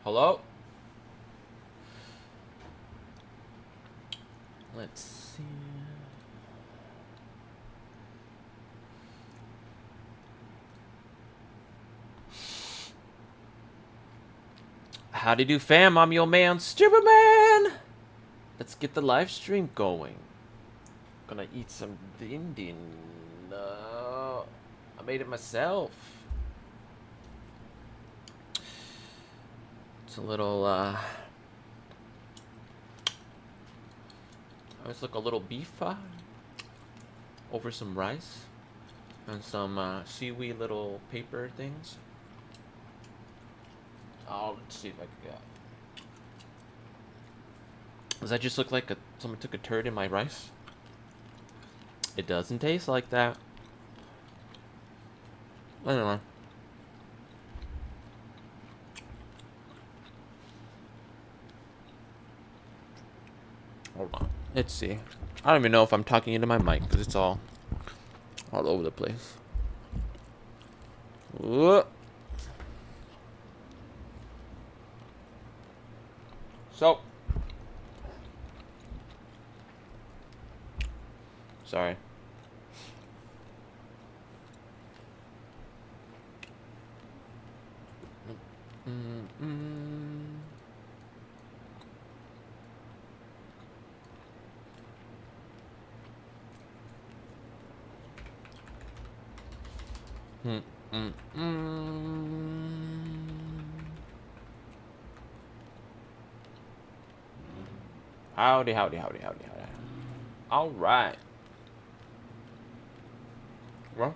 Hello? Let's see. Howdy do fam, I'm your man, SteubeMan! Let's get the live stream going. Gonna eat some din. I made it myself. It's a little, I always look a little beef over some rice and some seaweed little paper things. Oh, let's see if I can get. Does that just look like someone took a turd in my rice? It doesn't taste like that. Anyway. Hold on. Let's see. I don't even know if I'm talking into my mic because it's all over the place. Whoa. So. Sorry. Howdy. All right. Well.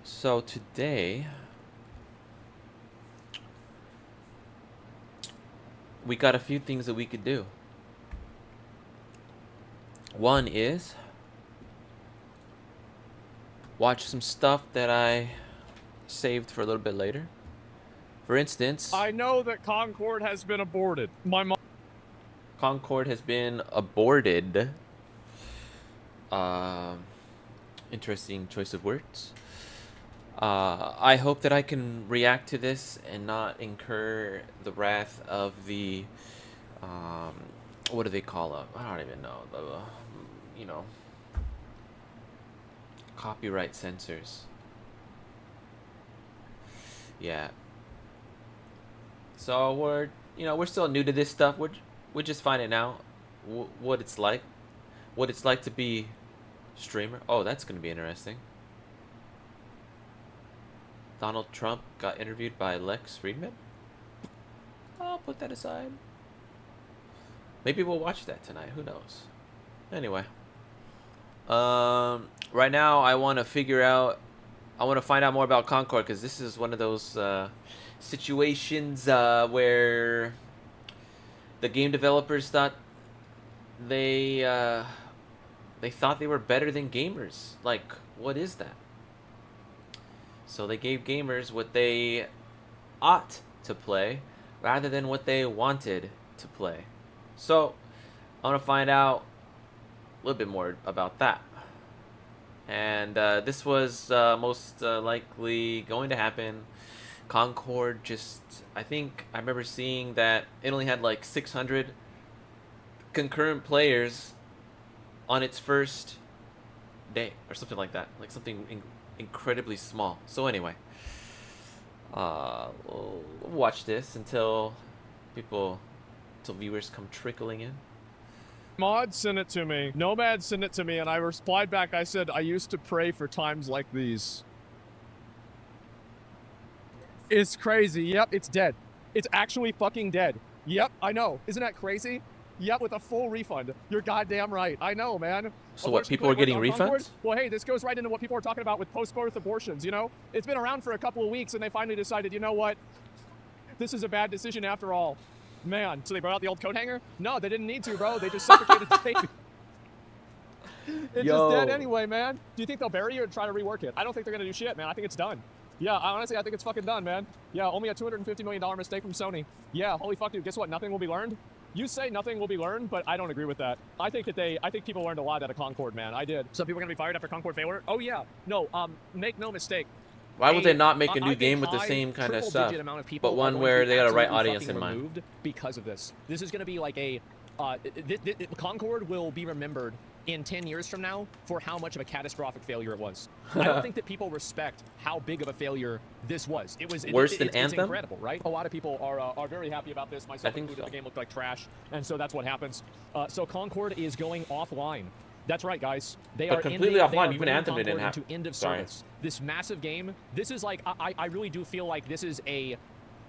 So today we got a few things that we could do. One is watch some stuff that I saved for a little bit later. For instance, I know that Concord has been aborted. My mom. Concord has been aborted. Interesting choice of words. I hope that I can react to this and not incur the wrath of the, what do they call it? I don't even know. You know, copyright censors. Yeah. So we're still new to this stuff. We're just finding out what it's like to be streamer. Oh, that's gonna be interesting. Donald Trump got interviewed by Lex Friedman. I'll put that aside. Maybe we'll watch that tonight. Who knows? Anyway, right now I want to find out more about Concord because this is one of those situations where the game developers thought they thought they were better than gamers. Like, what is that? So they gave gamers what they ought to play rather than what they wanted to play. So I want to find out a little bit more about that. And this was most likely going to happen. Concord I think I remember seeing that it only had like 600 concurrent players on its first day or something like that. Like something incredibly small. So anyway, we'll watch this until viewers come trickling in. Mod sent it to me. Nomad sent it to me, and I replied back. I said, I used to pray for times like these. It's crazy. Yep, it's dead. It's actually fucking dead. Yep, I know. Isn't that crazy? Yep, with a full refund. You're goddamn right. I know, man. So what, people are getting refunds? Well, hey, this goes right into what people are talking about with post-birth abortions, you know? It's been around for a couple of weeks, and they finally decided, you know what? This is a bad decision after all. Man, so they brought out the old coat hanger? No, they didn't need to, bro. They just suffocated the baby. It's just dead anyway, man. Do you think they'll bury you or try to rework it? I don't think they're going to do shit, man. I think it's done. Yeah, honestly, I think it's fucking done, man. Yeah, only a $250 million mistake from Sony. Yeah, holy fuck, dude. Guess what? Nothing will be learned. You say nothing will be learned, but I don't agree with that. I think people learned a lot out of Concord, man. I did. Some people are gonna be fired after Concord failure. Oh yeah. No, make no mistake. Why would they not make a new game with the same kind of stuff, but one where they got a right audience in mind? Because of this. This is gonna be like a, Concord will be remembered in 10 years from now for how much of a catastrophic failure it was. I don't think that people respect how big of a failure this was. It was worse than Anthem. It's incredible, right? A lot of people are very happy about this. Myself included. So. The game looked like trash, and so that's what happens. So Concord is going offline. That's right, guys. They are completely offline. Even Anthem didn't have. To end of service. This massive game. This is like I really do feel like this is a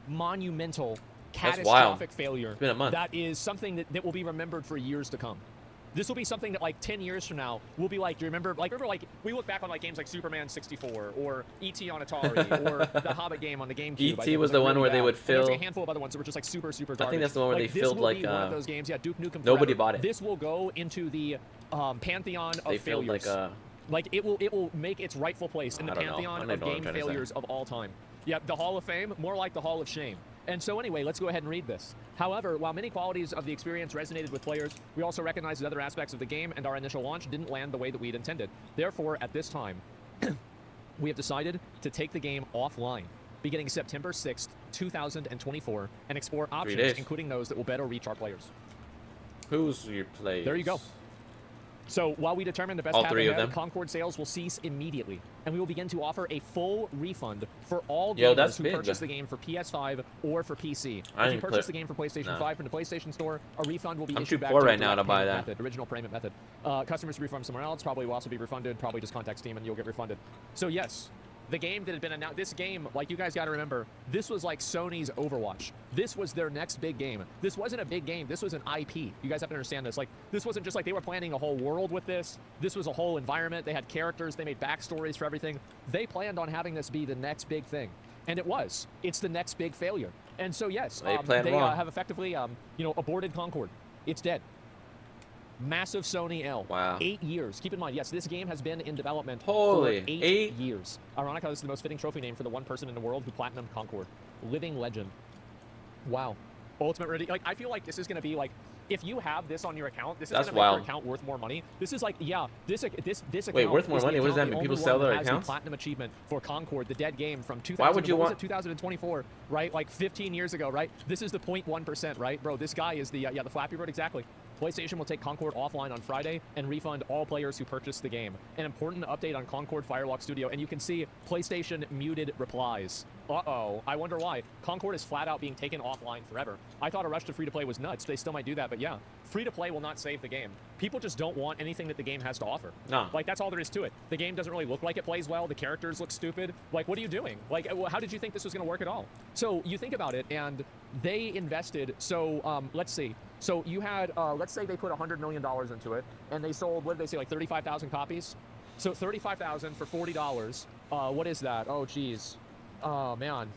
monumental, catastrophic failure. It's been a month. That is something that will be remembered for years to come. This will be something that like 10 years from now we'll be like, do you remember like we look back on like games like Superman 64 or E.T. on Atari or the Hobbit game on the GameCube. E.T. was the one where they would fill. There's a handful of other ones that were just like super garbage. I think that's the one where they filled like one of those games. Yeah, Duke Nukem. Nobody bought it. This will go into the pantheon of failures. Like it will make its rightful place in the pantheon of game failures of all time. Yeah, the Hall of Fame, more like the Hall of Shame. And so anyway, let's go ahead and read this. However, while many qualities of the experience resonated with players, we also recognize that other aspects of the game and our initial launch didn't land the way that we'd intended. Therefore, at this time, we have decided to take the game offline, beginning September 6th, 2024, and explore options, including those that will better reach our players. Who's your players? There you go. So while we determine the best path ahead, Concord sales will cease immediately, and we will begin to offer a full refund for all gamers who purchase the game for PS5 or for PC. If you purchase the game for PlayStation 5 from the PlayStation Store, a refund will be issued back to the original payment method. Customers refund somewhere else probably will also be refunded. Probably just contact Steam and you'll get refunded. So yes. The game that had been announced, this game, like you guys got to remember, this was like Sony's Overwatch. This was their next big game. This wasn't a big game. This was an IP. You guys have to understand this. Like, this wasn't just like they were planning a whole world with this. This was a whole environment. They had characters. They made backstories for everything. They planned on having this be the next big thing. And it was. It's the next big failure. And so, yes, they have effectively, aborted Concord. It's dead. Massive Sony L. Wow. 8 years. Keep in mind, yes, this game has been in development for 8 years. Ironic how this is the most fitting trophy name for the one person in the world who platinumed Concord. Living legend. Wow. Ultimate ready. Like, I feel like this is going to be like, if you have this on your account, this is going to make your account worth more money. This is like, yeah, this account. Wait, worth more money? What does that mean? People sell their accounts? Platinum achievement for Concord, the dead game from 2024, right? Like 15 years ago, right? This is the 0.1%, right? Bro, this guy is the Flappy Bird, exactly. PlayStation will take Concord offline on Friday and refund all players who purchase the game. An important update on Concord Firewalk Studio, and you can see PlayStation muted replies. Uh-oh, I wonder why. Concord is flat out being taken offline forever. I thought a rush to free-to-play was nuts. They still might do that, but yeah. Free-to-play will not save the game. People just don't want anything that the game has to offer. No. Like, that's all there is to it. The game doesn't really look like it plays well. The characters look stupid. Like, what are you doing? Like, how did you think this was going to work at all? So, you think about it, and they invested, so, let's see. So, you had, let's say they put $100 million into it, and they sold, what did they say, like 35,000 copies? So, 35,000 for $40. What is that? Oh, geez. Oh, man.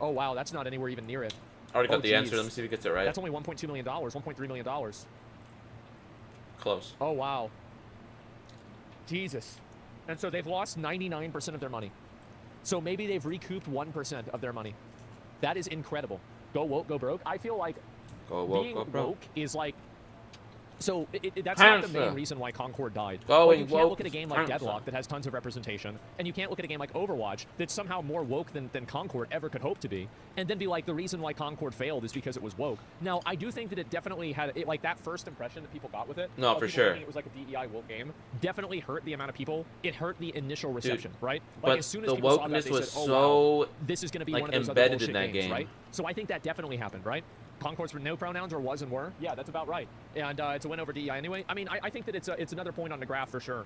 Oh, wow, that's not anywhere even near it. I already got the answer. Let me see if he gets it right. That's only $1.2 million, $1.3 million. Close. Oh, wow. Jesus. And so they've lost 99% of their money. So maybe they've recouped 1% of their money. That is incredible. Go woke, go broke. I feel like being woke is like... So that's not the main reason why Concord died. Like, you can't look at a game like Deadlock that has tons of representation, and you can't look at a game like Overwatch that's somehow more woke than Concord ever could hope to be, and then be like, the reason why Concord failed is because it was woke. Now, I do think that it definitely had, like, that first impression that people got with it. No, for sure. It was like a DEI woke game. Definitely hurt the amount of people. It hurt the initial reception, right? Like, but as soon as the people saw that, wokeness they was said, oh, so wow, this is going to be like one of those embedded other in that games, game, right? So I think that definitely happened, right? Concord's were no pronouns or was and were. Yeah, that's about right. And it's a win over DEI anyway. I mean, I think that it's another point on the graph for sure.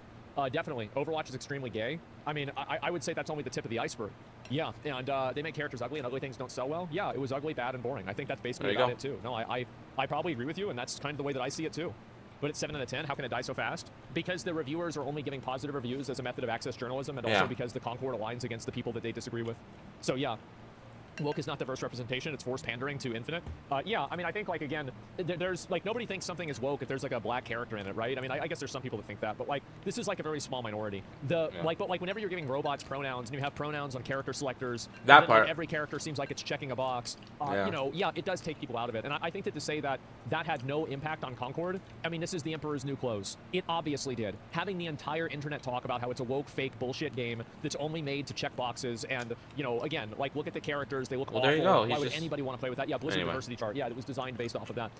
Definitely. Overwatch is extremely gay. I mean, I would say that's only the tip of the iceberg. Yeah, and they make characters ugly, and ugly things don't sell well. Yeah, it was ugly, bad, and boring. I think that's basically about it, too. No, I probably agree with you, and that's kind of the way that I see it, too. But it's 7 out of 10. How can it die so fast? Because the reviewers are only giving positive reviews as a method of access journalism, and also because the Concord aligns against the people that they disagree with. So, yeah. woke is not diverse representation, it's forced pandering to Infinite. Yeah, I mean, I think, like, again, there's, like, nobody thinks something is woke if there's, like, a black character in it, right? I mean, I guess there's some people that think that, but, like, this is, like, a very small minority. But, like, whenever you're giving robots pronouns, and you have pronouns on character selectors, that then, part. like, every character seems like it's checking a box, you know, yeah, it does take people out of it. And I think that to say that that had no impact on Concord, I mean, this is the Emperor's New Clothes. It obviously did. Having the entire internet talk about how it's a woke, fake, bullshit game that's only made to check boxes, and, you know, again, like, look at the characters, they look awful. There you go. Why would anybody want to play with that? Yeah, Blizzard diversity chart. Yeah, it was designed based off of that.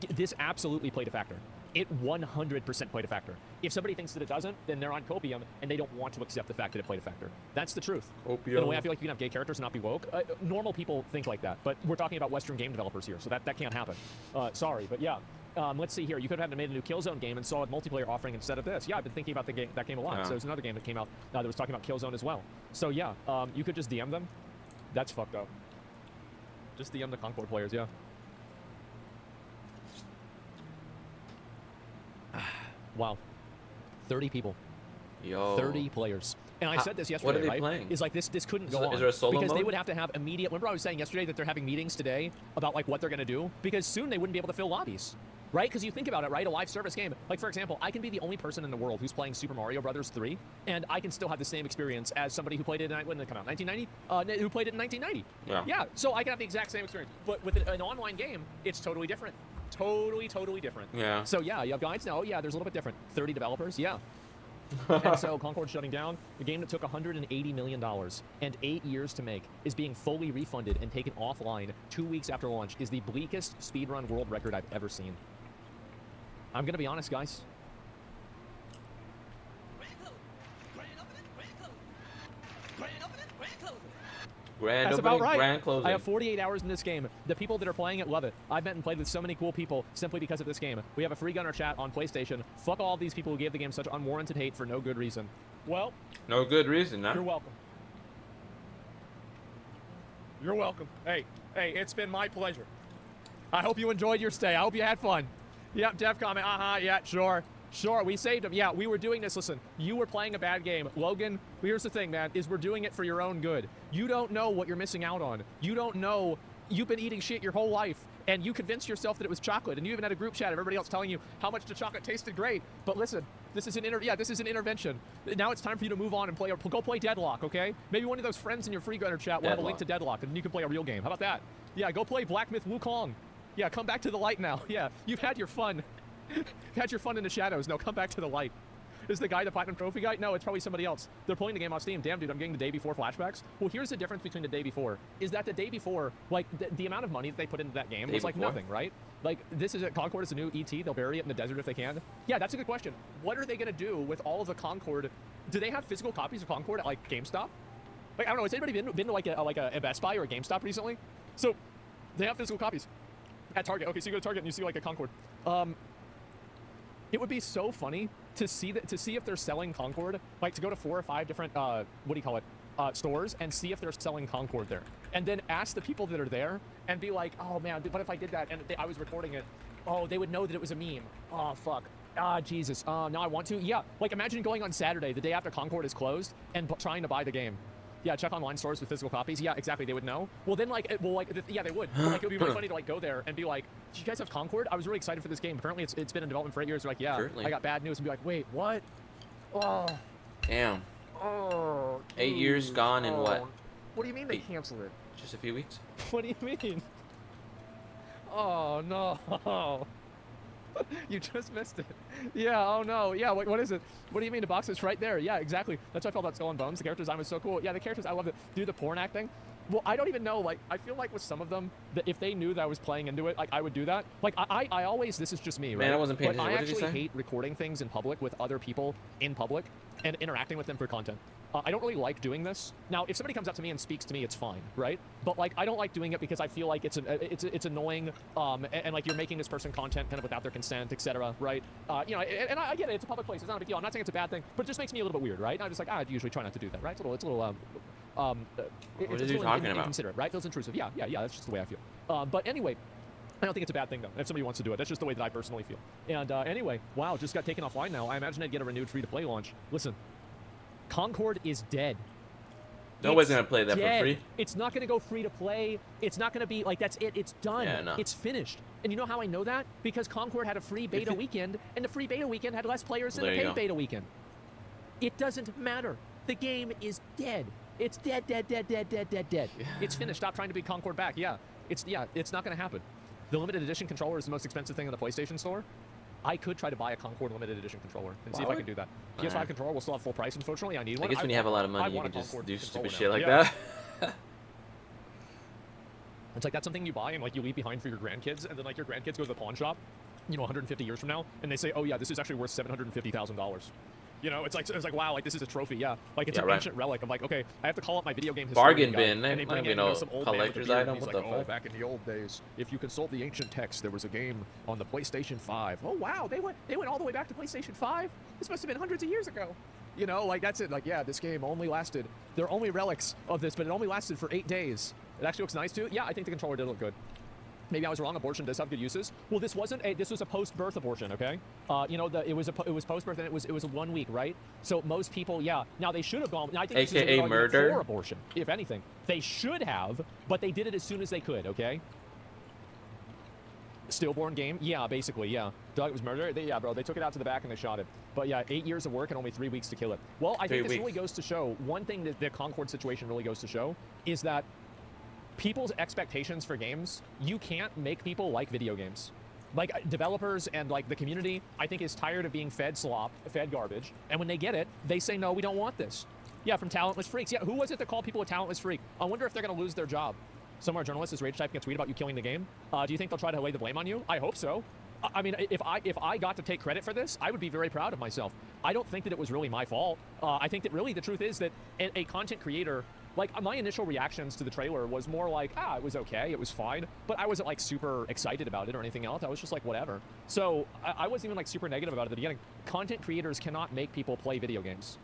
This absolutely played a factor. It 100% played a factor. If somebody thinks that it doesn't, then they're on copium, and they don't want to accept the fact that it played a factor. That's the truth. Copium. In a way, I feel like you can have gay characters and not be woke. Normal people think like that, but we're talking about Western game developers here, so that can't happen. Sorry, but yeah. Let's see here. You could have made a new Killzone game and saw a multiplayer offering instead of this. Yeah, I've been thinking about that game a lot. So there's another game that came out that was talking about Killzone as well. So yeah, you could just DM them. That's fucked up. Just DM the Concord players, yeah. Wow. 30 people. Yo. 30 players. And I said this yesterday, what are they right? playing? Is like this couldn't go on. Is there a solo because mode? they would have to have immediate. Remember I was saying yesterday that they're having meetings today about like what they're going to do? Because soon they wouldn't be able to fill lobbies. Right? Because you think about it, right? A live service game. Like, for example, I can be the only person in the world who's playing Super Mario Brothers 3, and I can still have the same experience as somebody who played it when did it come out? 1990? Who played it in 1990. Yeah, so I can have the exact same experience. But with an online game, it's totally different. Totally different. Yeah. So, yeah, you have guides now. Yeah, there's a little bit different. 30 developers, yeah. And so Concord's shutting down. The game that took $180 million and 8 years to make is being fully refunded and taken offline 2 weeks after launch is the bleakest speedrun world record I've ever seen. I'm going to be honest, guys. That's about right. Grand closing. I have 48 hours in this game. The people that are playing it love it. I've met and played with so many cool people simply because of this game. We have a free gunner chat on PlayStation. Fuck all of these people who gave the game such unwarranted hate for no good reason. Well, no good reason, huh? You're welcome. You're welcome. Hey, it's been my pleasure. I hope you enjoyed your stay. I hope you had fun. Yep, Dev comment. Yeah, sure. Sure, we saved him. Yeah, we were doing this. Listen, you were playing a bad game. Logan, here's the thing, man, is we're doing it for your own good. You don't know what you're missing out on. You don't know. You've been eating shit your whole life, and you convinced yourself that it was chocolate, and you even had a group chat of everybody else telling you how much the chocolate tasted great. But listen, this is an intervention. Now it's time for you to move on and go play Deadlock, okay? Maybe one of those friends in your free gunner chat will have a link to Deadlock, and then you can play a real game. How about that? Yeah, go play Black Myth Wukong. Yeah, come back to the light now. Yeah, you've had your fun. You've had your fun in the shadows. No, come back to the light. Is the guy the Platinum Trophy guy? No, it's probably somebody else. They're pulling the game off Steam. Damn, dude, I'm getting the day before flashbacks. Well, here's the difference between the day before. Is that the day before, like, the amount of money that they put into that game was like nothing, right? Like, this is Concord is a new ET. They'll bury it in the desert if they can. Yeah, that's a good question. What are they going to do with all of the Concord? Do they have physical copies of Concord at, like, GameStop? Like, I don't know. Has anybody been to, like, a Best Buy or a GameStop recently? So, they have physical copies. At Target. Okay, so you go to Target and you see like a Concord. It would be so funny to see if they're selling Concord, like to go to 4 or 5 different stores and see if they're selling Concord there, and then ask the people that are there and be like, oh man, but if I did that and I was recording it, oh, they would know that it was a meme. Oh fuck. Jesus. Now I want to. Yeah, like imagine going on Saturday, the day after Concord is closed, and trying to buy the game. Yeah, check online stores with physical copies. Yeah, exactly. They would know. Well, then, yeah, they would. But, like, it would be really funny to, like, go there and be like, do you guys have Concord? I was really excited for this game. Apparently, it's been in development for 8 years. They're like, yeah, certainly. I got bad news. And be like, wait, what? Oh. Damn. Oh. 8 years gone and what? What do you mean they canceled it? Just a few weeks. What do you mean? Oh, no. You just missed it. Yeah, oh no. Yeah, what is it? What do you mean the box is right there? Yeah, exactly. That's how I felt about Skull and Bones. The character design was so cool. Yeah, the characters, I love it. Dude, the porn acting. Well, I don't even know, like, I feel like with some of them, that if they knew that I was playing into it, like, I would do that. Like, I always, this is just me, right? Man, I wasn't paying attention. But I What did you actually say? hate recording things in public with other people in public and interacting with them for content. I don't really like doing this. Now, if somebody comes up to me and speaks to me, it's fine, right? But like, I don't like doing it because I feel like it's annoying, and like you're making this person content kind of without their consent, etc. Right? You know, and I get it. It's a public place. It's not a big deal. I'm not saying it's a bad thing, but it just makes me a little bit weird, right? And I'm just like, I usually try not to do that, right? It's a little What are you talking about? Inconsiderate, right? Feels intrusive. Yeah. That's just the way I feel. But anyway. I don't think it's a bad thing, though. If somebody wants to do it, that's just the way that I personally feel. And anyway, wow, just got taken offline now. I imagine I'd get a renewed free-to-play launch. Listen, Concord is dead. Nobody's gonna play that dead. for free. It's not gonna go free to play. It's not gonna be like that's it. It's done. Yeah, no. It's finished. And you know how I know that? Because Concord had a free beta weekend, and the free beta weekend had less players than the paid beta weekend. It doesn't matter. The game is dead. It's dead, dead, dead, dead, dead, dead, dead. It's finished. Stop trying to bring Concord back. Yeah, it's not gonna happen. The limited edition controller is the most expensive thing in the PlayStation Store. I could try to buy a Concord limited edition controller and see if I can do that. PS5 controller will still have full price. Unfortunately, I need one. I guess when you have a lot of money, you can just do stupid shit like that. that. It's like that's something you buy and like you leave behind for your grandkids, and then like your grandkids go to the pawn shop, 150 years from now, and they say, oh yeah, this is actually worth $750,000. It's like wow, like this is a trophy, yeah. Like it's an ancient relic. I'm like, okay, I have to call up my video game historian bargain bin. and they bring in some old collector's item. What the fuck? Back in the old days, if you consult the ancient text, there was a game on the PlayStation 5. Oh wow, they went all the way back to PlayStation 5. This must have been hundreds of years ago. Like that's it. Like yeah, this game only lasted. There are only relics of this, but it only lasted for 8 days. It actually looks nice too. Yeah, I think the controller did look good. Maybe I was wrong. Abortion does have good uses. Well, this was a post-birth abortion. Okay, it was post-birth and it was 1 week, right? So most people, yeah. Now they should have gone. I think AKA murder for abortion. If anything, they should have, but they did it as soon as they could. Okay. Stillborn game, yeah, basically, yeah. Doug, it was murder. Yeah, bro. They took it out to the back and they shot it. But yeah, 8 years of work and only 3 weeks to kill it. Well, I think this really goes to show one thing that the Concord situation really goes to show is that people's expectations for games, you can't make people like video games. Like developers and like the community, I think is tired of being fed slop, fed garbage. And when they get it, they say, no, we don't want this. Yeah, from talentless freaks. Yeah, who was it that called people a talentless freak? I wonder if they're going to lose their job. Some of our journalists is rage typing a tweet about you killing the game. Do you think they'll try to lay the blame on you? I hope so. I mean, if I got to take credit for this, I would be very proud of myself. I don't think that it was really my fault. I think that really the truth is that a content creator, like my initial reactions to the trailer was more like, it was okay, it was fine, but I wasn't like super excited about it or anything else. I was just like, whatever. So I wasn't even like super negative about it at the beginning. Content creators cannot make people play video games.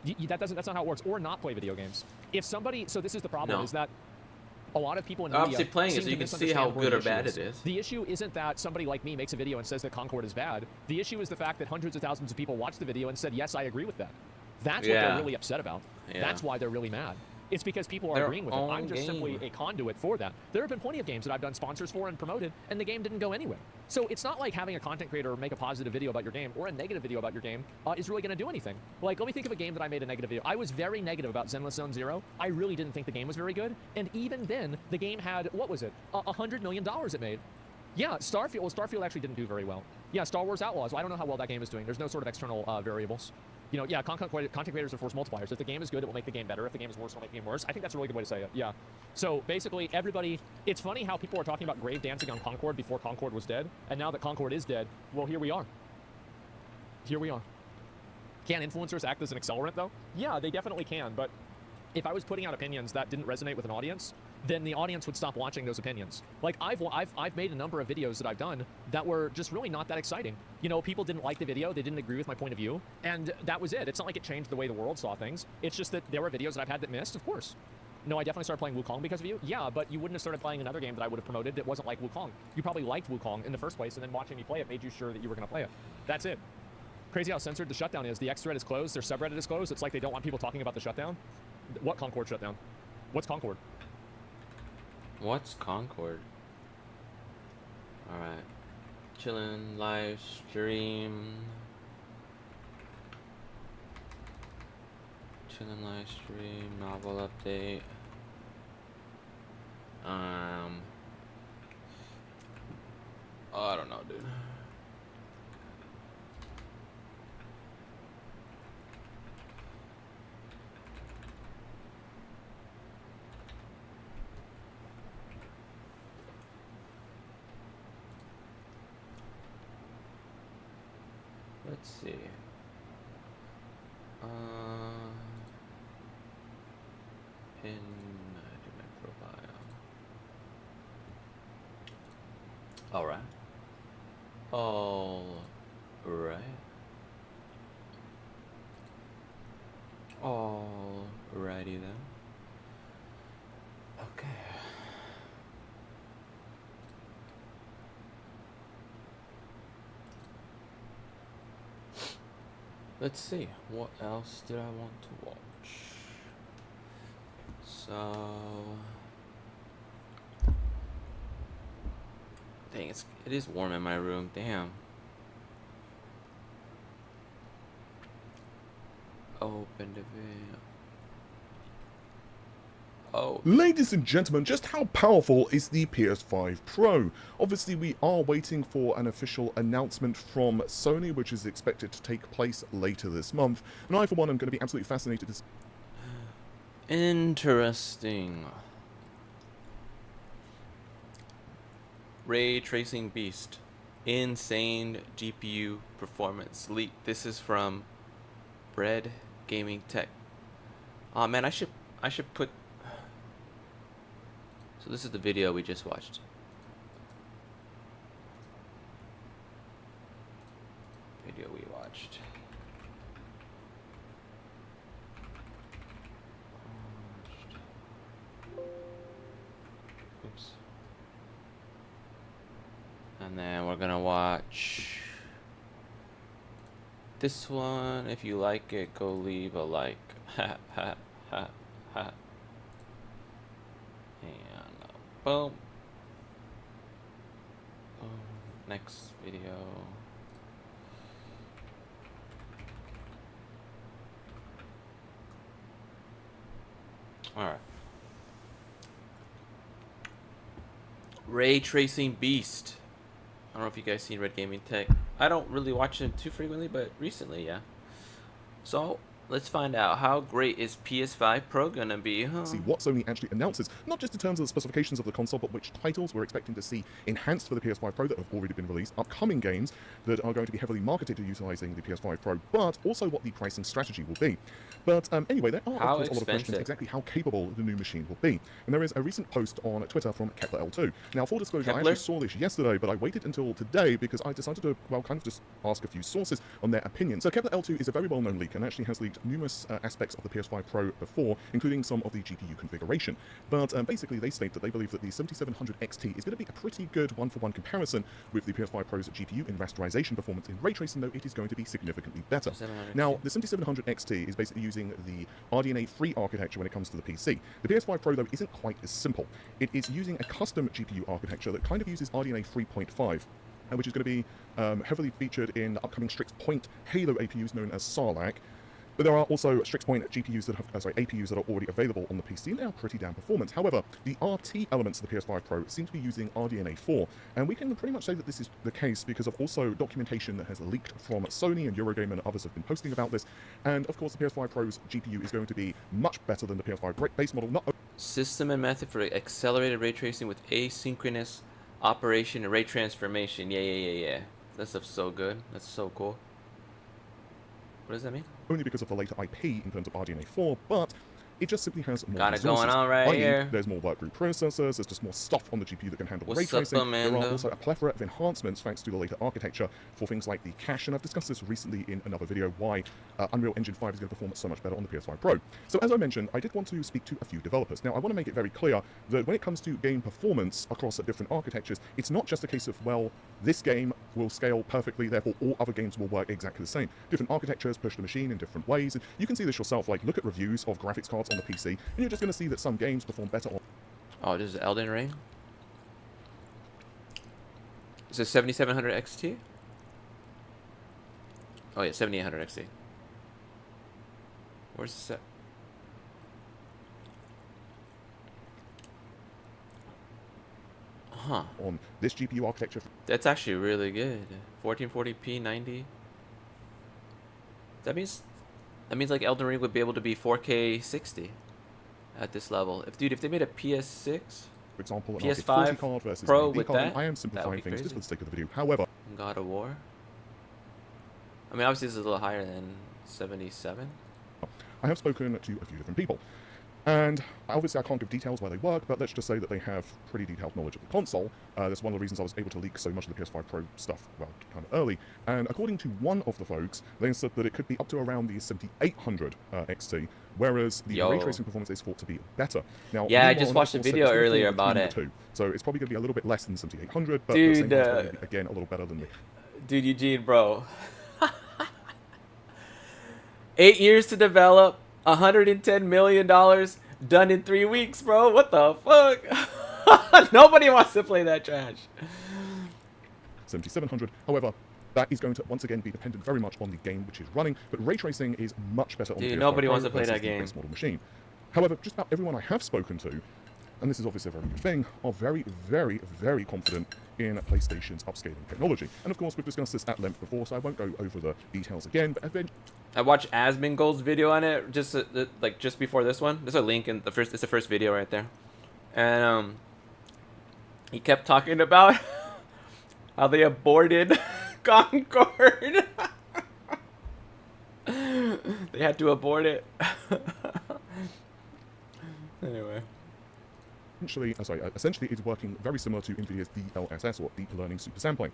That's not how it works, or not play video games. If somebody, so this is the problem, is that a lot of people in media obviously playing it so you can see how good or bad it is. The issue isn't that somebody like me makes a video and says that Concord is bad. The issue is the fact that hundreds of thousands of people watched the video and said, yes, I agree with that. That's what they're really upset about. Yeah. That's why they're really mad. It's because people are agreeing with it. I'm just simply a conduit for that. There have been plenty of games that I've done sponsors for and promoted, and the game didn't go anywhere. So it's not like having a content creator make a positive video about your game or a negative video about your game is really going to do anything. Like, let me think of a game that I made a negative video. I was very negative about Zenless Zone Zero. I really didn't think the game was very good. And even then, the game had, what was it? $100 million it made. Yeah, Starfield. Well, Starfield actually didn't do very well. Yeah, Star Wars Outlaws. Well, I don't know how well that game is doing. There's no sort of external variables. Yeah, content creators are force multipliers. If the game is good, it will make the game better. If the game is worse, it will make the game worse. I think that's a really good way to say it, yeah. So basically, everybody, it's funny how people are talking about grave dancing on Concord before Concord was dead. And now that Concord is dead, well, here we are. Here we are. Can influencers act as an accelerant, though? Yeah, they definitely can. But if I was putting out opinions that didn't resonate with an audience, then the audience would stop watching those opinions. Like I've made a number of videos that I've done that were just really not that exciting. People didn't like the video, they didn't agree with my point of view, and that was it. It's not like it changed the way the world saw things. It's just that there were videos that I've had that missed, of course. No, I definitely started playing Wukong because of you. Yeah, but you wouldn't have started playing another game that I would have promoted that wasn't like Wukong. You probably liked Wukong in the first place, and then watching me play it made you sure that you were going to play it. That's it. Crazy how censored the shutdown is. The X thread is closed, their subreddit is closed. It's like they don't want people talking about the shutdown. What Concord shutdown? What's Concord? What's Concord? Alright. Chillin, live stream. Chillin live stream, novel update. I don't know, dude. Let's see. Pin, do my profile. All right. All right. Alrighty then. Okay. Let's see, what else did I want to watch? So, dang, it is warm in my room. Damn. Open the video. Oh. Ladies and gentlemen, just how powerful is the PS5 Pro? Obviously, we are waiting for an official announcement from Sony, which is expected to take place later this month. And I, for one, am going to be absolutely fascinated to... Interesting. Ray Tracing Beast. Insane GPU performance leak. This is from Bread Gaming Tech. Oh man, I should put... So this is the video we just watched. Video we watched. Oops. And then we're gonna watch this one. If you like it, go leave a like. Ha ha ha ha. And boom. Boom. Next video. Alright. Ray Tracing Beast. I don't know if you guys seen Red Gaming Tech. I don't really watch them too frequently, but recently, yeah. So, let's find out how great is PS5 Pro gonna be, huh? See what Sony actually announces, not just in terms of the specifications of the console, but which titles we're expecting to see enhanced for the PS5 Pro that have already been released, upcoming games that are going to be heavily marketed to utilizing the PS5 Pro, but also what the pricing strategy will be. But anyway, there are of course a lot of questions exactly how capable the new machine will be. And there is a recent post on Twitter from Kepler L2. Now, full disclosure, I actually saw this yesterday, but I waited until today because I decided to, well, kind of just ask a few sources on their opinion. So Kepler L2 is a very well-known leak and actually has leaked numerous aspects of the PS5 Pro before, including some of the GPU configuration. But basically, they state that they believe that the 7700 XT is going to be a pretty good one-for-one comparison with the PS5 Pro's GPU in rasterization performance. In ray tracing, though, it is going to be significantly better. Now, the 7700 XT is basically using the RDNA-free architecture when it comes to the PC. The PS5 Pro, though, isn't quite as simple. It is using a custom GPU architecture that kind of uses RDNA 3.5. Which is going to be heavily featured in upcoming Strix Point Halo APUs known as Sarlacc. But there are also Strix Point GPUs that have, APUs that are already available on the PC, and they are pretty damn performant. However, the RT elements of the PS5 Pro seem to be using RDNA 4, and we can pretty much say that this is the case because of also documentation that has leaked from Sony and Eurogamer and others have been posting about this. And of course, the PS5 Pro's GPU is going to be much better than the PS5 base model. System and method for accelerated ray tracing with asynchronous operation and ray transformation. Yeah. That stuff's so good. That's so cool. What does that mean? Only because of the later IP in terms of RDNA 4, but it just simply has more Got it resources. going on right here. There's more workgroup processors, there's just more stuff on the GPU that can handle ray tracing. There are also a plethora of enhancements thanks to the later architecture for things like the cache, and I've discussed this recently in another video, why Unreal Engine 5 is going to perform so much better on the PS5 Pro. So as I mentioned, I did want to speak to a few developers. Now, I want to make it very clear that when it comes to game performance across different architectures, it's not just a case of, well, this game will scale perfectly, therefore all other games will work exactly the same. Different architectures push the machine in different ways, and you can see this yourself, like look at reviews of graphics cards on the PC, and you're just going to see that some games perform better on... Oh, this is Elden Ring? Is it 7700 XT? Oh yeah, 7800 XT. Where's the set? Huh. On this GPU architecture. That's actually really good. 1440p 90. That means like Elden Ring would be able to be 4K 60 at this level. If they made a PS6, for example, an PS5 card versus Pro an with card, that, I am simplifying things crazy. just for the sake of the video. However, God of War. I mean, obviously this is a little higher than 77. I have spoken to a few different people. And obviously I can't give details where they work, but let's just say that they have pretty detailed knowledge of the console. That's one of the reasons I was able to leak so much of the PS5 Pro stuff, well, kind of early. And according to one of the folks, they said that it could be up to around the 7800 XT, whereas the ray tracing performance is thought to be better. Now, yeah, I just watched a video earlier about it. So it's probably going to be a little bit less than 7800, but dude, again, a little better than the... Dude, Eugene, bro. 8 years to develop, $110 million, done in 3 weeks, bro. What the fuck? Nobody wants to play that trash. 7700. However, that is going to once again be dependent very much on the game which is running, but ray tracing is much better on the PS5 nobody Pro wants to play versus that the game. base model machine. However, just about everyone I have spoken to, and this is obviously a very good thing, are very, very, very confident in PlayStation's upscaling technology. And of course, we've discussed this at length before, so I won't go over the details again, but I watched Asmongold's video on it just like just before this one. There's a link in the first. It's the first video right there, and he kept talking about how they aborted Concord. They had to abort it. Anyway. Essentially, it's working very similar to NVIDIA's DLSS, or Deep Learning Super Sampling.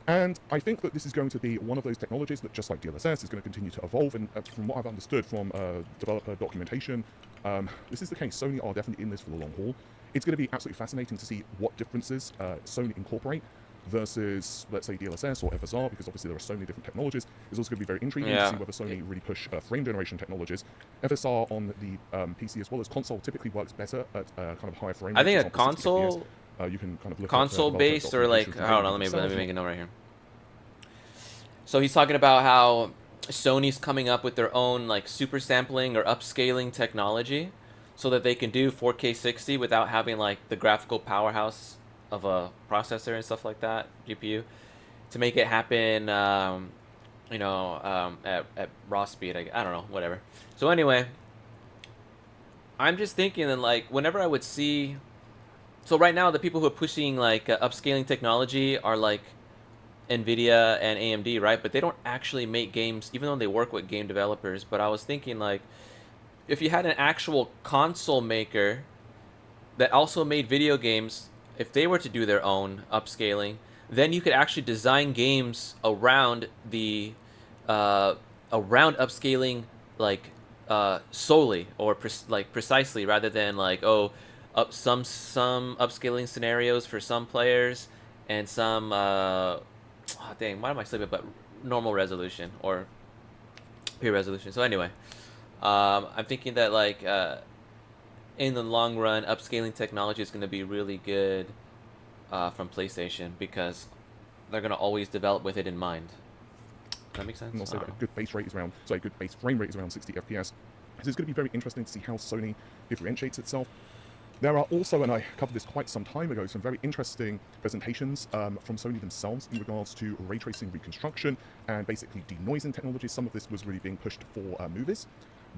And I think that this is going to be one of those technologies that, just like DLSS, is going to continue to evolve. And from what I've understood from developer documentation, this is the case. Sony are definitely in this for the long haul. It's going to be absolutely fascinating to see what differences Sony incorporate versus, let's say, DLSS or FSR, because obviously there are so many different technologies. It's also going to be very intriguing to see whether Sony really push frame generation technologies. FSR on the PC as well as console typically works better at kind of higher frame rates. I think a for example, 60 console, FPS. You can kind of look console at, based, or like, I don't know, let me make a note right here. So he's talking about how Sony's coming up with their own like super sampling or upscaling technology so that they can do 4K 60 without having like the graphical powerhouse of a processor and stuff like that, GPU, to make it happen, you know, at raw speed. I don't know, whatever. So anyway, I'm just thinking that like whenever I would see, so right now the people who are pushing like upscaling technology are like NVIDIA and AMD, right? But they don't actually make games, even though they work with game developers. But I was thinking like, if you had an actual console maker that also made video games, if they were to do their own upscaling, then you could actually design games around the around upscaling, like solely or precisely, rather than like some upscaling scenarios for some players and some dang, why am I sleeping? But normal resolution or pure resolution. So anyway, I'm thinking that like in the long run, upscaling technology is going to be really good from PlayStation because they're going to always develop with it in mind. Does that make sense? And also, a good base rate is around, sorry, good base frame rate is around 60 FPS. So it's going to be very interesting to see how Sony differentiates itself. There are also, and I covered this quite some time ago, some very interesting presentations from Sony themselves in regards to ray tracing reconstruction and basically denoising technology. Some of this was really being pushed for movies,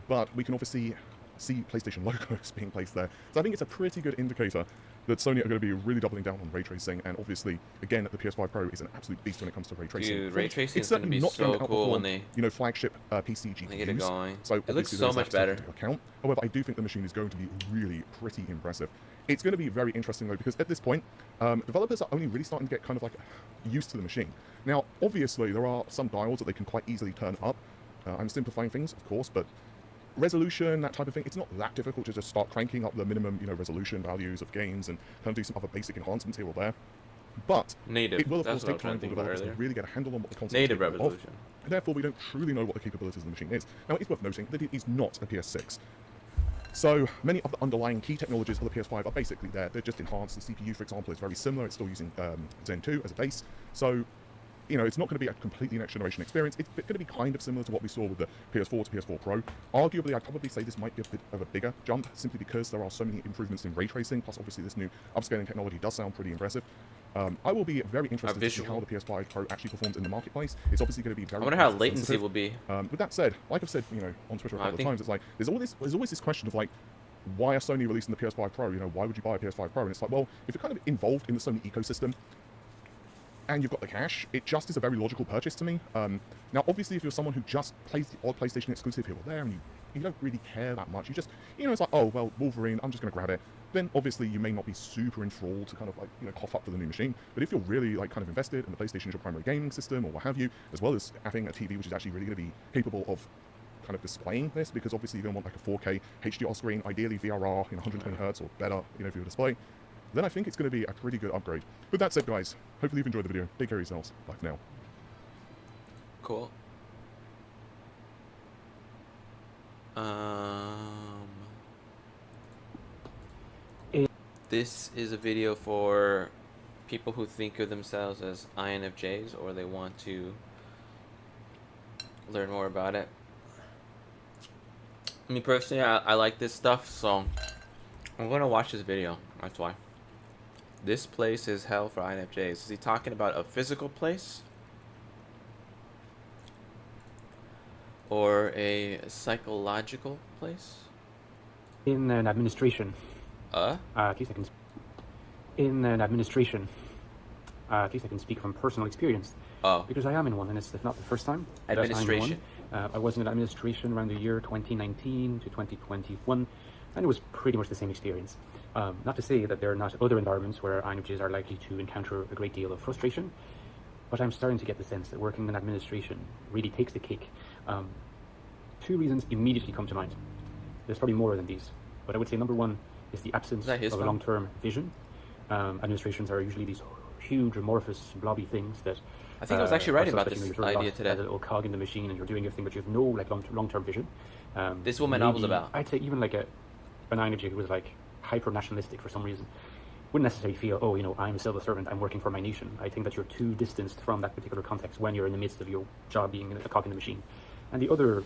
but we can obviously see PlayStation logos being placed there. So I think it's a pretty good indicator that Sony are going to be really doubling down on ray tracing. And obviously, again, the PS5 Pro is an absolute beast when it comes to ray tracing. Dude, ray tracing it's is going to be not so going to cool when outperform, they, flagship PC GPUs. they get it going. So it looks so much better. Account. However, I do think the machine is going to be really pretty impressive. It's going to be very interesting though, because at this point, developers are only really starting to get kind of like used to the machine. Now, obviously, there are some dials that they can quite easily turn up. I'm simplifying things, of course, but resolution, that type of thing, it's not that difficult to just start cranking up the minimum, resolution values of games and kind of do some other basic enhancements here or there. But it will, of course, take time for developers to really get a handle on what the console is capable of. And therefore, we don't truly know what the capabilities of the machine is. Now, it's worth noting that it is not a PS6. So many of the underlying key technologies of the PS5 are basically there. They're just enhanced. The CPU, for example, is very similar. It's still using Zen 2 as a base. So it's not going to be a completely next generation experience. It's going to be kind of similar to what we saw with the PS4 to PS4 Pro. Arguably, I'd probably say this might be a bit of a bigger jump, simply because there are so many improvements in ray tracing, plus obviously this new upscaling technology does sound pretty impressive. I will be very interested to see how the PS5 Pro actually performs in the marketplace. It's obviously going to be very. I wonder how latency will be. With that said, like I've said, on Twitter a couple of times, it's like there's always this question of like, why are Sony releasing the PS5 Pro? Why would you buy a PS5 Pro? And it's like, well, if you're kind of involved in the Sony ecosystem and you've got the cash, it just is a very logical purchase to me. Now, obviously, if you're someone who just plays the odd PlayStation exclusive here or there, and you don't really care that much, you just, it's like, oh, well, Wolverine, I'm just going to grab it. Then, obviously, you may not be super enthralled to kind of, like, cough up for the new machine. But if you're really, like, kind of invested, and the PlayStation is your primary gaming system, or what have you, as well as having a TV which is actually really going to be capable of kind of displaying this, because obviously you're going to want, like, a 4K HDR screen, ideally VRR, 120 Hz or better, for your display, then I think it's going to be a pretty good upgrade. With that said, guys, hopefully you've enjoyed the video. Take care of yourselves. Bye for now. Cool. This is a video for people who think of themselves as INFJs or they want to learn more about it. Me personally, I like this stuff, so I'm gonna watch this video. That's why. This place is hell for INFJs. Is he talking about a physical place? Or a psychological place? In an administration. 2 seconds. In an administration. 2 seconds. Speak from personal experience. Oh. Because I am in one, and it's not the first time that I'm in Administration. one. I was in an administration around the year 2019 to 2021, and it was pretty much the same experience. Not to say that there are not other environments where INFJs are likely to encounter a great deal of frustration, but I'm starting to get the sense that working in administration really takes the cake. 2 reasons immediately come to mind. There's probably more than these, but I would say number 1 is the absence of a long-term vision. Administrations are usually these huge, amorphous, blobby things that I think I was actually writing about this idea today. As a little cog in the machine, and you're doing your thing, but you have no like long-term vision. This is what my novel's about. I'd say even like an INFJ who was like hyper-nationalistic for some reason wouldn't necessarily feel, oh, you know, I'm a civil servant, I'm working for my nation. I think that you're too distanced from that particular context when you're in the midst of your job being a cog in the machine. And the other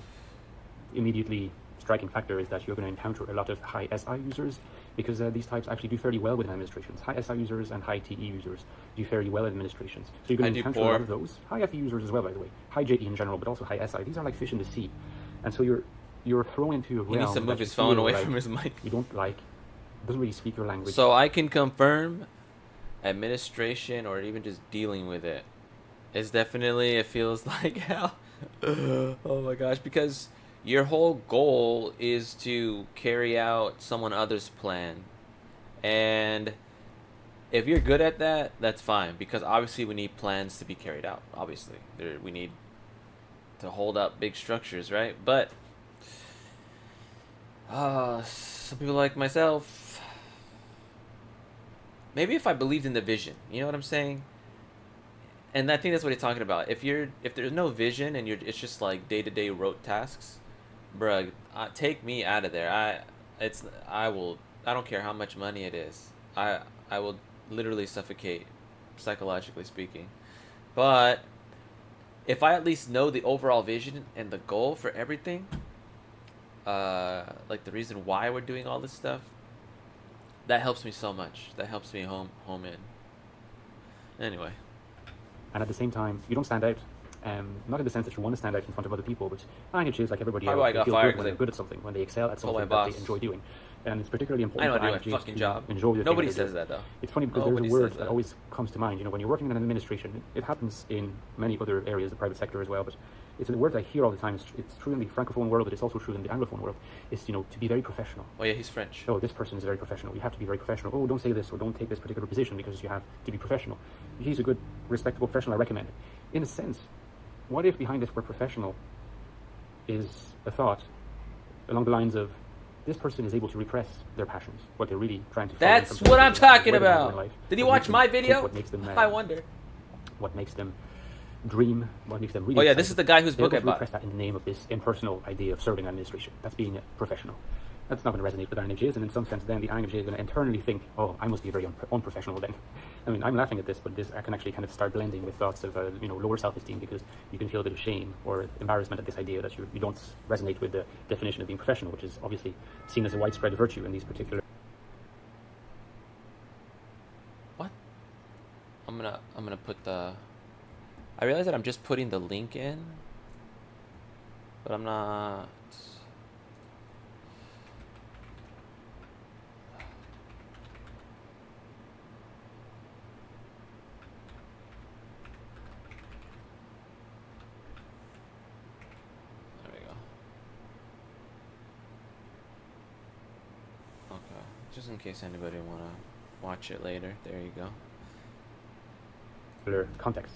immediately striking factor is that you're going to encounter a lot of high SI users, because these types actually do fairly well within administrations. High SI users and high TE users do fairly well in administrations. So you're going to encounter a lot of those. High FE users as well, by the way. High JE in general, but also high SI. These are like fish in the sea. And so you're thrown into a realm. He needs to move his phone away from his mic. You don't like, doesn't really speak your language. So I can confirm administration or even just dealing with it is definitely, it feels like hell. Oh my gosh, because your whole goal is to carry out someone else's plan. And if you're good at that, that's fine, because obviously we need plans to be carried out. Obviously, we need to hold up big structures, right? But some people like myself, maybe if I believed in the vision, you know what I'm saying? And I think that's what he's talking about. If there's no vision and it's just like day-to-day rote tasks, bruh, take me out of there. I don't care how much money it is. I will literally suffocate, psychologically speaking. But if I at least know the overall vision and the goal for everything, like the reason why we're doing all this stuff, that helps me so much. That helps me home in. Anyway. And at the same time, you don't stand out. Not in the sense that you want to stand out in front of other people, but INFJs, like everybody else, they feel good when they're good at something, when they excel at something that they enjoy doing. And it's particularly important for INFJs to enjoy the thing. Nobody says that, though. It's funny because there's a word that always comes to mind. You know, when you're working in an administration, it happens in many other areas, the private sector as well, but it's a word I hear all the time. It's true in the Francophone world, but it's also true in the Anglophone world. It's, you know, to be very professional. Oh yeah, he's French. Oh, this person is very professional. You have to be very professional. Oh, don't say this or don't take this particular position because you have to be professional. He's a good, respectable professional. I recommend it. In a sense, what if behind this word professional is a thought along the lines of, this person is able to repress their passions, what they're really trying to follow. That's what I'm talking about. Did you watch my video? What makes them, I wonder. What makes them dream, what makes them really. Oh yeah, this is the guy whose book I bought. Repress that in the name of this impersonal idea of serving administration. That's being a professional. That's not going to resonate with INFJs, and in some sense, then the INFJ is going to internally think, "Oh, I must be very unprofessional then." I mean, I'm laughing at this, but I can actually kind of start blending with thoughts of, lower self-esteem, because you can feel a bit of shame or embarrassment at this idea that you don't resonate with the definition of being professional, which is obviously seen as a widespread virtue in these particular. What? I'm gonna put the. I realize that I'm just putting the link in, but I'm not. There we go. Okay, just in case anybody wanna watch it later. There you go. Context.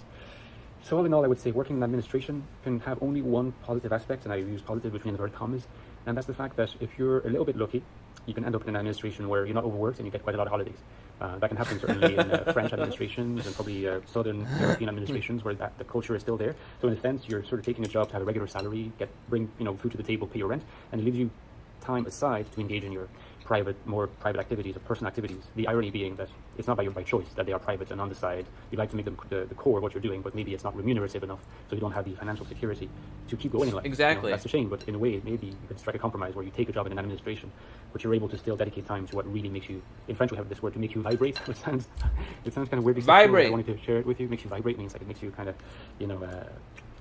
So all in all, I would say working in administration can have only one positive aspect, and I use positive between inverted commas, and that's the fact that if you're a little bit lucky, you can end up in an administration where you're not overworked and you get quite a lot of holidays. That can happen certainly in French administrations and probably Southern European administrations where the culture is still there. So in a sense, you're sort of taking a job to have a regular salary, bring food to the table, pay your rent, and it leaves you time aside to engage in your more private activities or personal activities. The irony being that it's not by choice that they are private and on the side. You like to make them the core of what you're doing, but maybe it's not remunerative enough, so you don't have the financial security to keep going in life. Exactly. That's a shame, but in a way, maybe you can strike a compromise where you take a job in an administration, but you're able to still dedicate time to what really makes you, in French we have this word, to make you vibrate, which sounds kind of weirdly sexual. Vibrate. I wanted to share it with you. Makes you vibrate means like it makes you kind of,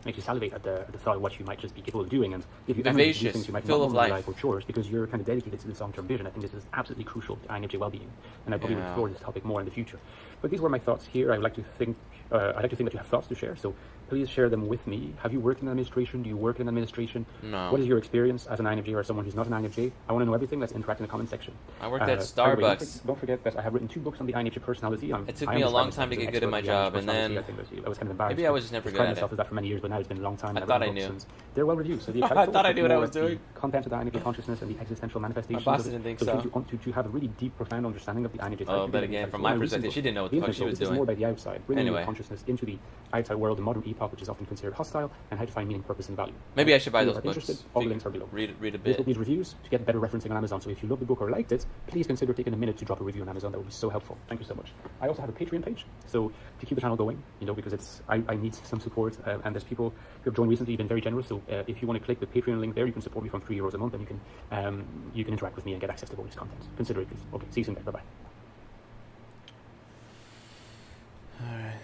makes you salivate at the thought of what you might just be capable of doing, and give you energy to do things you might not full of normally life. like or chores, because you're kind of dedicated to this long-term vision. I think this is absolutely crucial to INFJ well-being, and I probably will explore this topic more in the future. But these were my thoughts here. I'd like to think that you have thoughts to share, so please share them with me. Have you worked in administration? Do you work in administration? No. What is your experience as an INFJ or someone who's not an INFJ? I want to know everything. Let's interact in the comment section. I worked at By the way, Starbucks. don't forget that I have written 2 books on the INFJ personality. It took me a long time to get good at my job, and then I was kind of embarrassed. maybe I was just never good at myself it. as that for many years, but now it's been a long time. I thought I knew. They're well reviewed. So the I thought I knew what I was doing. Content of the INFJ consciousness and the existential manifestations. My boss of it. didn't think so. so. If you want to have a really deep, profound understanding of the INFJ type. Oh, but again, from my perspective, she didn't know what the fuck she was This is doing. more by the outside, bringing Anyway. your consciousness into the outside world, the modern epoch, which is often considered hostile, and how to find meaning, purpose, and value. Maybe I should buy If you those are books. interested, all the links are below. Read a This bit. book needs reviews to get better referencing on Amazon. So if you love the book or liked it, please consider taking a minute to drop a review on Amazon. That would be so helpful. Thank you so much. I also have a Patreon page, so to keep the channel going, because I need some support, and there's people who have joined recently, been very generous. So if you want to click the Patreon link there, you can support me from €3 a month, and you can interact with me and get access to bonus content. Consider it, please. Okay, see you soon. Bye bye. Alright.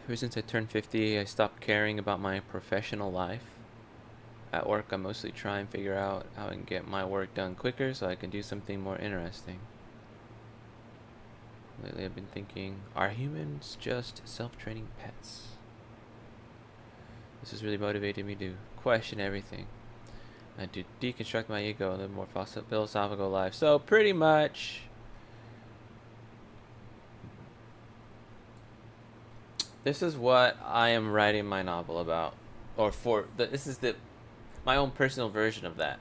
Ever since I turned 50, I stopped caring about my professional life. At work, I mostly try and figure out how I can get my work done quicker so I can do something more interesting. Lately, I've been thinking, are humans just self-training pets? This has really motivated me to question everything and to deconstruct my ego and live a more philosophical life. So, pretty much, this is what I am writing my novel about, or this is my own personal version of that.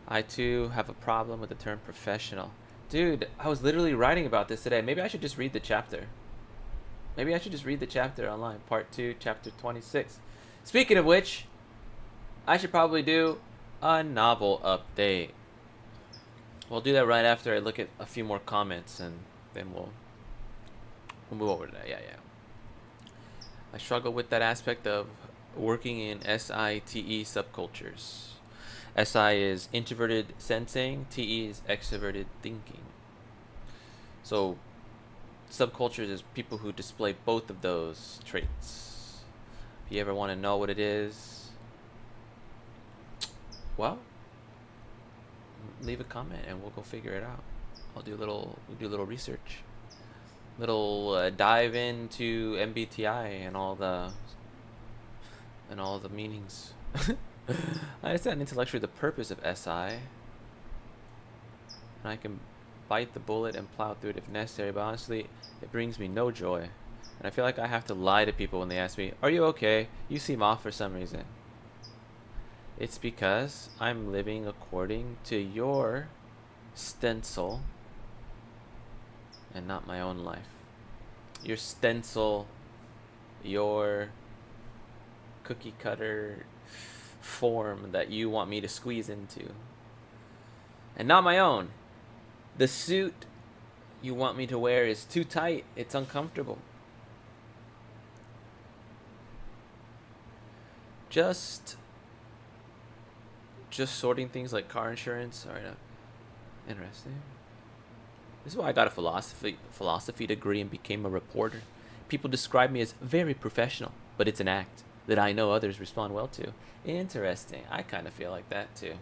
I too have a problem with the term professional. Dude, I was literally writing about this today. Maybe I should just read the chapter. Maybe I should just read the chapter online. Part 2, chapter 26. Speaking of which, I should probably do a novel update. We'll do that right after I look at a few more comments, and then we'll move over to that. Yeah. I struggle with that aspect of working in SITE subcultures. SI is introverted sensing, TE is extroverted thinking. So, subcultures is people who display both of those traits. If you ever want to know what it is, well, leave a comment and we'll go figure it out. We'll do a little research, dive into MBTI and all the meanings. I understand intellectually the purpose of SI, and I can bite the bullet and plow through it if necessary, but honestly, it brings me no joy. And I feel like I have to lie to people when they ask me, "Are you okay? You seem off for some reason." It's because I'm living according to your stencil and not my own life. Your stencil, your cookie cutter form that you want me to squeeze into, and not my own. The suit you want me to wear is too tight. It's uncomfortable. Just sorting things like car insurance. All right, interesting. This is why I got a philosophy degree and became a reporter. People describe me as very professional, but it's an act that I know others respond well to. Interesting. I kind of feel like that too.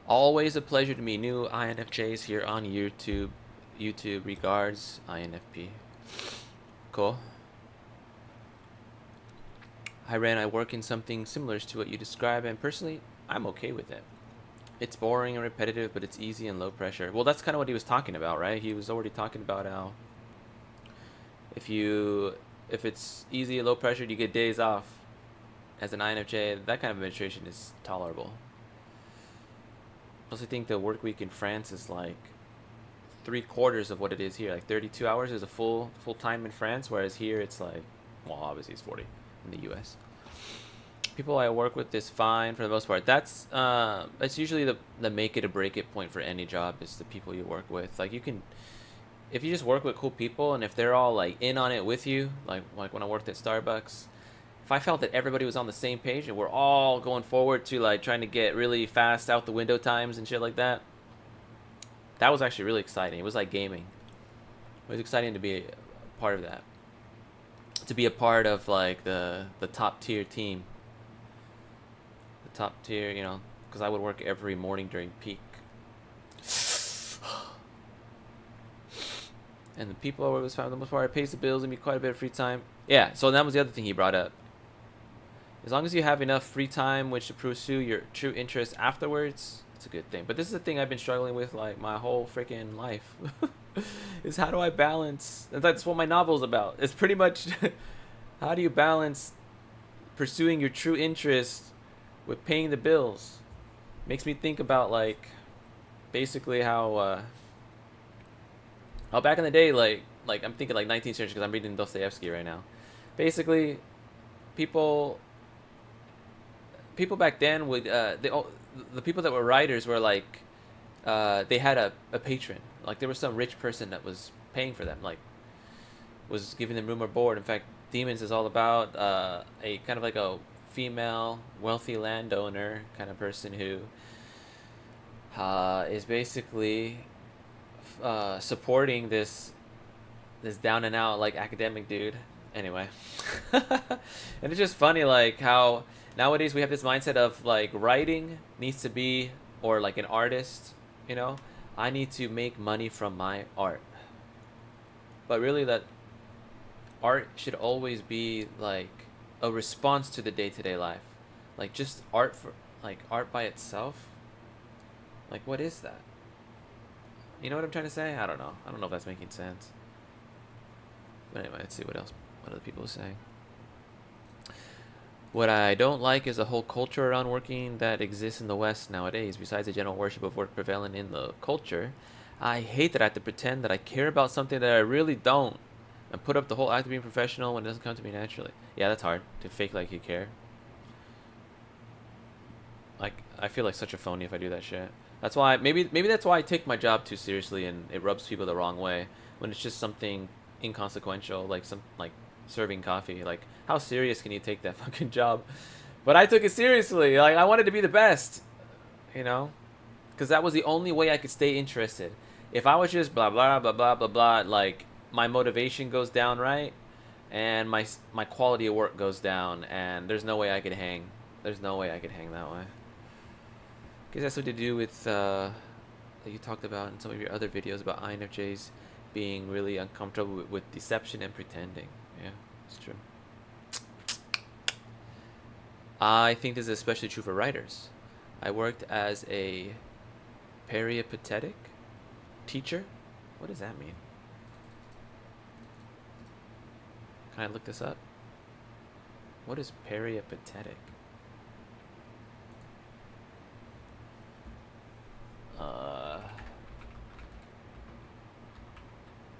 Always a pleasure to meet new INFJs here on YouTube. Regards, INFP. Cool. Hi Ren, I work in something similar to what you describe, and personally, I'm okay with it. It's boring and repetitive, but it's easy and low pressure. Well, that's kind of what he was talking about, right? He was already talking about how if it's easy and low pressure, you get days off. As an INFJ, that kind of administration is tolerable. Plus, I think the work week in France is like 3/4 of what it is here. Like 32 hours is a full time in France, whereas here it's like, well, obviously it's 40 in the US. People I work with is fine for the most part. That's usually the make it or break it point for any job is the people you work with. Like you can, if you just work with cool people and if they're all like in on it with you, like when I worked at Starbucks, if I felt that everybody was on the same page and we're all going forward to like trying to get really fast out the window times and shit like that, that was actually really exciting. It was like gaming. It was exciting to be a part of that. To be a part of like the top tier team. The top tier, you know, because I would work every morning during peak. And the people I was found the most part, it pays the bills and me quite a bit of free time. Yeah, so that was the other thing he brought up. As long as you have enough free time which to pursue your true interests afterwards, it's a good thing. But this is the thing I've been struggling with like my whole freaking life. Is how do I balance? And that's what my novel's about. It's pretty much how do you balance pursuing your true interest with paying the bills? Makes me think about like basically how back in the day, like I'm thinking like 19th century because I'm reading Dostoevsky right now. Basically, people back then would the people that were writers were like they had a patron. Like there was some rich person that was paying for them, like was giving them room or board. In fact, Demons is all about a kind of like a female wealthy landowner kind of person who is basically supporting this down and out like academic dude. Anyway, and it's just funny like how nowadays we have this mindset of like writing needs to be, or like an artist, you know, I need to make money from my art. But really that art should always be like a response to the day-to-day life. Like just art for like art by itself. Like what is that? You know what I'm trying to say? I don't know. I don't know if that's making sense. But anyway, let's see what other people are saying. What I don't like is the whole culture around working that exists in the West nowadays. Besides the general worship of work prevalent in the culture, I hate that I have to pretend that I care about something that I really don't, and put up the whole act of being professional when it doesn't come to me naturally. Yeah, that's hard to fake like you care. Like I feel like such a phony if I do that shit. That's why maybe that's why I take my job too seriously and it rubs people the wrong way when it's just something inconsequential like serving coffee. Like how serious can you take that fucking job? But I took it seriously. Like I wanted to be the best, you know, because that was the only way I could stay interested. If I was just blah blah blah blah blah blah, like my motivation goes down, right? And my quality of work goes down, and there's no way I could hang. There's no way I could hang that way. Because that's what to do with that you talked about in some of your other videos about INFJs being really uncomfortable with deception and pretending. Yeah, it's true. I think this is especially true for writers. I worked as a peripatetic teacher. What does that mean? Can I look this up? What is peripatetic?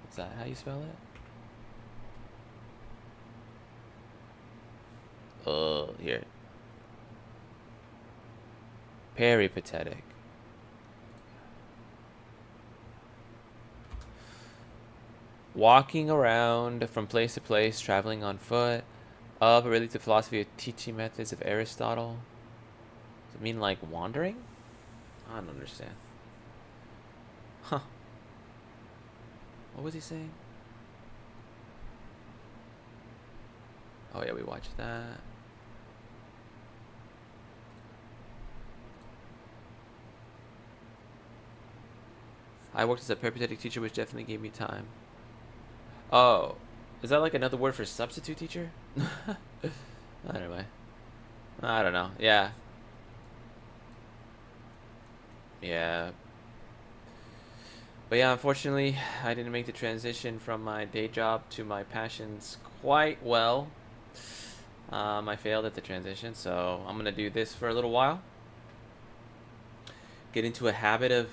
Is that how you spell it? Here. Peripatetic. Walking around from place to place, traveling on foot, of a related philosophy of teaching methods of Aristotle. Does it mean like wandering? I don't understand. Huh. What was he saying? Oh yeah, we watched that. I worked as a peripatetic teacher, which definitely gave me time. Oh, is that like another word for substitute teacher? Anyway, I don't know. Yeah. Yeah. But yeah, unfortunately, I didn't make the transition from my day job to my passions quite well. I failed at the transition, so I'm gonna do this for a little while. Get into a habit of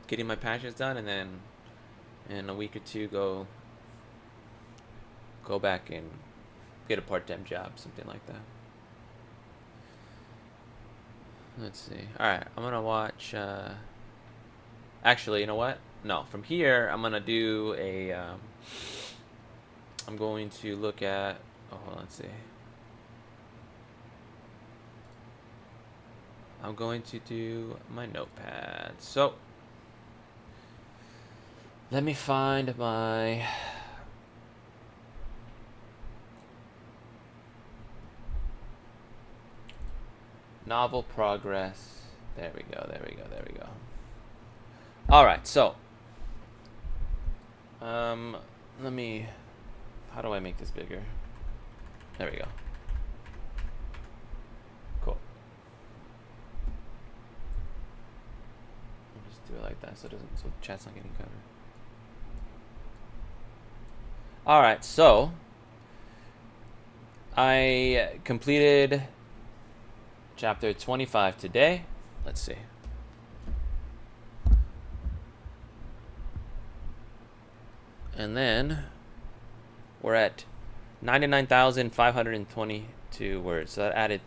getting my passions done, and then in a week or two go back and get a part-time job, something like that. Let's see. Alright, I'm gonna watch, actually, you know what? No, from here, I'm gonna do a, I'm going to look at, oh, hold on, let's see. I'm going to do my notepad. So, let me find my novel progress. There we go, there we go, there we go. Alright, so let me, how do I make this bigger? There we go. Cool. I'll just do it like that so it doesn't, so the chat's not getting covered. Alright, so I completed chapter 25 today. Let's see. And then we're at 99,522 words. So that added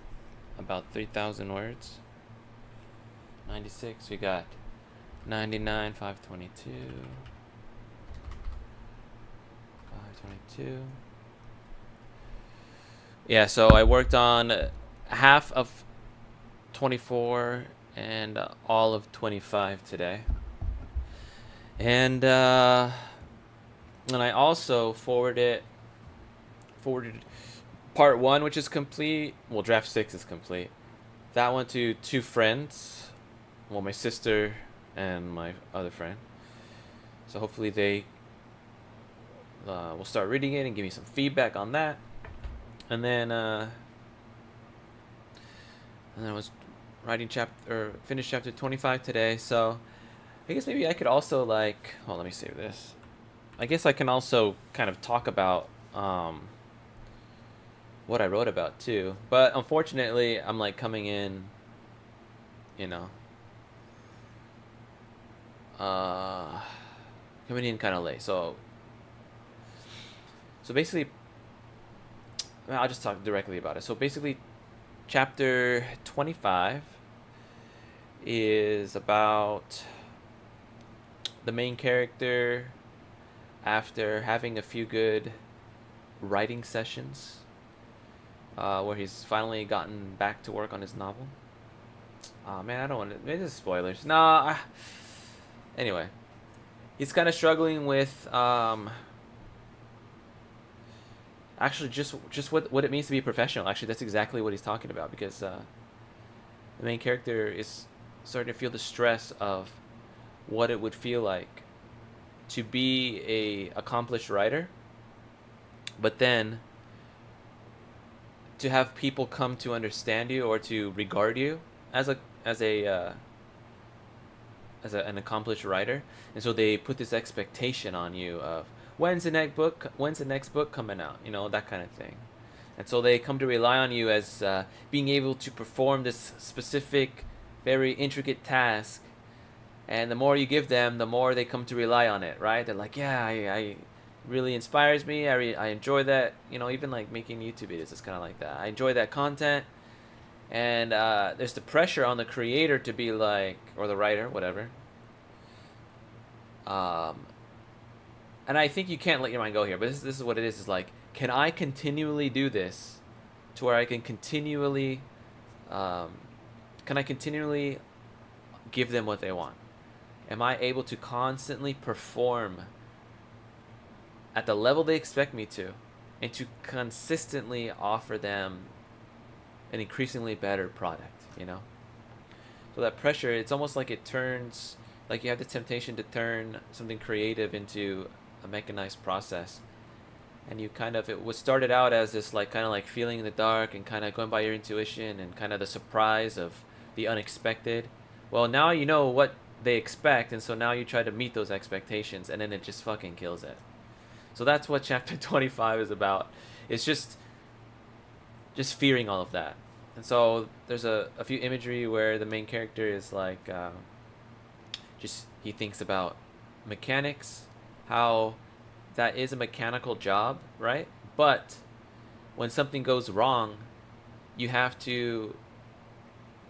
about 3,000 words. 96, we got 99,522. 522. Yeah, so I worked on half of 24 and all of 25 today. And I also forwarded part 1, which is complete. Well, draft 6 is complete. That one to 2 friends. Well, my sister and my other friend. So hopefully they will start reading it and give me some feedback on that. And then I was writing finished chapter 25 today. So I guess maybe I could also like, oh, let me save this. I guess I can also kind of talk about what I wrote about too. But unfortunately, I'm like coming in, you know, coming in kind of late. So basically, well, I'll just talk directly about it. So basically, chapter 25 is about the main character after having a few good writing sessions where he's finally gotten back to work on his novel. Oh man, I don't want to, maybe this is spoilers. Nah, anyway, he's kind of struggling with actually just what it means to be a professional. Actually, that's exactly what he's talking about, because the main character is starting to feel the stress of what it would feel like to be a accomplished writer, but then to have people come to understand you or to regard you as an accomplished writer, and so they put this expectation on you of when's the next book coming out, you know, that kind of thing. And so they come to rely on you as being able to perform this specific, very intricate task. And the more you give them, the more they come to rely on it, right? They're like, yeah, I really inspires me. I enjoy that, you know, even like making YouTube videos is kind of like that. I enjoy that content. And there's the pressure on the creator to be like, or the writer, whatever. And I think you can't let your mind go here, but this is what it is like, can I continually do this to where I can continually give them what they want? Am I able to constantly perform at the level they expect me to, and to consistently offer them an increasingly better product, you know? So that pressure, it's almost like it turns, like you have the temptation to turn something creative into a mechanized process. And you kind of, it was started out as this like kind of like feeling in the dark and kind of going by your intuition and kind of the surprise of the unexpected. Well, now you know what they expect, and so now you try to meet those expectations, and then it just fucking kills it. So that's what chapter 25 is about. It's just fearing all of that. And so there's a few imagery where the main character is like he thinks about mechanics, how that is a mechanical job, right? But when something goes wrong, you have to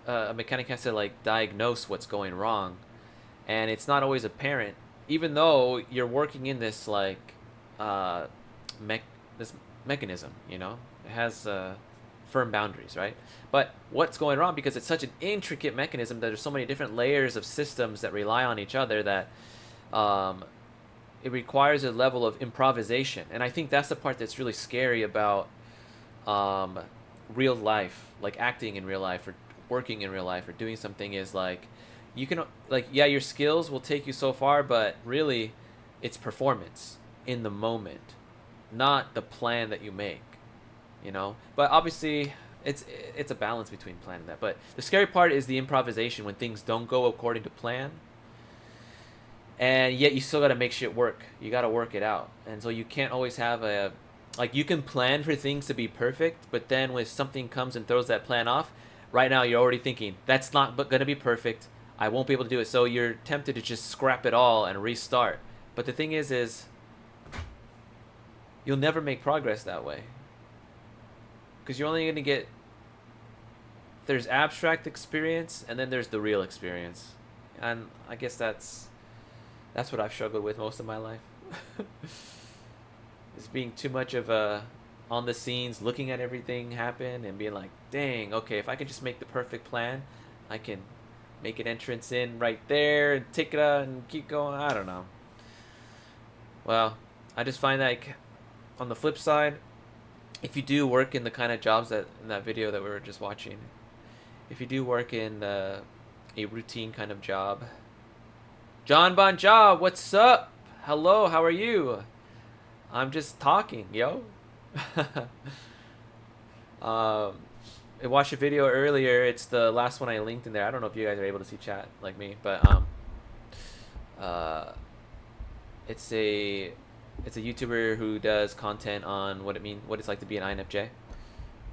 a mechanic has to like diagnose what's going wrong, and it's not always apparent, even though you're working in this like uh, this mechanism. You know, it has firm boundaries, right? But what's going wrong, because it's such an intricate mechanism that there's so many different layers of systems that rely on each other that it requires a level of improvisation. And I think that's the part that's really scary about real life, like acting in real life or working in real life or doing something, is like you can, like, yeah, your skills will take you so far, but really it's performance in the moment, not the plan that you make, you know. But obviously it's a balance between plan and that. But the scary part is the improvisation when things don't go according to plan, and yet you still got to make shit work. You got to work it out. And so you can't always have a, like, you can plan for things to be perfect, but then when something comes and throws that plan off, right now you're already thinking that's not going to be perfect, I won't be able to do it. So you're tempted to just scrap it all and restart. But the thing is you'll never make progress that way, because you're only going to get, there's abstract experience and then there's the real experience. And I guess that's what I've struggled with most of my life. Is being too much of a on the scenes, looking at everything happen and being like, dang, okay, if I can just make the perfect plan, I can make an entrance in right there and take it out and keep going. I don't know. Well, I just find that, like, on the flip side, if you do work in the kind of jobs that in that video that we were just watching, if you do work in a routine kind of job, John Bon Job, what's up? Hello, how are you? I'm just talking, yo. I watched a video earlier. It's the last one I linked in there. I don't know if you guys are able to see chat like me, but it's a YouTuber who does content on what it's like to be an INFJ.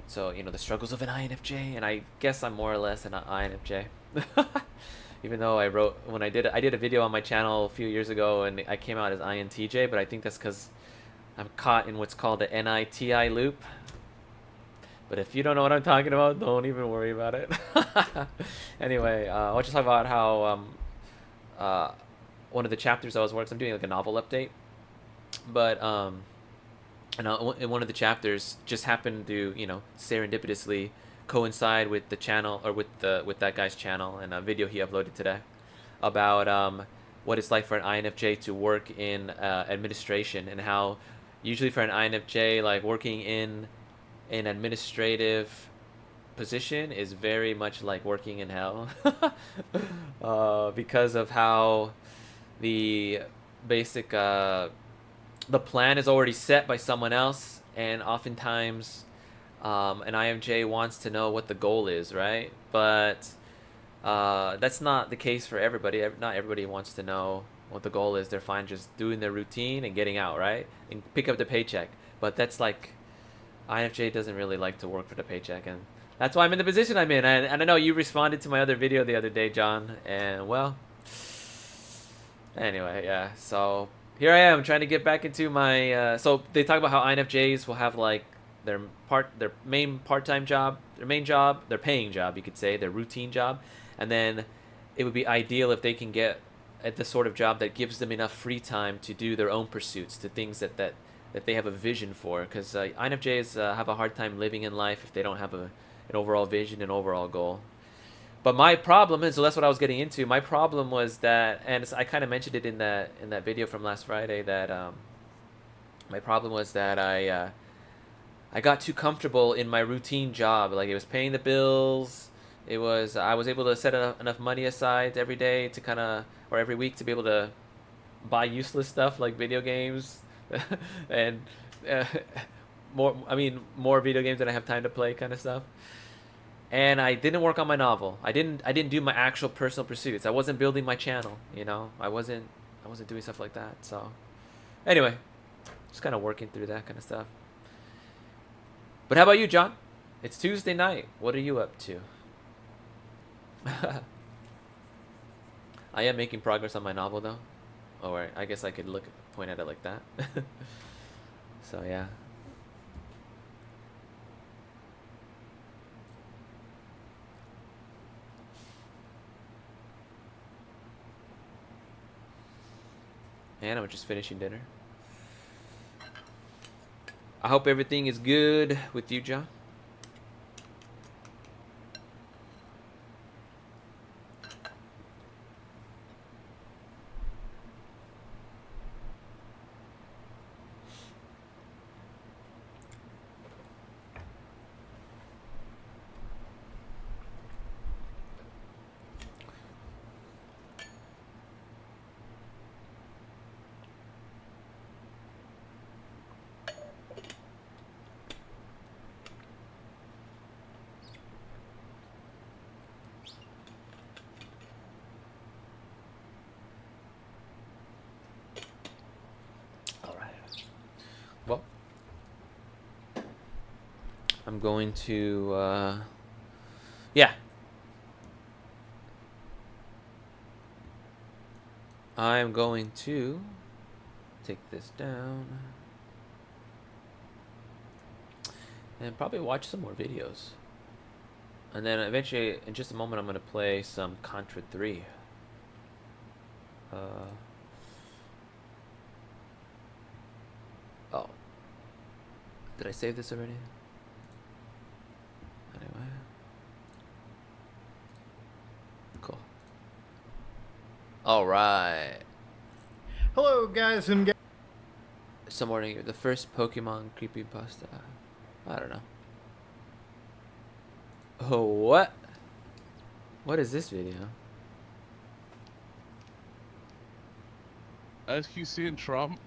So, you know, the struggles of an INFJ, and I guess I'm more or less an INFJ. Even though I did a video on my channel a few years ago and I came out as INTJ, but I think that's because I'm caught in what's called the NITI loop. But if you don't know what I'm talking about, don't even worry about it. Anyway, I'll just talk about how one of the chapters I was working, I'm doing like a novel update, but and in one of the chapters just happened to, you know, serendipitously coincide with the channel, or with that guy's channel, and a video he uploaded today about what it's like for an INFJ to work in administration, and how usually for an INFJ, like, working in an administrative position is very much like working in hell. Because of how the basic the plan is already set by someone else, and oftentimes an INFJ wants to know what the goal is, right? But that's not the case for everybody. Not everybody wants to know what the goal is. They're fine just doing their routine and getting out, right? And pick up the paycheck. But that's like, INFJ doesn't really like to work for the paycheck, and that's why I'm in the position I'm in. And I know you responded to my other video the other day, John, and well, anyway, yeah, so here I am trying to get back into my so they talk about how INFJs will have like their main part-time job, their main job, their paying job, you could say, their routine job, and then it would be ideal if they can get at the sort of job that gives them enough free time to do their own pursuits, to things that they have a vision for, because INFJs have a hard time living in life if they don't have an overall vision, an overall goal. But my problem is, so that's what I was getting into. My problem was that, and I kind of mentioned it in that video from last Friday, that my problem was that I got too comfortable in my routine job. Like, it was paying the bills. I was able to set enough money aside every day to kind of, or every week, to be able to buy useless stuff like video games and more video games than I have time to play, kind of stuff. And I didn't work on my novel. I didn't do my actual personal pursuits. I wasn't building my channel, you know. I wasn't doing stuff like that. So anyway, just kind of working through that kind of stuff. But how about you, John? It's Tuesday night. What are you up to? I am making progress on my novel, though. Or I guess I could point at it like that. So yeah. And I'm just finishing dinner. I hope everything is good with you, John. Well, I'm going to, yeah. I'm going to take this down and probably watch some more videos. And then eventually, in just a moment, I'm going to play some Contra 3. Oh. Did I save this already? Anyway. Cool. Alright. Hello, guys and gals. Some morning here. The first Pokemon creepypasta. I don't know. Oh, what? What is this video? SQC and Trump.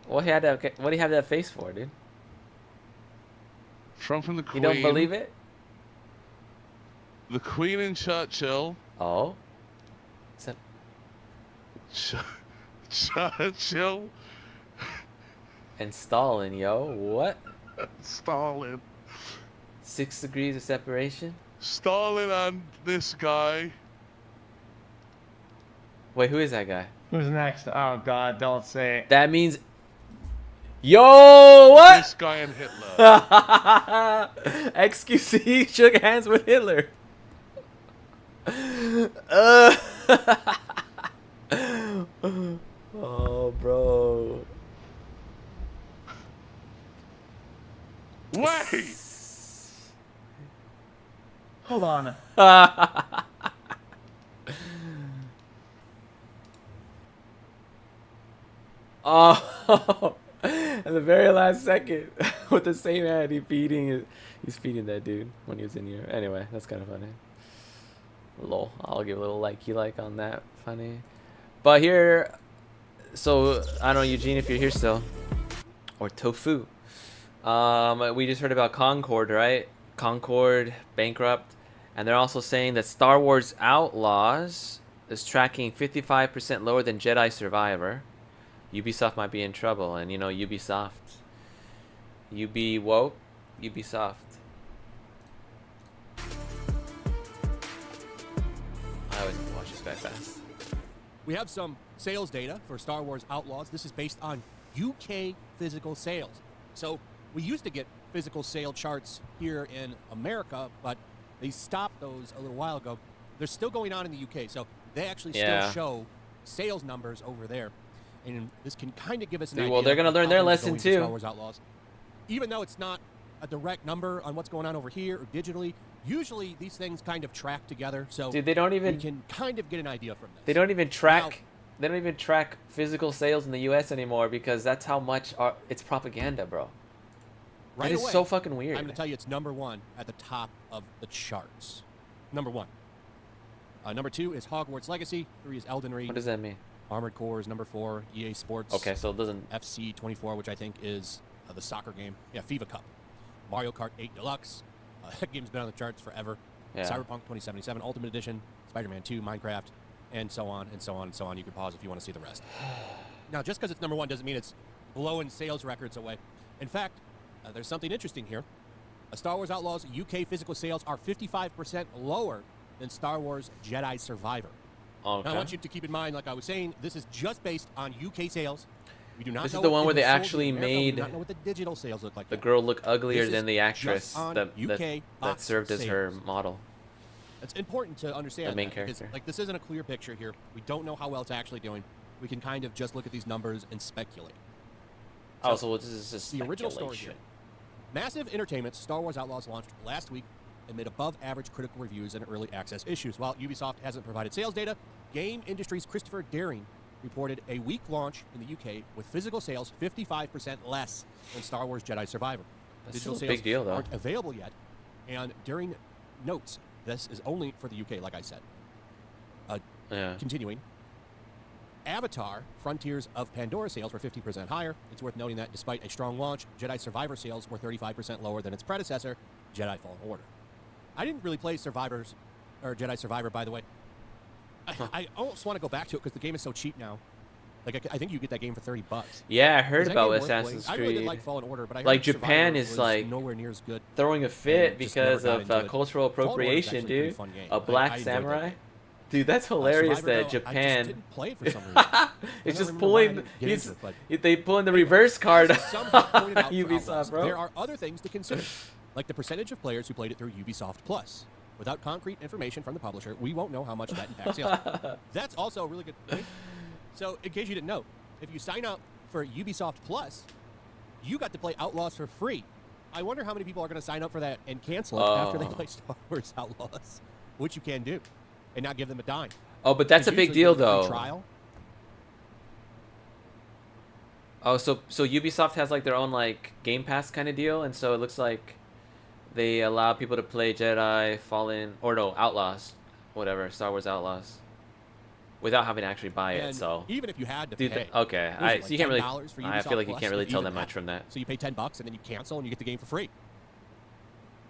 What do you have that face for, dude? Trump and the Queen. You don't believe it? The Queen and Churchill. Oh. Is that... Churchill. And Stalin, yo. What? Stalin. 6 degrees of separation? Stalin and this guy. Wait, who is that guy? Who's next? Oh God, don't say it. That means... Yo, what? This guy and Hitler. XQC shook hands with Hitler. Oh, bro. Wait! Hold on. Oh, at the very last second, with the same hand, he's feeding that dude when he was in here. Anyway, that's kind of funny. Lol, I'll give a little like on that. Funny. But here, so I don't know, Eugene, if you're here still, or Tofu. We just heard about Concord, right? Concord bankrupt, and they're also saying that Star Wars Outlaws is tracking 55% lower than Jedi Survivor. Ubisoft might be in trouble, and you know Ubisoft. UB woke, Ubisoft. I always watch this guy fast. We have some sales data for Star Wars Outlaws. This is based on UK physical sales. So we used to get physical sale charts here in America, but they stopped those a little while ago. They're still going on in the UK, so they actually still show sales numbers over there. And this can kind of give us an idea. Well, they're going to learn their lesson too. Star Wars Outlaws. Even though it's not a direct number on what's going on over here or digitally, usually these things kind of track together. So dude, they don't even. we can kind of get an idea from this. They don't even track. Now, they don't even track physical sales in the U.S. anymore because that's how much it's propaganda, bro. Right that is away, so fucking weird. I'm going to tell you it's number one at the top of the charts. Number one. Number two is Hogwarts Legacy. 3 is Elden Ring. What does that mean? Armored Core is number 4. EA Sports. Okay, so it doesn't... FC 24, which I think is the soccer game. Yeah, FIFA Cup. Mario Kart 8 Deluxe. That game's been on the charts forever. Yeah. Cyberpunk 2077 Ultimate Edition. Spider-Man 2, Minecraft, and so on, and so on, and so on. You can pause if you want to see the rest. Now, just because it's number one doesn't mean it's blowing sales records away. In fact, there's something interesting here. Star Wars Outlaws UK physical sales are 55% lower than Star Wars Jedi Survivor. Okay. Now, I want you to keep in mind, like I was saying, this is just based on UK sales. We do not This know is the what one where it they was sold actually in America. We made do not know what the digital sales look like. the yet. girl look uglier This than is the actress just on that UK served as her sales. model. It's important to understand The main that, because, character. like, this isn't a clear picture here. We don't know how well it's actually doing. We can kind of just look at these numbers and speculate. Oh, so this is just The original story here. speculation. Massive Entertainment's Star Wars Outlaws launched last week amid above-average critical reviews and early access issues. While Ubisoft hasn't provided sales data, game industry's Christopher Daring reported a weak launch in the UK with physical sales 55% less than Star Wars Jedi Survivor. That's Digital still a big sales deal, though. aren't available yet, and Daring notes this is only for the UK, like I said. Yeah. Continuing, Avatar Frontiers of Pandora sales were 50% higher. It's worth noting that despite a strong launch, Jedi Survivor sales were 35% lower than its predecessor, Jedi Fallen Order. I didn't really play Jedi Survivor, by the way. I almost want to go back to it because the game is so cheap now. Like, I think you get that game for $30. Yeah, I Is heard that about game worth Assassin's playing? I Creed. really didn't like Fallen Order, but I heard Like, Survivor Japan is, was like, nowhere near as good. throwing a fit And just never because got of into it. cultural Fallen Order is appropriation, actually a pretty dude. fun game. A black I enjoyed that samurai. game. Dude, that's hilarious Survivor, that though, I just Japan. didn't play it for some reason. I It's don't just remember why I pulling. didn't get into it, but They pull in the reverse card. some have pointed out for Ubisoft, Outlaws, bro. there are other things to consider, like the percentage of players who played it through Ubisoft Plus. Without concrete information from the publisher, we won't know how much that impacts sales. That's also a really good point. So, in case you didn't know, if you sign up for Ubisoft Plus, you got to play Outlaws for free. I wonder how many people are going to sign up for that and cancel it after they play Star Wars Outlaws, which you can do, and not give them a dime. Oh, but that's a big Usually deal, you get a free though. Trial. Oh, so Ubisoft has like their own like Game Pass kind of deal, and so it looks like they allow people to play Jedi Fallen or no Outlaws, whatever, Star Wars Outlaws, without having to actually buy it. And So, even if you had to dude, pay, okay, what is it, so like you can't really. $10 for I feel Ubisoft like you Plus, can't really if tell even them much from that. So you pay $10 and then you cancel and you get the game for free.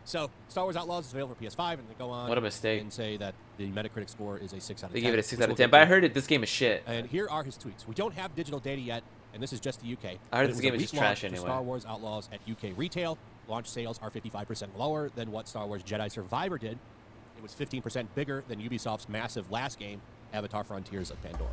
So Star Wars Outlaws is available for PS5, and they go on What a mistake. and say that the Metacritic score is a 6 out of 10. They give it a 6 which out of we'll 10, get but I to. heard this game is shit. And here are his tweets. We don't have digital data yet, and this is just the UK. I heard but it this was game a is weak just trash launch for anyway. Star Wars Outlaws at UK retail. Launch sales are 55% lower than what Star Wars Jedi Survivor did. It was 15% bigger than Ubisoft's massive last game, Avatar Frontiers of Pandora.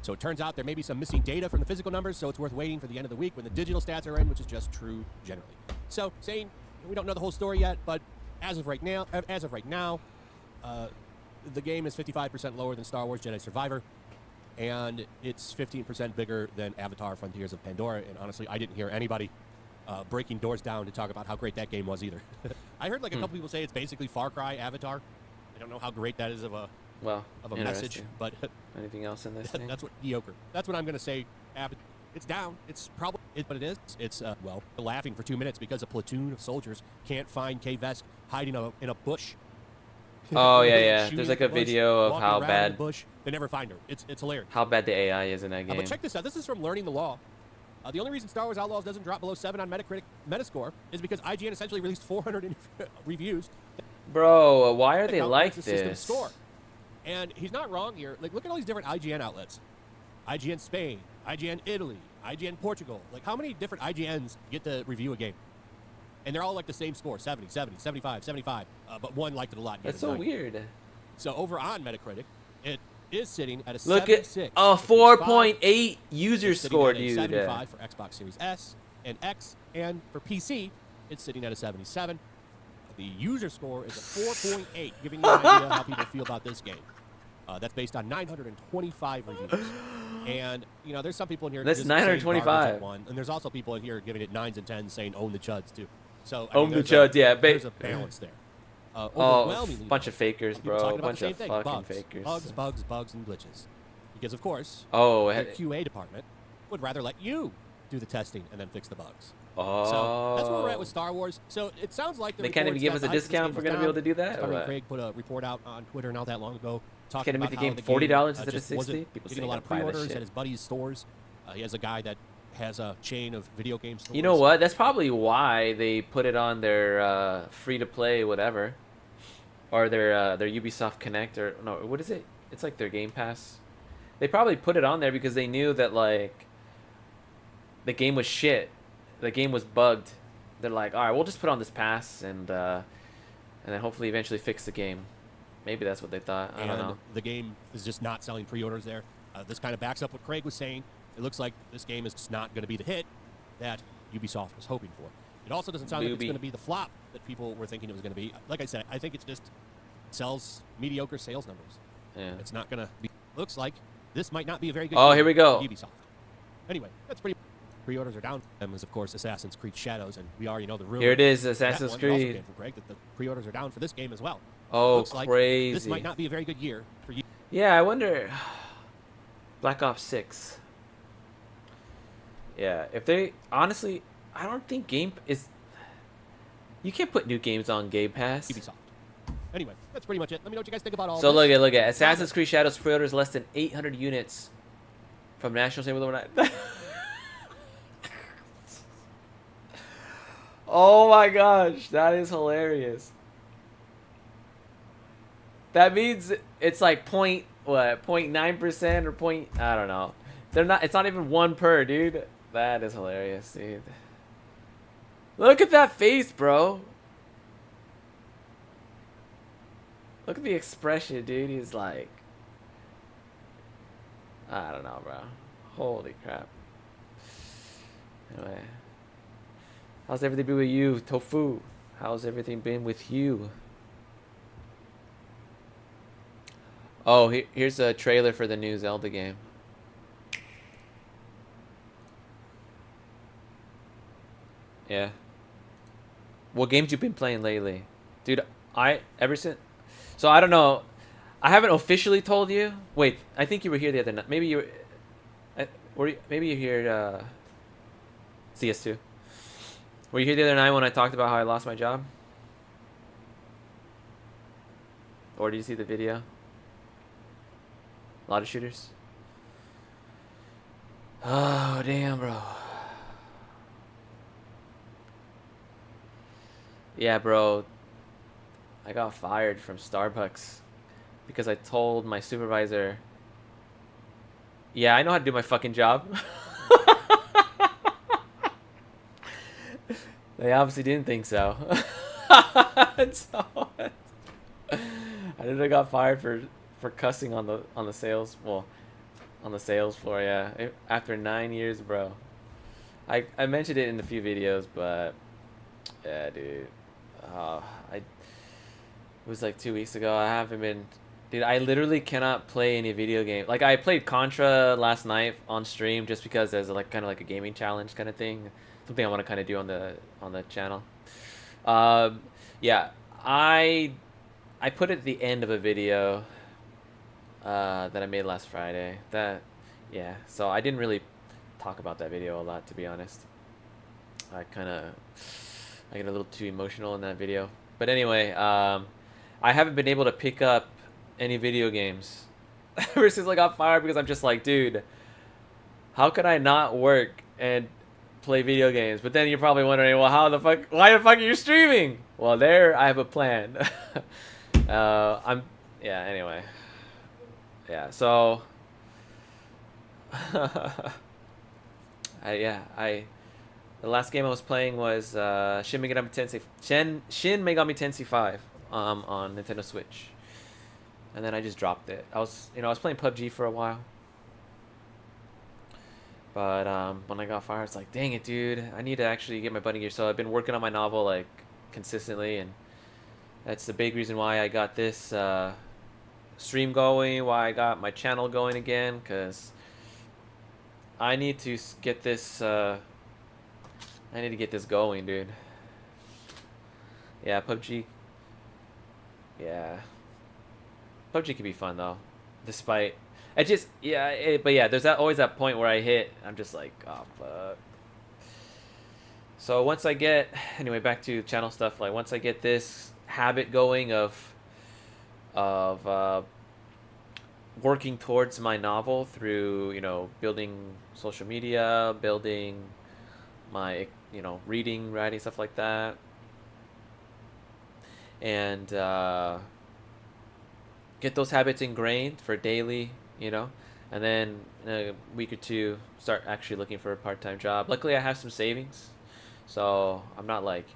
So it turns out there may be some missing data from the physical numbers, so it's worth waiting for the end of the week when the digital stats are in, which is just true generally. So saying we don't know the whole story yet, but as of right now, the game is 55% lower than Star Wars Jedi Survivor, and it's 15% bigger than Avatar Frontiers of Pandora. And honestly, I didn't hear anybody breaking doors down to talk about how great that game was either. I heard like a couple people say it's basically Far Cry Avatar. I don't know how great that is of a Well, message, interesting. but Anything else in this thing? that's what mediocre. That's what I'm gonna say. It's down. It's probably but it is. It's well, laughing for 2 minutes because a platoon of soldiers can't find Kay Vesk hiding in a bush. Oh yeah, They're yeah. shooting There's at like the a bush, video of walking how around in the bad bush. They never find her. It's hilarious. how bad the AI is in that game. But check this out. This is from Learning the Law. The only reason Star Wars Outlaws doesn't drop below 7 on Metacritic Metascore is because IGN essentially released 400 reviews. Bro, why are that they calculates like the system's this? score. And he's not wrong here. Like, look at all these different IGN outlets. IGN Spain, IGN Italy, IGN Portugal. Like, how many different IGNs get to review a game? And they're all like the same score, 70, 70, 75, 75. But one liked it a lot. and gave That's it so 90. weird. So over on Metacritic, it is sitting at a Look at 76 a for PS5. 4.8 user It's sitting score, at a dude. 75 for Xbox Series S and X, and for PC, it's sitting at a 77. The user score is a 4.8, giving you an idea how people feel about this game. That's based on 925 reviews. And, you know, there's some people in here That's just saying garbage 925. at one, and there's also people in here giving it 9s and 10s saying own the chuds, too. So, Own the there's chuds, yeah, There's a balance there. Oh, Overwhelmingly, bunch of fakers, people bro. talking about Bunch the same of thing, fucking bugs, fakers. bugs, and glitches. Because, of course, Oh, the QA department would rather let you do the testing and then fix the bugs. oh. So that's where we're at with Star Wars. So it sounds like the They can't even reports give that us a the hype of this discount game if we're was gonna be down. able to do that, or Starring what? Craig put a report out on Twitter not that long ago talking Can't it about make how the game the $40 game instead of just 60? wasn't People getting saying a lot of buy this pre-orders shit. at his buddy's stores. He has a guy that has a chain of video game stores. You know what? That's probably why they put it on their free-to-play whatever, or their Ubisoft Connect, or no, what is it? It's like their Game Pass. They probably put it on there because they knew that like the game was shit, the game was bugged. They're like, all right, we'll just put on this pass and then hopefully eventually fix the game. Maybe that's what they thought. I don't And know. the game is just not selling pre-orders there. This kind of backs up what Craig was saying. It looks like this game is just not going to be the hit that Ubisoft was hoping for. It also doesn't sound like it's Booby. going to be the flop that people were thinking it was going to be. Like I said, I think it's just sells mediocre sales numbers. Yeah. It's not gonna be. Looks like this might not be a very good. Oh, year here we go. for Ubisoft. Anyway, that's pretty. Pre-orders are down. Them is of course Assassin's Creed Shadows, and we already know the rumor. Here it is, that Assassin's one also Creed. came from Greg that the pre-orders are down for this game as well. Oh, Looks like crazy. this might not be a very good year for you. Yeah, I wonder. Black Ops 6. Yeah, if they honestly, I don't think Game is. You can't put new games on Game Pass. Ubisoft. Anyway, that's pretty much it. Let me know what you guys think about all So this. look at Assassin's Creed Shadows pre-orders less than 800 units from National Sale overnight. Oh my gosh, that is hilarious. That means it's like 0.9% or point, I don't know. They're not. It's not even 1 per, dude. That is hilarious, dude. Look at that face, bro. Look at the expression, dude. He's like, I don't know, bro. Holy crap. Anyway, how's everything been with you, Tofu? How's everything been with you? Oh, here's a trailer for the new Zelda game. Yeah. What games you been playing lately? Dude, ever since... So, I don't know. I haven't officially told you. Wait, I think you were here the other night. Maybe you were... maybe you here, CS2. Were you here the other night when I talked about how I lost my job? Or did you see the video? A lot of shooters. Oh, damn, bro. Yeah, bro. I got fired from Starbucks because I told my supervisor, yeah, I know how to do my fucking job. They obviously didn't think so. So I literally got fired for cussing on the sales, well, on the sales floor. Yeah, after 9 years, bro. I mentioned it in a few videos, but yeah, dude. It was like 2 weeks ago. I haven't been, dude. I literally cannot play any video game. Like, I played Contra last night on stream just because there's like kind of like a gaming challenge kind of thing, something I want to kind of do on the channel. Yeah, I put it at the end of a video that I made last Friday. Yeah. So I didn't really talk about that video a lot, to be honest. I get a little too emotional in that video. But anyway, I haven't been able to pick up any video games ever since I got fired because I'm just like, dude, how could I not work and play video games? But then you're probably wondering, well, why the fuck are you streaming? Well, there, I have a plan. Anyway. Yeah, so the last game I was playing was Shin Megami Tensei 5 on Nintendo Switch, and then I just dropped it. I was playing PUBG for a while, but when I got fired, it's like, dang it, dude, I need to actually get my butt in gear. So I've been working on my novel like consistently, and that's the big reason why I got this stream going, why I got my channel going again, because I need to get this. I need to get this going, dude. Yeah, PUBG. Yeah. PUBG can be fun, though. Despite... but yeah, there's always that point where I'm just like, oh, fuck. So once I get... Anyway, back to channel stuff. Like, once I get this habit going of working towards my novel through, building social media, building my... reading, writing, stuff like that. And get those habits ingrained for daily, and then in a week or two start actually looking for a part-time job. Luckily, I have some savings, so I'm not like,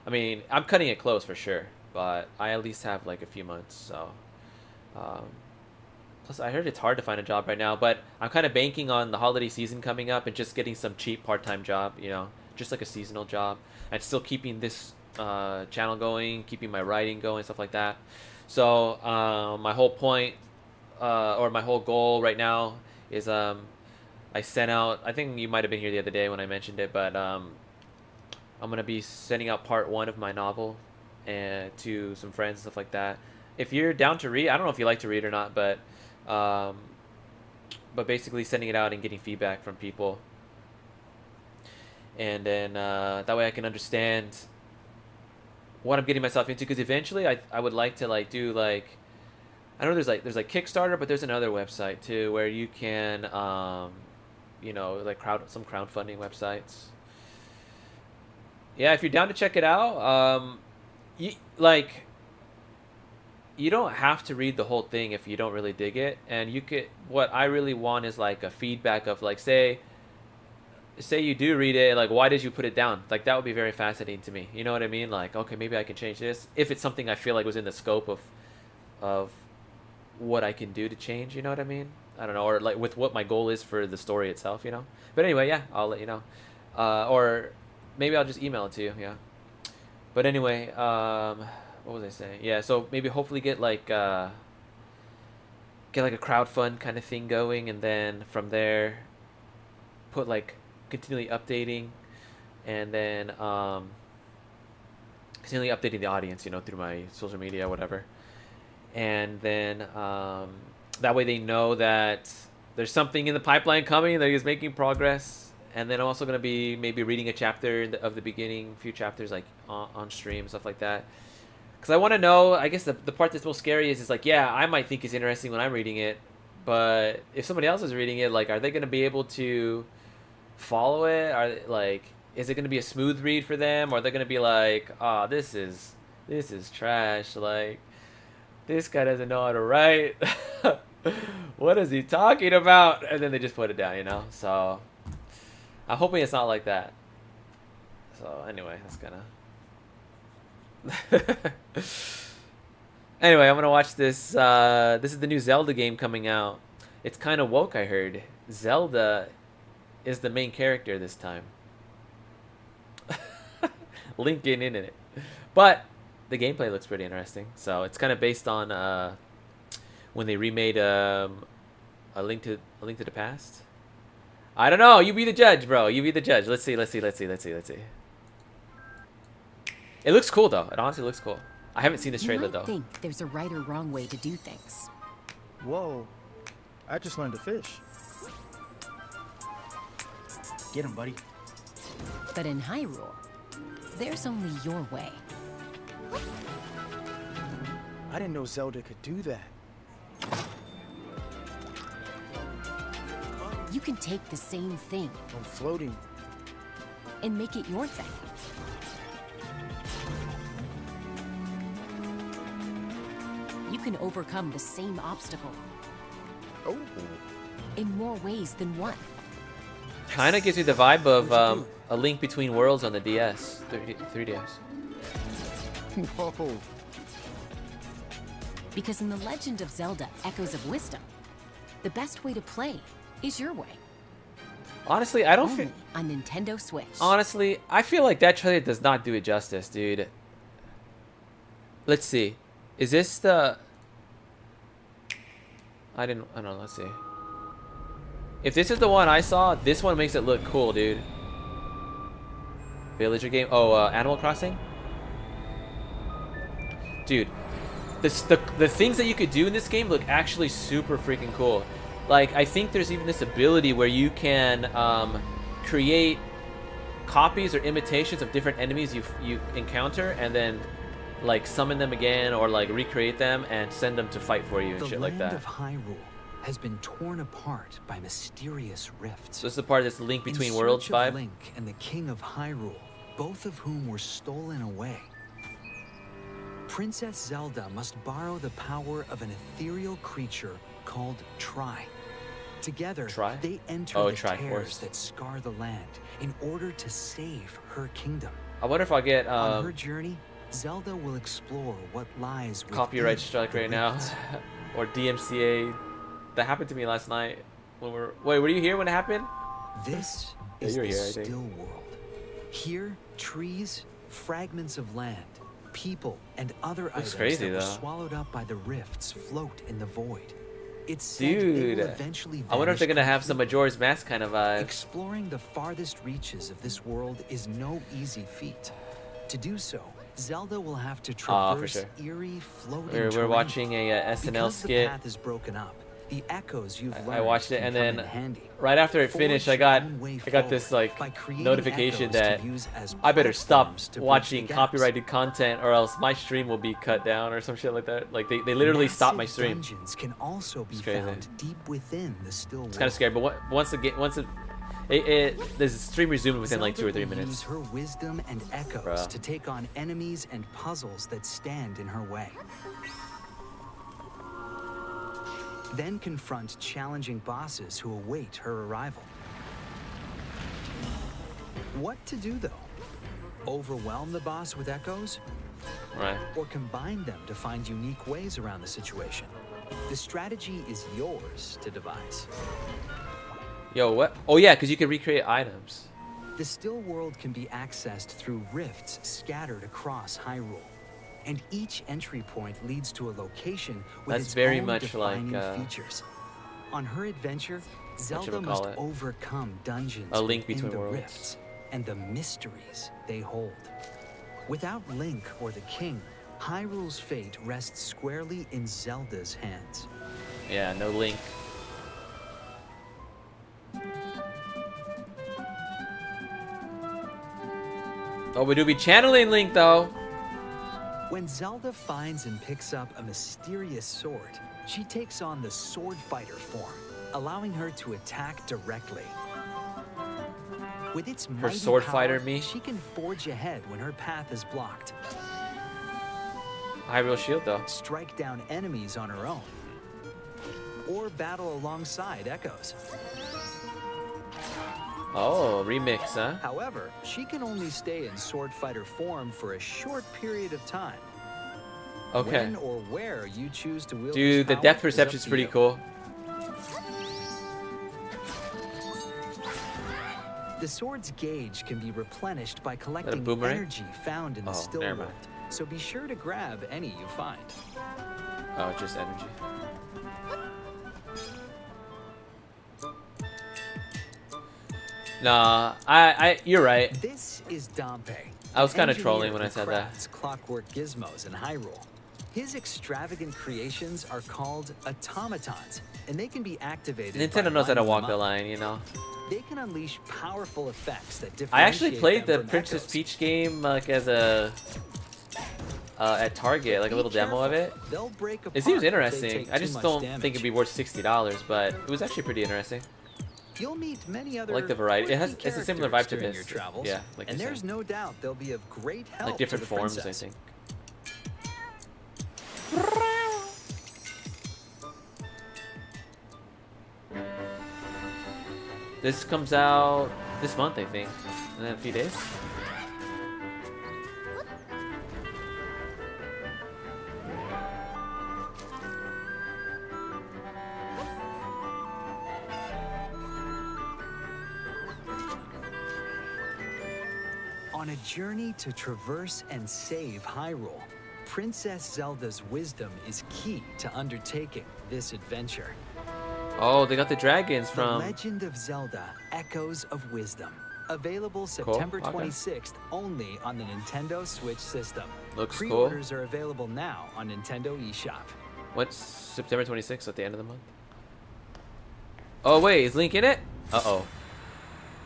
I'm cutting it close for sure, but I at least have like a few months. So plus, I heard it's hard to find a job right now, but I'm kind of banking on the holiday season coming up and just getting some cheap part-time job, just like a seasonal job, and still keeping this channel going, keeping my writing going, stuff like that. So my whole point, or my whole goal right now is I sent out. I think you might have been here the other day when I mentioned it, but I'm gonna be sending out part 1 of my novel, and to some friends and stuff like that. If you're down to read, I don't know if you like to read or not, but basically sending it out and getting feedback from people, and then that way I can understand what I'm getting myself into. Because eventually I would like to like do like, I know there's like Kickstarter, but there's another website too where you can you know, like some crowdfunding websites. Yeah, if you're down to check it out, you don't have to read the whole thing if you don't really dig it, and you could. What I really want is like a feedback of like, say you do read it, like, why did you put it down? Like, that would be very fascinating to me. You know what I mean? Like, okay, maybe I can change this if it's something I feel like was in the scope of what I can do to change. You know what I mean? I don't know, or like with what my goal is for the story itself. You know. But anyway, yeah, I'll let you know, or maybe I'll just email it to you. Yeah. But anyway, what was I saying? Yeah, so maybe hopefully get like a crowdfund kind of thing going, and then from there put like continually updating, and then continually updating the audience, you know, through my social media, whatever. And then that way they know that there's something in the pipeline coming, that he's making progress. And then I'm also going to be maybe reading a chapter of the beginning, a few chapters like on stream, stuff like that. Because I want to know, I guess the part that's most scary is like, yeah, I might think it's interesting when I'm reading it, but if somebody else is reading it, like, are they going to be able to follow it? Are like, is it going to be a smooth read for them, or are they going to be like, oh, this is trash, like, this guy doesn't know how to write. What is he talking about? And then they just put it down, you know? So I'm hoping it's not like that. So anyway, that's kind of... Anyway, I'm gonna watch this. This is the new Zelda game coming out. It's kind of woke, I heard. Zelda is the main character this time. Link getting in it, but the gameplay looks pretty interesting. So it's kind of based on when they remade a Link to the Past. I don't know. You be the judge, bro. You be the judge. Let's see. It looks cool, though. It honestly looks cool. I haven't seen this trailer, though. You might think there's a right or wrong way to do things. Whoa. I just learned to fish. Get him, buddy. But in Hyrule, there's only your way. I didn't know Zelda could do that. You can take the same thing I'm floating. and make it your thing. You can overcome the same obstacle Oh. in more ways than one. Kind of gives you the vibe of a Link Between Worlds on the DS, 3DS. Whoa. Because in The Legend of Zelda: Echoes of Wisdom, the best way to play is your way. Honestly, I don't feel... Only on Nintendo Switch. Honestly, I feel like that trailer does not do it justice, dude. Let's see. Is this the... I don't know, let's see. If this is the one I saw, this one makes it look cool, dude. Villager game. Oh, Animal Crossing? Dude. The things that you could do in this game look actually super freaking cool. Like, I think there's even this ability where you can create copies or imitations of different enemies you encounter, and then like summon them again, or like recreate them and send them to fight for you and shit like that. The land of Hyrule has been torn apart by mysterious rifts. So this is the part that's Link Between In Worlds search of vibe. Link and the King of Hyrule, both of whom were stolen away. Princess Zelda must borrow the power of an ethereal creature called Tri. Together, they enter the tears that scar the land in order to save her kingdom. I wonder if I'll get on her journey, Zelda will explore what lies within copyright strike right now, or DMCA. That happened to me last night when wait, were you here when it happened? This is the still world. Here, trees, fragments of land, People and other Looks items crazy, that were though. swallowed up by the rifts float in the void. It's said they Dude, will eventually I wonder if they're vanish gonna have some completely. Majora's Mask kind of vibe. Exploring the farthest reaches of this world is no easy feat. To do so, Zelda will have to For traverse sure. eerie, floating We're terrain. watching a SNL Because skit. the path is broken up, the echoes you've learned I watched it, can and come in then handy. right after it Forge finished, I your got own way this forward like by creating notification echoes to that use as I better stop platforms to bridge the watching gaps. copyrighted content, or else my stream will be cut down or some shit like that. Like they literally stopped my Massive stream. Dungeons can also be It's crazy. found deep within the still world. It's kind of scary, but once the stream resumed within like 2 or 3 Zelda will minutes. use her wisdom and echoes Bruh. to take on enemies and puzzles that stand in her way. Then confront challenging bosses who await her arrival. What to do though? Overwhelm the boss with echoes? Right. Or combine them to find unique ways around the situation? The strategy is yours to devise. Yo, what? Oh yeah, because you can recreate items. The still world can be accessed through rifts scattered across Hyrule. And each entry point leads to a location with That's its very own much defining like, features. On her adventure, Zelda whatchamacallit? must overcome dungeons A Link within Between the Worlds. rifts and the mysteries they hold. Without Link or the King, Hyrule's fate rests squarely in Zelda's hands. Yeah, no Link. Oh, we do be channeling Link though. When Zelda finds and picks up a mysterious sword, she takes on the sword fighter form, allowing her to attack directly. With its mighty sword power, fighter me? she can forge ahead when her path is blocked. Hyrule Shield though. Strike down enemies on her own, or battle alongside echoes. Oh, remix, huh? However, she can only stay in sword fighter form for a short period of time. Okay. When or where you choose to wield Dude, this the power depth is perception up is to pretty you. cool. The sword's gauge can be replenished by collecting boomerang? energy found in the Oh, still never world. mind. So be sure to grab any you find. Oh, just energy. Nah, you're right. This is Dompe. I was an kinda engineer trolling when I who said that. crafts clockwork gizmos in Hyrule. His extravagant creations are called automatons, and they can be activated. Nintendo by knows how to lining walk them the up. line, you know. They can unleash powerful effects that I actually differentiate played them the from Princess echoes. Peach game like as a at Target, like a Be little demo of it. careful. They'll break It seems apart if they interesting. take I too just much don't damage. think it'd be worth $60, but it was actually pretty interesting. You'll meet many I other like the variety. It's a quirky similar vibe to characters during this. your travels, Yeah, like and you're there's saying. no doubt they'll be of great help Like different to the forms, I princess. think. This comes out this month, I think, in a few days. On a journey to traverse and save Hyrule, Princess Zelda's wisdom is key to undertaking this adventure. Oh, they got the dragons The from. Legend of Zelda: Echoes of Wisdom. Available September Okay. 26th only on the Nintendo Switch system. Looks cool. Pre-orders are available now on Nintendo eShop. What's September 26th at the end of the month? Oh wait, is Link in it? Uh-oh.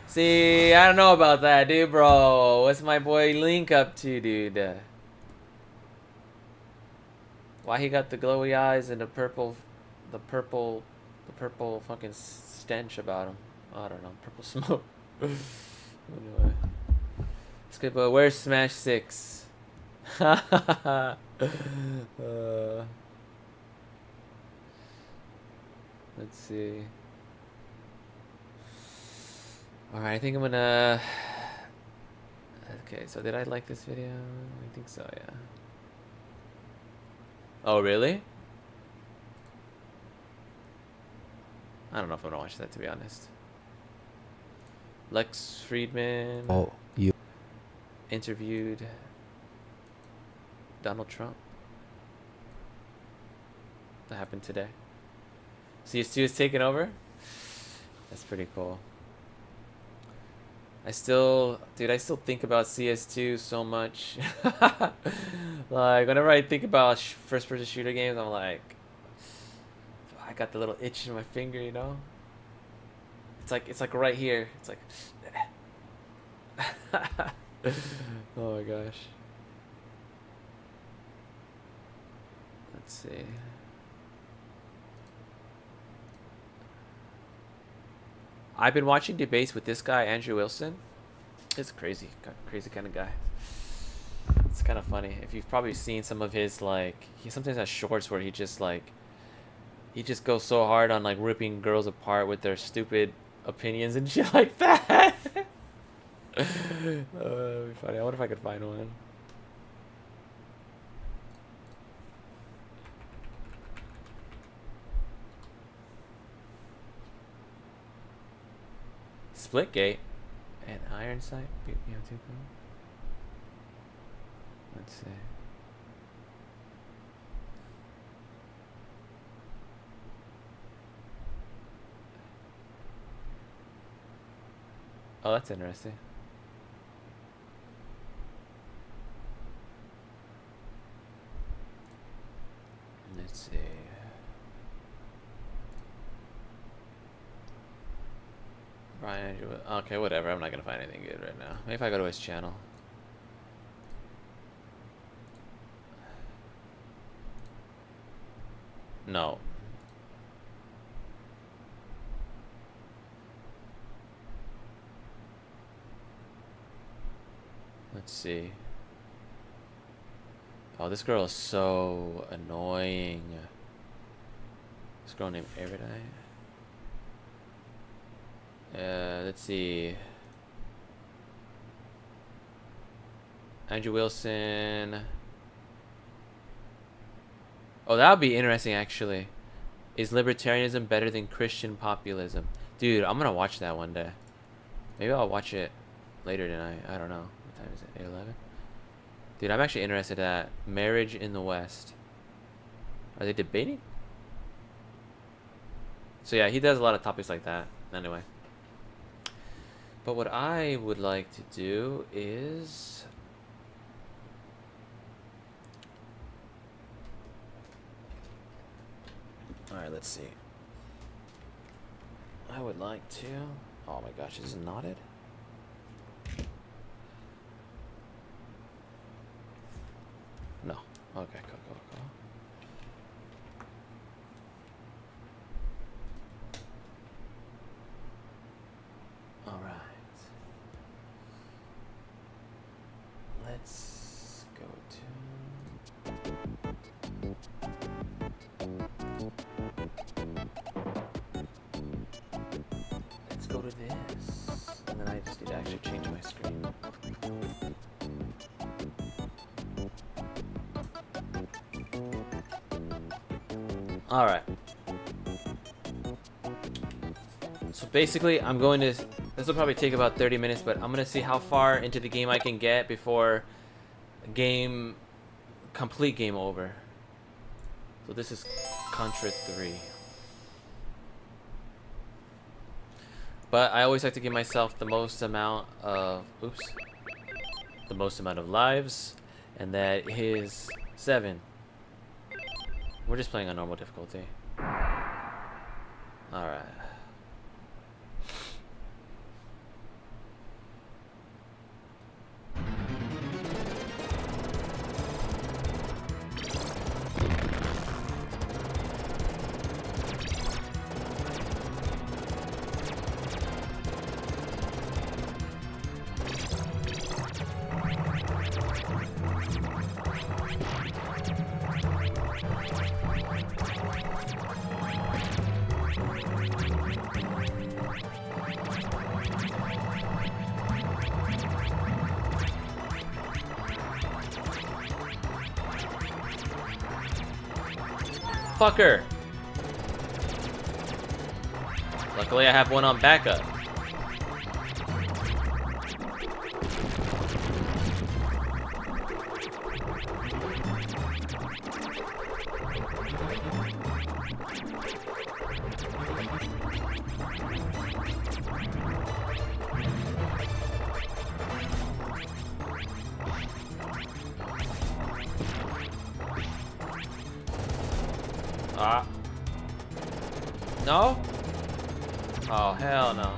See, I don't know about that, dude, bro. What's my boy Link up to, dude? Why he got the glowy eyes and the purple fucking stench about him? I don't know, purple smoke. Anyway. It's good, but where's Smash 6? Let's see. Alright, I think I'm gonna... Okay, so did I like this video? I think so, yeah. Oh, really? I don't know if I'm gonna watch that, to be honest. Lex Friedman. Oh, you. Interviewed. Donald Trump. That happened today. CS2 is taking over? That's pretty cool. Dude, I still think about CS2 so much. Like, whenever I think about first-person shooter games, I'm like, I got the little itch in my finger, you know? It's like right here. It's like, oh my gosh. Let's see. I've been watching debates with this guy, Andrew Wilson. He's a crazy kind of guy. It's kind of funny. If you've probably seen some of his, like, he sometimes has shorts where he just goes so hard on like ripping girls apart with their stupid opinions and shit like that. That'd be funny. I wonder if I could find one. Splitgate and Ironsight. Let's see. Oh, that's interesting. Let's see. Brian Andrew. Okay, whatever. I'm not gonna find anything good right now. Maybe if I go to his channel. No. Let's see. Oh, this girl is so annoying. This girl named Erudite. Let's see. Andrew Wilson. Oh, that would be interesting, actually. Is libertarianism better than Christian populism? Dude, I'm gonna watch that one day. Maybe I'll watch it later tonight. I don't know. What time is it? 8:11? Dude, I'm actually interested at marriage in the West. Are they debating? So yeah, he does a lot of topics like that. Anyway. But what I would like to do is... Alright, let's see. I would like to... Oh my gosh, is it knotted? No. Okay, cool. Alright. Let's go to... Let's go to this. And then I just need to actually change my screen. Alright. So basically, I'm going to... This will probably take about 30 minutes, but I'm going to see how far into the game I can get before complete game over. So this is Contra 3. But I always like to give myself the most amount of... Oops. The most amount of lives. And that is 7. We're just playing on normal difficulty. Alright. Fucker. Luckily I have one on backup. Ah. No? Oh, hell no.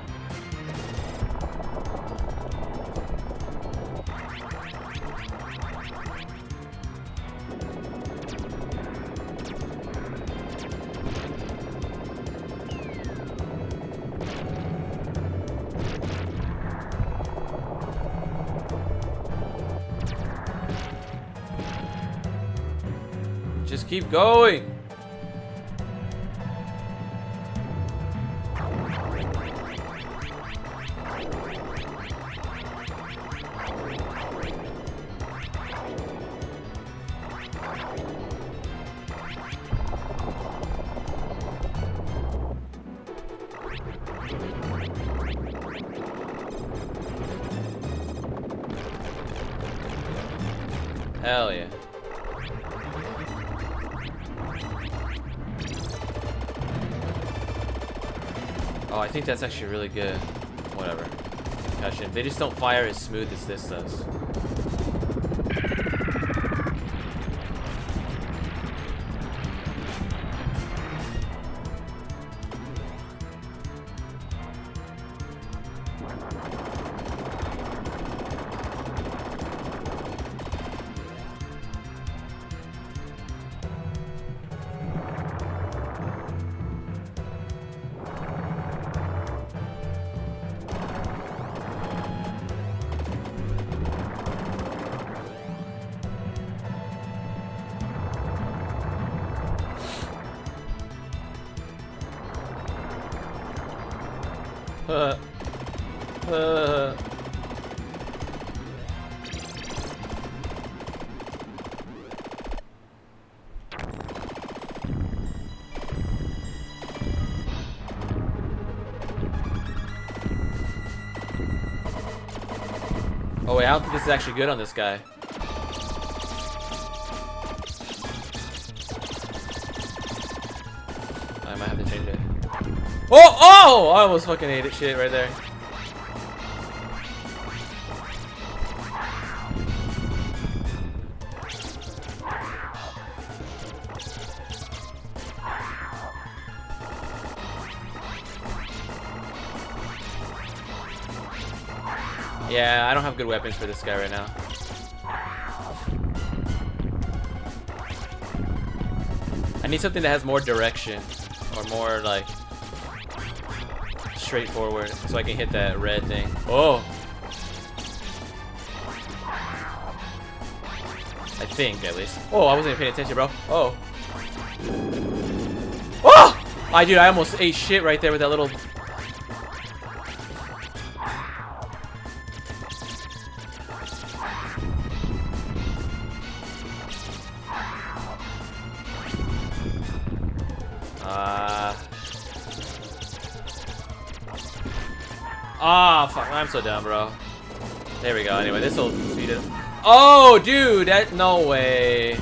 Just keep going. Hell yeah. Oh, I think that's actually really good. Whatever. Concussion. They just don't fire as smooth as this does. Oh wait, I don't think this is actually good on this guy. I might have to change it. Oh! Oh! I almost fucking ate it. Shit right there. Yeah, I don't have good weapons for this guy right now. I need something that has more direction, or more like straightforward, so I can hit that red thing. Oh! I think, at least. Oh, I wasn't even paying attention, bro. Oh! Oh! Dude, I almost ate shit right there with that little... fuck, I'm so dumb, bro. There we go. Anyway, this will speed it. Oh, dude, that no way.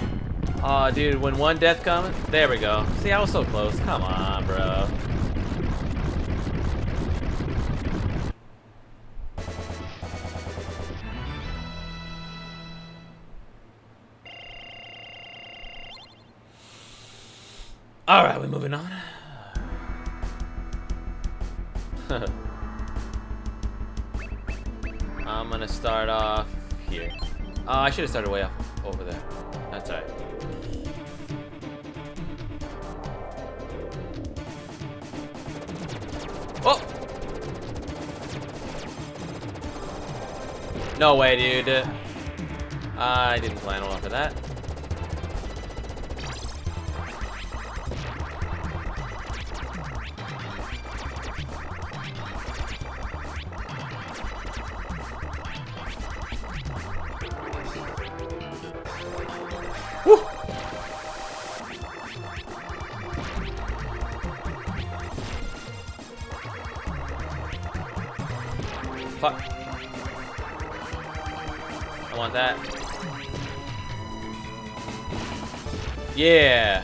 Oh, dude, when one death comes, there we go. See, I was so close. Come on, bro. All right, we're moving on. I'm gonna start off here. Oh, I should have started way off over there. That's alright. Oh! No way, dude. I didn't plan on for that. Woo! Fuck. I want that. Yeah.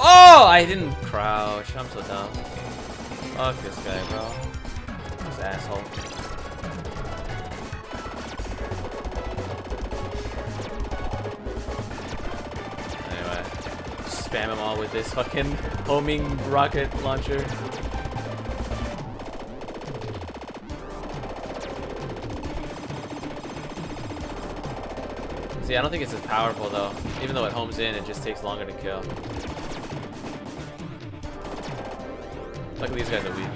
Oh, I didn't crouch. I'm so dumb. Fuck this guy, bro. This asshole. Anyway, spam them all with this fucking homing rocket launcher. See, I don't think it's as powerful though. Even though it homes in, it just takes longer to kill. Luckily, these guys are weak.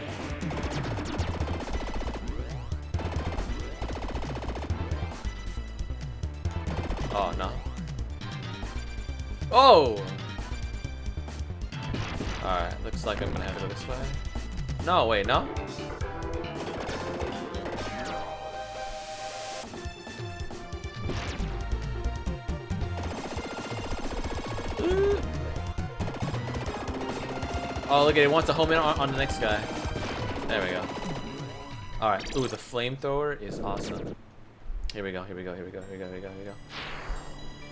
Oh, no. Oh! Alright, looks like I'm gonna have to go this way. No, wait, no? Oh, look at it. It wants to home in on the next guy. There we go. Alright. Ooh, the flamethrower is awesome. Here we go, here we go, here we go, here we go, here we go, here we go.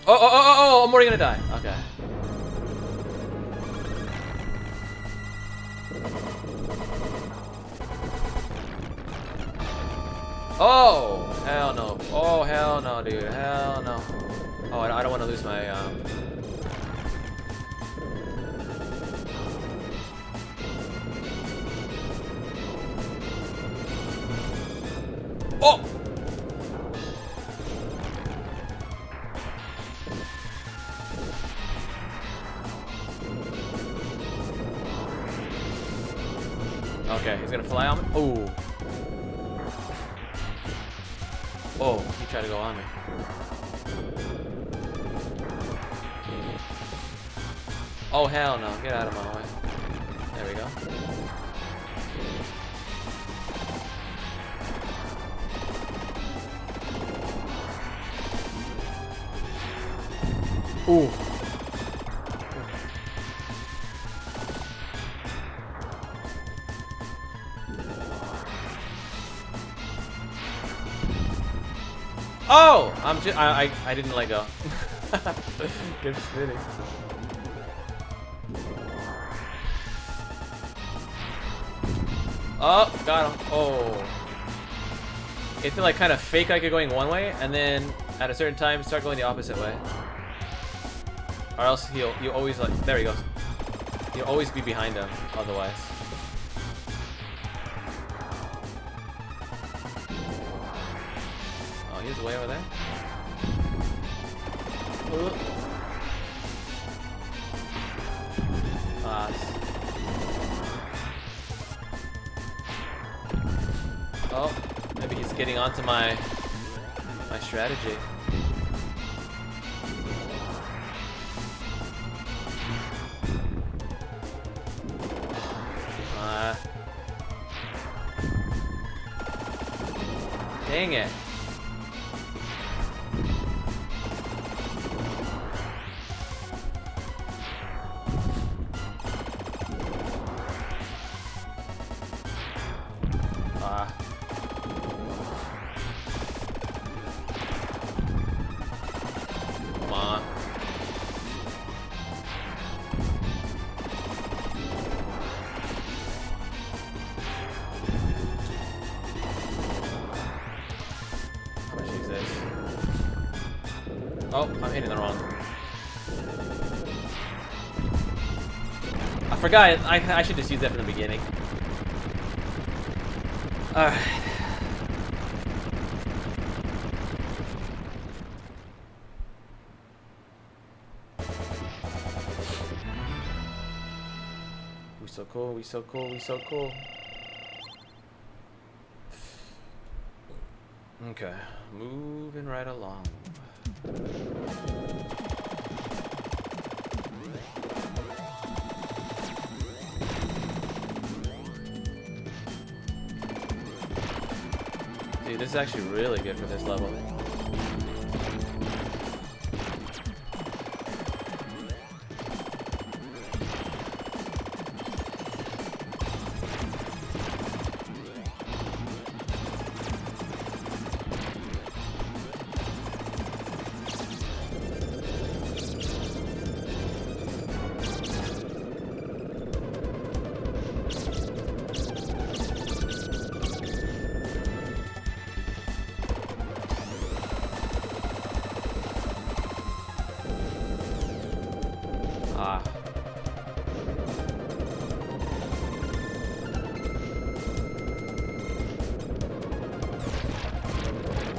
Oh, I'm already gonna die. Okay. Oh, hell no. Oh, hell no, dude. Hell no. Oh, I don't want to lose my, Oh! Okay, he's gonna fly on me. Oh. Oh, he tried to go on me. Oh, hell no. Get out of my way. There we go. Ooh. Oh! I didn't let go. Good spinning. Oh, got him. Oh. It feel like kind of fake like you're going one way, and then at a certain time start going the opposite way. Or else you always like, there he goes. You'll always be behind him otherwise. Oh, he's way over there. Oh, maybe he's getting onto my strategy. Dang it. Come on. Oh, I'm hitting the wrong. I forgot. I should just use that from the beginning. Alright. We so cool. We so cool. We so cool. Okay, moving right along. Dude, this is actually really good for this level. Ah.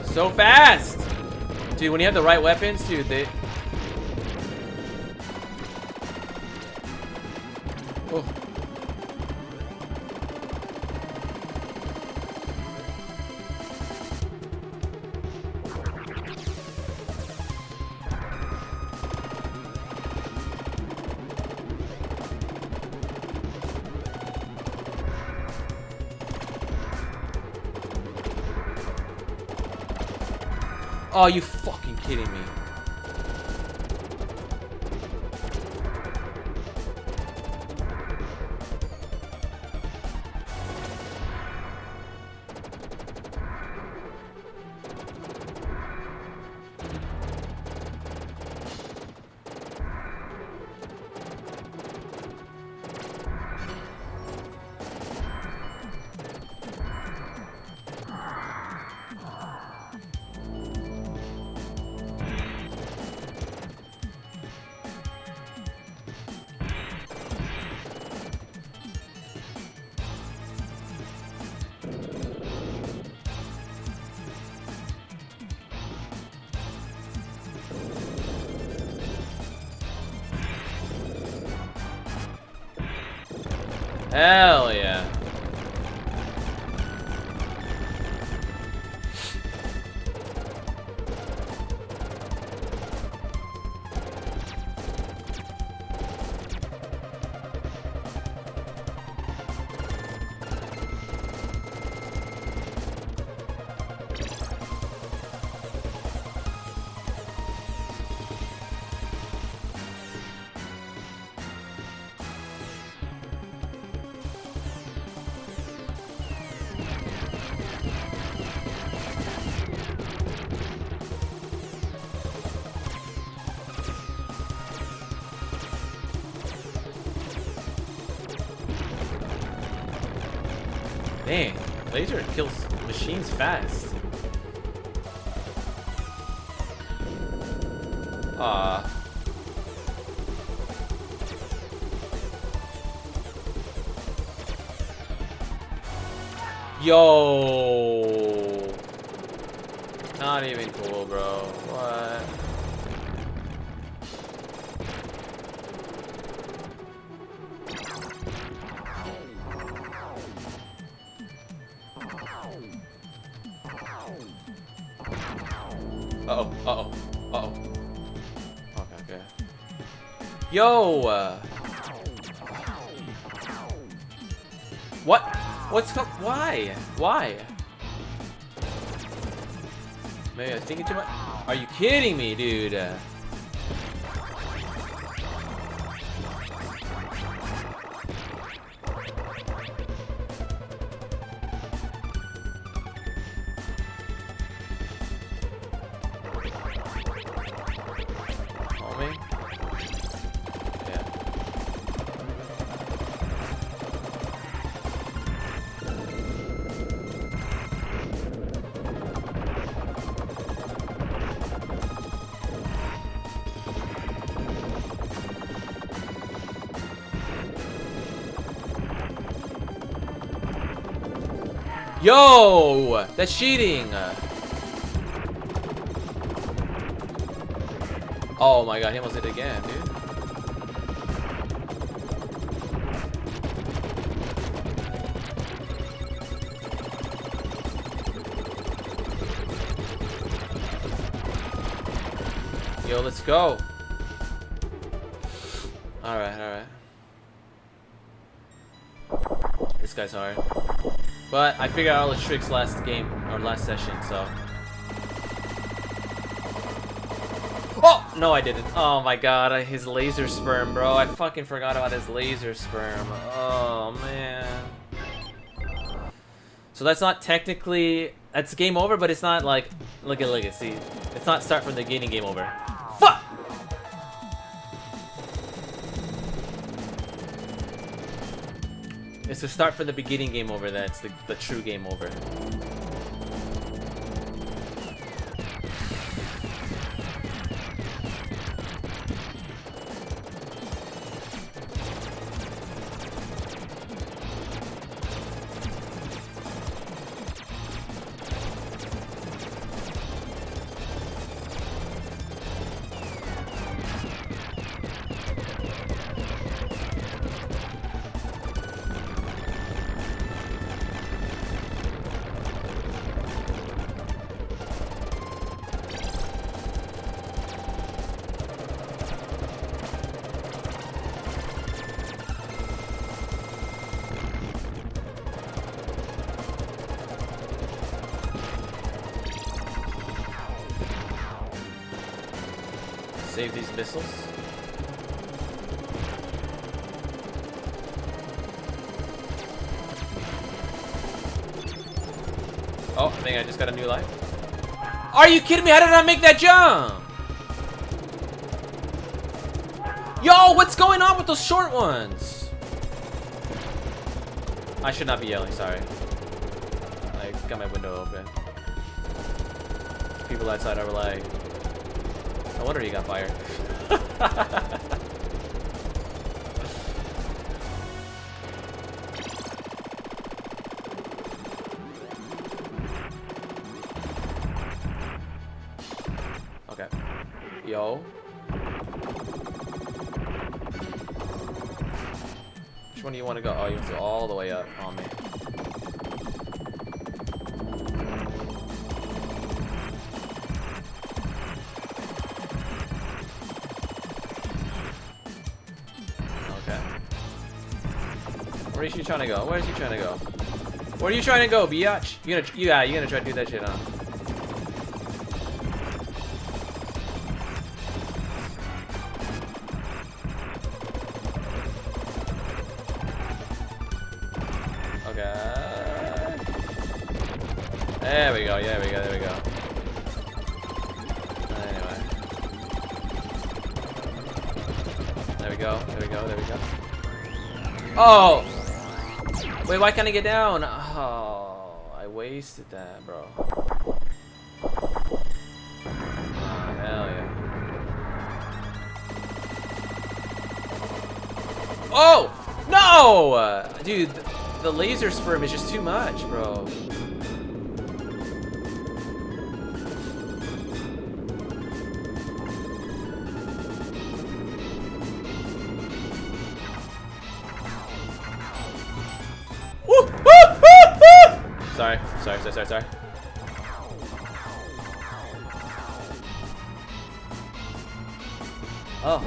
So fast! Dude, when you have the right weapons, dude, they... Oh. Oh, you fucking kidding me. Hell yeah. Dang, laser kills machines fast. Ah. Yo. Not even cool, bro. What? Uh-oh, uh-oh, uh-oh. Okay, okay. Yo! What? What's up? Why? Why? Maybe I'm thinking too much? Are you kidding me, dude? Yo! That's cheating! Oh my god, he almost did it again, dude. Yo, let's go. Alright, alright. This guy's hard. But I figured out all the tricks last game, or last session, so. Oh! No, I didn't. Oh my god, his laser sperm, bro. I fucking forgot about his laser sperm. Oh, man. So that's not technically... That's game over, but it's not like... Look at, see. It's not start from the beginning game over. Fuck! It's to start from the beginning game over, that's the true game over. Save these missiles. Oh, I think I just got a new life. Are you kidding me? How did I make that jump? Yo, what's going on with those short ones? I should not be yelling, sorry. I got my window open. People outside are like, no wonder you got fired. Okay. Yo. Which one do you want to go? Oh, you want to go all the way up on me. Okay. Where is she trying to go? Where is she trying to go? Where are you trying to go, biatch? You gonna try to do that shit, huh? There we go, there we go, there we go. Anyway. There we go, there we go, there we go. Oh! Wait, why can't I get down? Oh, I wasted that, bro. Oh, hell yeah. Oh! No! Dude, the laser sperm is just too much, bro. Sorry. Oh.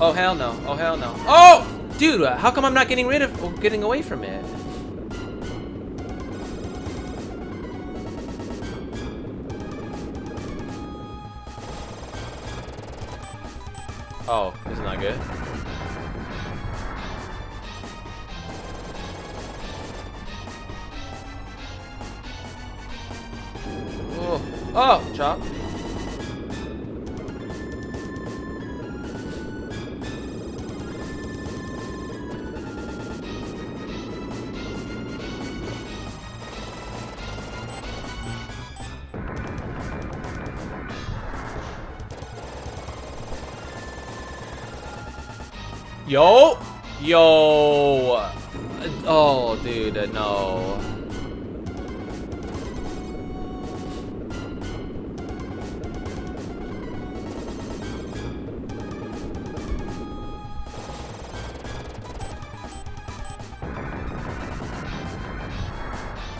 Oh, hell no. Oh, hell no. Oh! Dude, how come I'm not getting rid of or getting away from it? Oh, this is not good. Oh, chop. Yo. Oh, dude, no.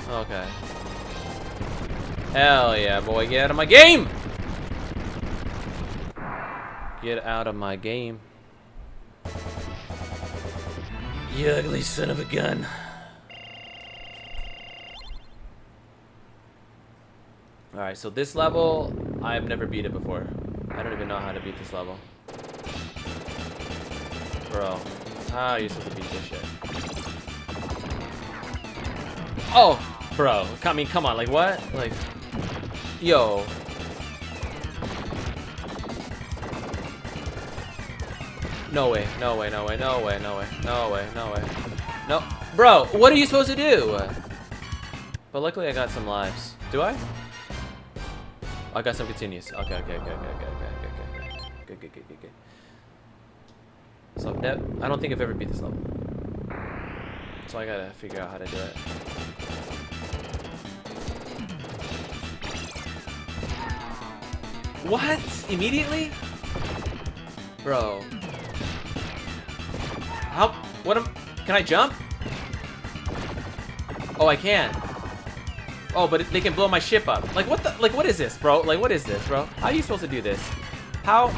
Okay. Hell yeah, boy. Get out of my game! Get out of my game. You ugly son of a gun. Alright, so this level, I've never beat it before. I don't even know how to beat this level. Bro, how are you supposed to beat this shit? Oh! Bro, I mean, come on, like what? Like, yo. No way, no way, no way, no way, no way, no way, no way. No, bro, what are you supposed to do? But luckily I got some lives. Do I? I got some continues. Okay. Good. So I don't think I've ever beat this level. So I gotta figure out how to do it. What? Immediately? Bro. How? What am? Can I jump? Oh, I can. Oh, but they can blow my ship up. Like what the? Like what is this, bro? Like what is this, bro? How are you supposed to do this? How?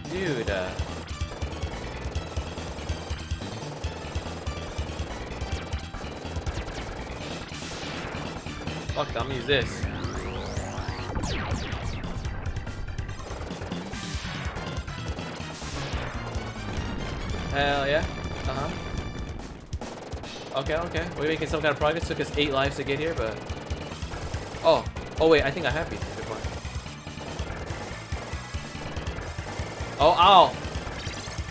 Dude. Fuck, I'm gonna use this. Hell yeah. Uh-huh. Okay, okay. We're making some kind of progress. Took us 8 lives to get here, but... Oh. Oh, wait. I think I have beat it before. Oh, ow.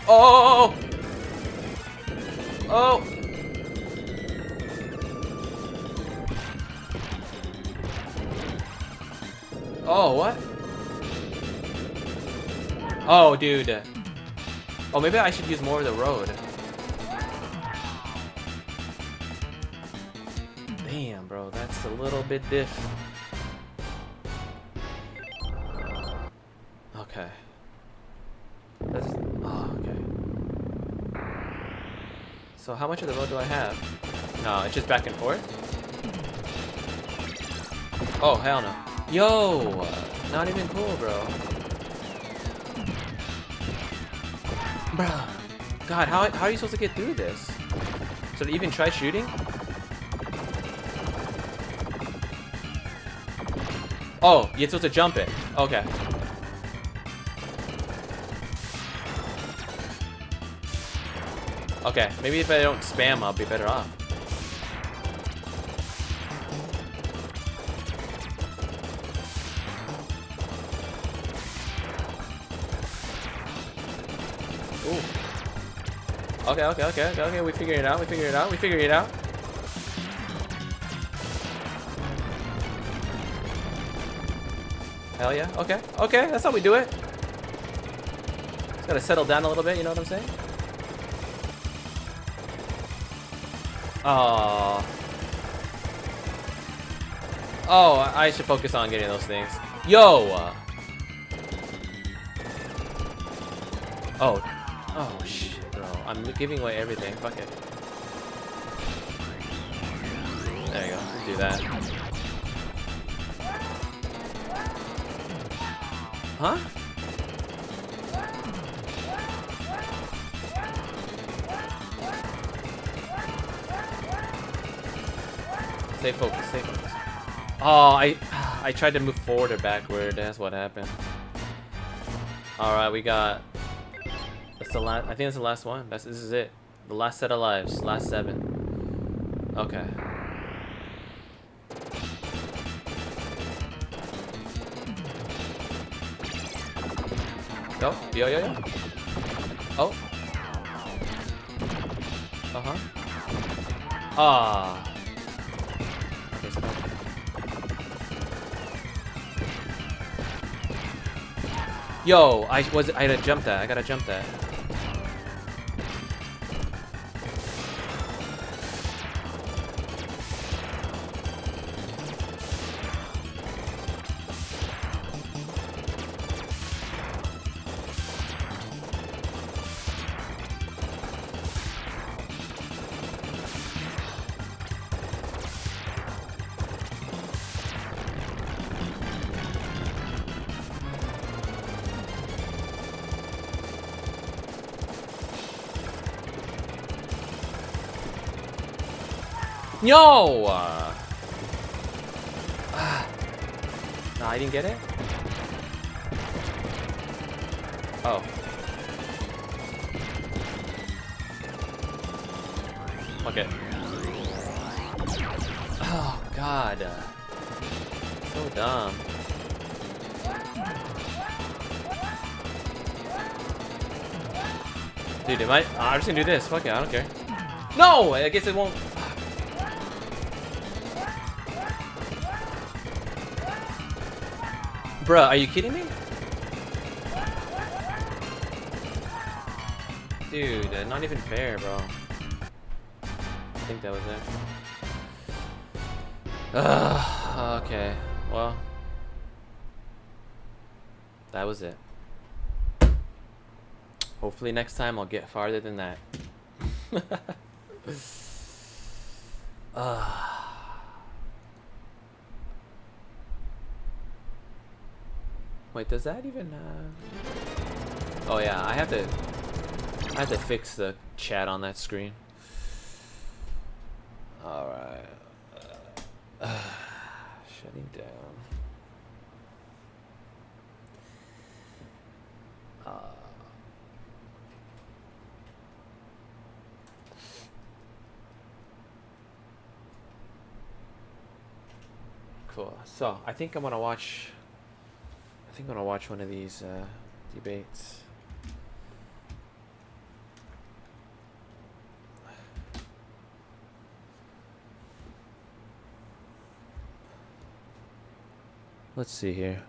Oh! Oh! Oh, what? Oh, dude. Oh, maybe I should use more of the road. Damn, bro, that's a little bit diff. Okay. That's, oh, okay. So how much of the road do I have? No, it's just back and forth? Oh, hell no. Yo! Not even cool, bro. Bro. God, how are you supposed to get through this? So to even try shooting? Oh, you're supposed to jump it. Okay. Okay, maybe if I don't spam, I'll be better off. Ooh. Okay, we figured it out. Hell yeah, okay, that's how we do it. Just gotta settle down a little bit, you know what I'm saying? Oh. Oh, I should focus on getting those things. Yo! Oh shit, bro. I'm giving away everything. Fuck it. There you go. Let's do that. Huh? Stay focused, stay focused. Oh, I tried to move forward or backward. That's what happened. Alright, we got... That's the last... I think that's the last one. This is it. The last set of lives. Last 7. Okay. Go. Yo. Oh. Uh-huh. Ah. Okay, so yo, I gotta jump that. I gotta jump that. No! No, I didn't get it? Oh. Okay. Oh, God. So dumb. Dude, I'm just gonna do this. Fuck it, I don't care. No! I guess it won't... Bruh, are you kidding me? Dude, not even fair, bro. I think that was it. Okay. Well. That was it. Hopefully next time I'll get farther than that. Wait, does that even Oh yeah, I have to fix the chat on that screen. All right. Writing down. Cool. So I think I'm gonna watch. I think I'm gonna watch one of these debates. Let's see here.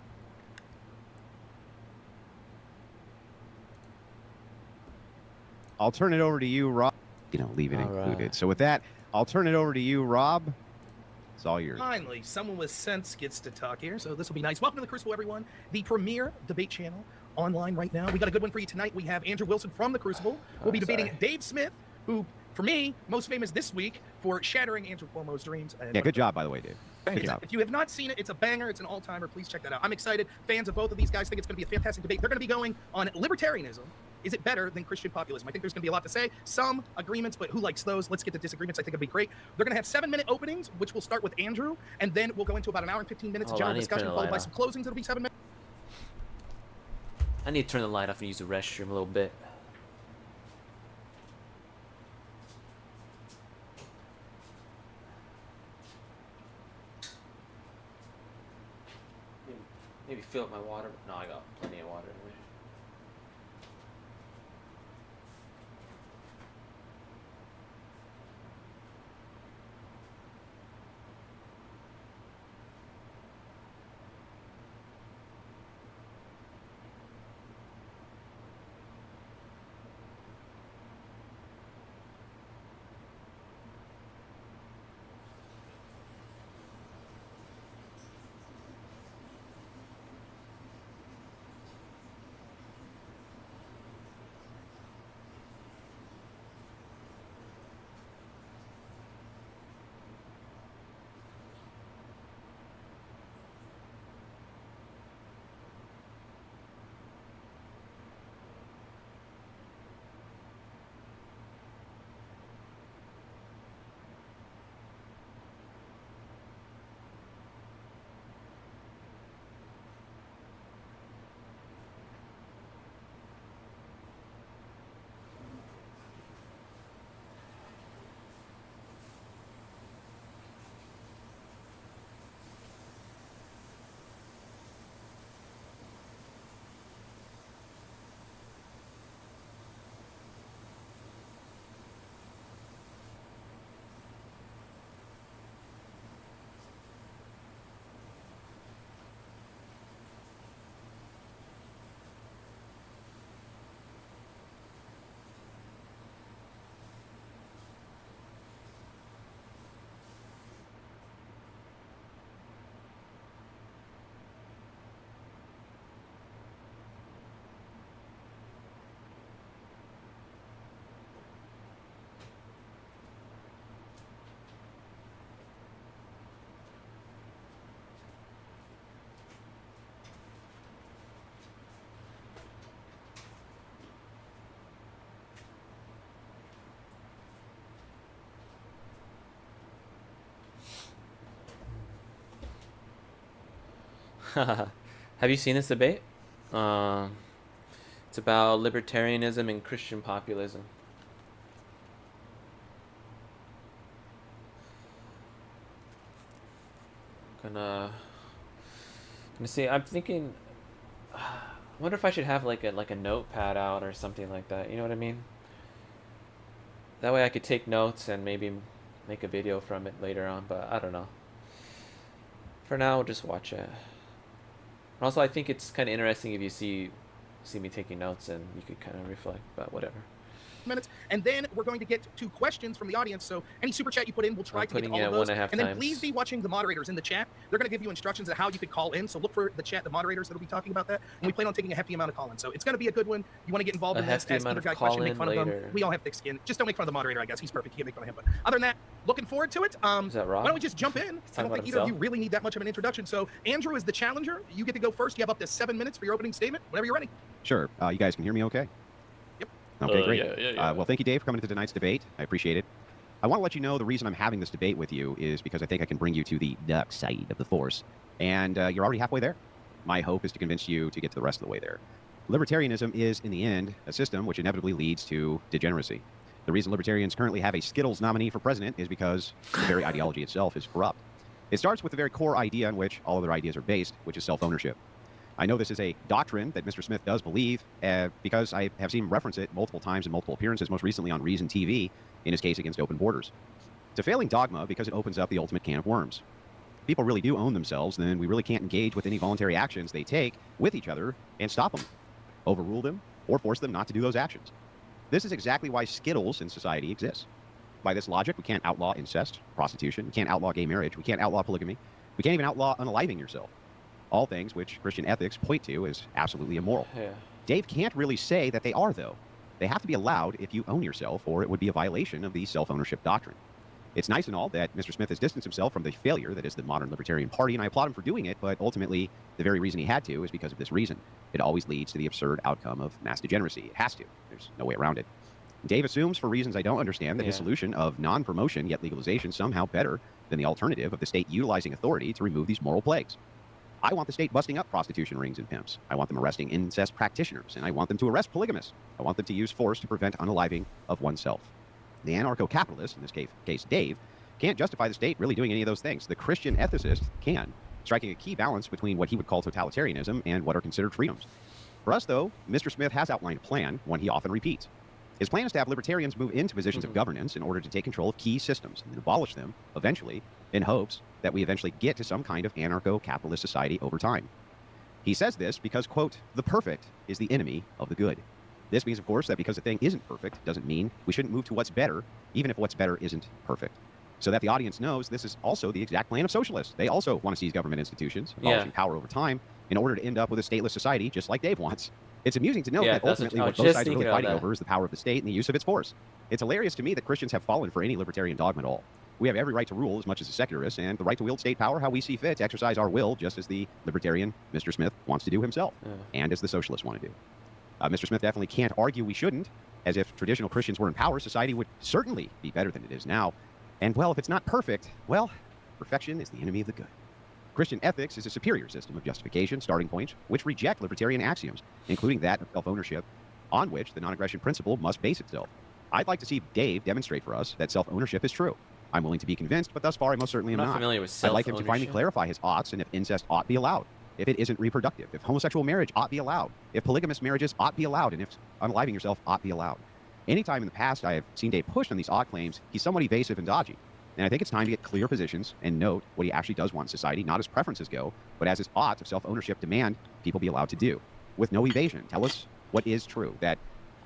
I'll turn it over to you, Rob. You know, leave it included. So with that, I'll turn it over to you, Rob. It's all yours. Finally, someone with sense gets to talk here, so this will be nice. Welcome to the Crucible, everyone. The premier debate channel online right now. We got a good one for you tonight. We have Andrew Wilson from the Crucible. We'll be debating Dave Smith, who, for me, most famous this week for shattering Andrew Cuomo's dreams. Yeah, good job, by the way, Dave. Good job. If you have not seen it, it's a banger. It's an all-timer. Please check that out. I'm excited. Fans of both of these guys think it's going to be a fantastic debate. They're going to be going on libertarianism. Is it better than Christian populism? I think there's going to be a lot to say. Some agreements, but who likes those? Let's get to disagreements. I think it'll be great. They're going to have 7-minute openings, which will start with Andrew, and then we'll go into about an hour and 15 minutes of general discussion, followed by some closings. It'll be 7 minutes. I need to turn the light off and use the restroom a little bit. Maybe fill up my water. No, I got plenty of water anyway. Have you seen this debate? It's about libertarianism and Christian populism. Gonna see. I'm thinking. I wonder if I should have like a notepad out or something like that. You know what I mean? That way I could take notes and maybe make a video from it later on. But I don't know. For now, we'll just watch it. Also, I think it's kind of interesting if you see me taking notes and you could kind of reflect, but whatever. Minutes, and then we're going to get to questions from the audience. So any super chat you put in, we'll try to get to all of those. And then please be watching the moderators in the chat. They're going to give you instructions on how you could call in. So look for the chat, the moderators that'll be talking about that. And we plan on taking a hefty amount of call-in. So it's going to be a good one. You want to get involved in this? Ask either guy question, make fun of them. We all have thick skin. Just don't make fun of the moderator, I guess. He's perfect. You can't make fun of him. But other than that, looking forward to it. Is that Rob? Why don't we just jump in? I don't think either of you really need that much of an introduction. So Andrew is the challenger. You get to go first. You have up to 7 minutes for your opening statement. Whenever you're ready. Sure. You guys can hear me okay? Yep. Okay, great. Yeah. Well, thank you, Dave, for coming to tonight's debate. I appreciate it. I want to let you know the reason I'm having this debate with you is because I think I can bring you to the dark side of the Force. And you're already halfway there. My hope is to convince you to get to the rest of the way there. Libertarianism is, in the end, a system which inevitably leads to degeneracy. The reason libertarians currently have a Skittles nominee for president is because the very ideology itself is corrupt. It starts with the very core idea on which all other ideas are based, which is self-ownership. I know this is a doctrine that Mr. Smith does believe because I have seen him reference it multiple times in multiple appearances, most recently on Reason TV in his case against open borders. It's a failing dogma because it opens up the ultimate can of worms. If people really do own themselves, then we really can't engage with any voluntary actions they take with each other and stop them, overrule them, or force them not to do those actions. This is exactly why Skittles in society exists. By this logic, we can't outlaw incest, prostitution, we can't outlaw gay marriage, we can't outlaw polygamy, we can't even outlaw unaliving yourself. All things which Christian ethics point to as absolutely immoral. Yeah. Dave can't really say that they are, though. They have to be allowed if you own yourself, or it would be a violation of the self-ownership doctrine. It's nice and all that Mr. Smith has distanced himself from the failure that is the modern Libertarian Party, and I applaud him for doing it, but ultimately, the very reason he had to is because of this reason. It always leads to the absurd outcome of mass degeneracy. It has to. There's no way around it. Dave assumes, for reasons I don't understand, that his solution of non-promotion yet legalization is somehow better than the alternative of the state utilizing authority to remove these moral plagues. I want the state busting up prostitution rings and pimps. I want them arresting incest practitioners, and I want them to arrest polygamists. I want them to use force to prevent unaliving of oneself. The anarcho-capitalist, in this case Dave, can't justify the state really doing any of those things. The Christian ethicist can, striking a key balance between what he would call totalitarianism and what are considered freedoms. For us, though, Mr. Smith has outlined a plan, one he often repeats. His plan is to have libertarians move into positions of governance in order to take control of key systems and abolish them, eventually, in hopes that we eventually get to some kind of anarcho-capitalist society over time. He says this because, quote, the perfect is the enemy of the good. This means, of course, that because a thing isn't perfect doesn't mean we shouldn't move to what's better, even if what's better isn't perfect. So that the audience knows this is also the exact plan of socialists. They also want to seize government institutions, abolishing power over time, in order to end up with a stateless society, just like Dave wants. It's amusing to note that ultimately what both sides are really fighting over is the power of the state and the use of its force. It's hilarious to me that Christians have fallen for any libertarian dogma at all. We have every right to rule as much as the secularists, and the right to wield state power how we see fit, to exercise our will, just as the libertarian Mr. Smith wants to do himself, and as the socialists want to do. Mr. Smith definitely can't argue we shouldn't, as if traditional Christians were in power, society would certainly be better than it is now. And, well, if it's not perfect, well, perfection is the enemy of the good. Christian ethics is a superior system of justification, starting points, which reject libertarian axioms, including that of self-ownership, on which the non-aggression principle must base itself. I'd like to see Dave demonstrate for us that self-ownership is true. I'm willing to be convinced, but thus far I most certainly am not. Familiar with I'd like him to finally clarify his oughts and if incest ought be allowed, if it isn't reproductive, if homosexual marriage ought be allowed, if polygamous marriages ought be allowed, and if unaliving yourself ought be allowed. Anytime in the past I have seen Dave push on these ought claims, he's somewhat evasive and dodgy. And I think it's time to get clear positions and note what he actually does want in society, not as preferences go, but as his oughts of self-ownership demand people be allowed to do. With no evasion, tell us what is true, that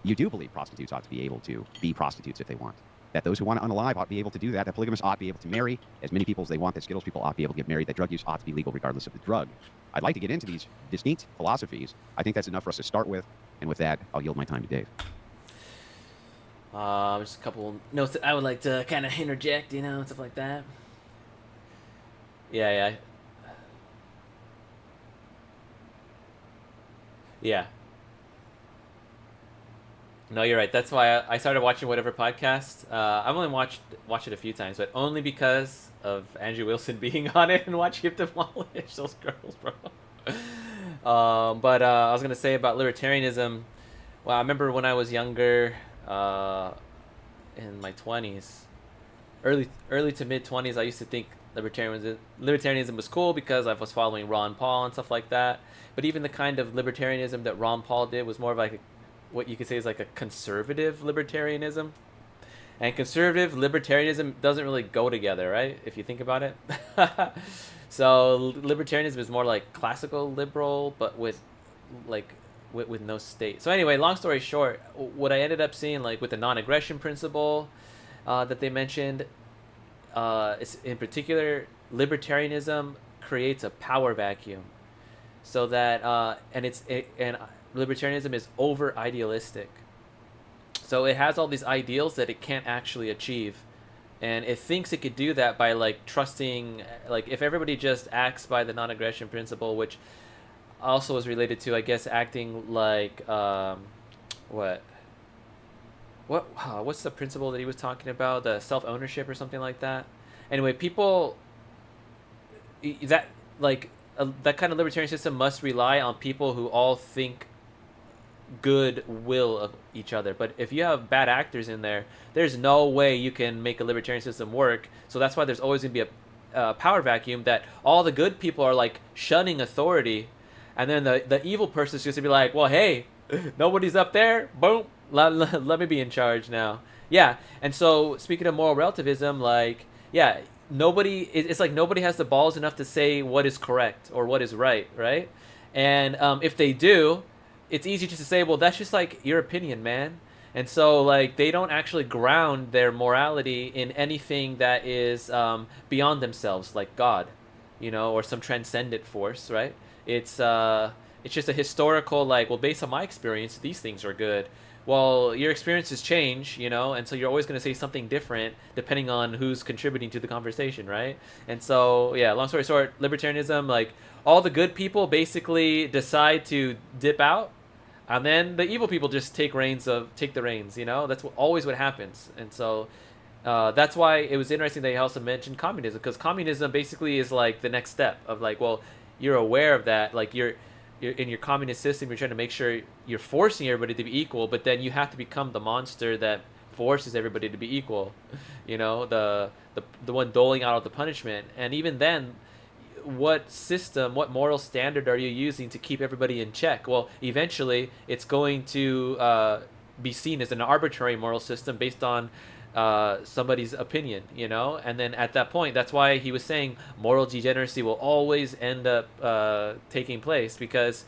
you do believe prostitutes ought to be able to be prostitutes if they want, that those who want to unalive ought to be able to do that, that polygamists ought to be able to marry as many people as they want, that Skittles people ought to be able to get married, that drug use ought to be legal regardless of the drug. I'd like to get into these distinct philosophies. I think that's enough for us to start with, and with that, I'll yield my time to Dave. Just a couple notes that I would like to kind of interject, you know, and stuff like that. Yeah. No, you're right. That's why I started watching whatever podcast. I've only watched it a few times, but only because of Andrew Wilson being on it and watching him demolish those girls, bro. But I was gonna say about libertarianism. Well, I remember when I was younger, in my 20s, early to mid 20s, I used to think libertarianism was cool because I was following Ron Paul and stuff like that. But even the kind of libertarianism that Ron Paul did was more of like what you could say is like a conservative libertarianism. And conservative libertarianism doesn't really go together, right? If you think about it. So libertarianism is more like classical liberal, but with no state. So anyway, long story short, what I ended up seeing, like with the non-aggression principle that they mentioned, is in particular, libertarianism creates a power vacuum, so that and libertarianism is over idealistic. So it has all these ideals that it can't actually achieve, and it thinks it could do that by like trusting, like if everybody just acts by the non-aggression principle, which also is related to, I guess, acting like what's the principle that he was talking about? The self-ownership or something like that. Anyway, people that that kind of libertarian system must rely on people who all think good will of each other. But if you have bad actors in there, there's no way you can make a libertarian system work. So that's why there's always going to be a power vacuum, that all the good people are like shunning authority, and then the evil person is just to be like, well, hey, nobody's up there, boom, let me be in charge now. Yeah. And so speaking of moral relativism, like, yeah, it's like nobody has the balls enough to say what is correct or what is right, right? And if they do, it's easy just to say, well, that's just like your opinion, man. And so like they don't actually ground their morality in anything that is beyond themselves, like God, you know, or some transcendent force, right? It's just a historical, like, well, based on my experience, these things are good. Well, your experiences change, you know, and so you're always going to say something different depending on who's contributing to the conversation, right? And so, yeah, long story short, libertarianism, like, all the good people basically decide to dip out, and then the evil people just take the reins, you know? That's always what happens. And so that's why it was interesting that he also mentioned communism, because communism basically is like the next step of like, well, you're aware of that, like you're in your communist system, you're trying to make sure you're forcing everybody to be equal, but then you have to become the monster that forces everybody to be equal, you know, the one doling out the punishment. And even then, what moral standard are you using to keep everybody in check? Well, eventually it's going to be seen as an arbitrary moral system based on somebody's opinion, you know? And then at that point, that's why he was saying moral degeneracy will always end up taking place, because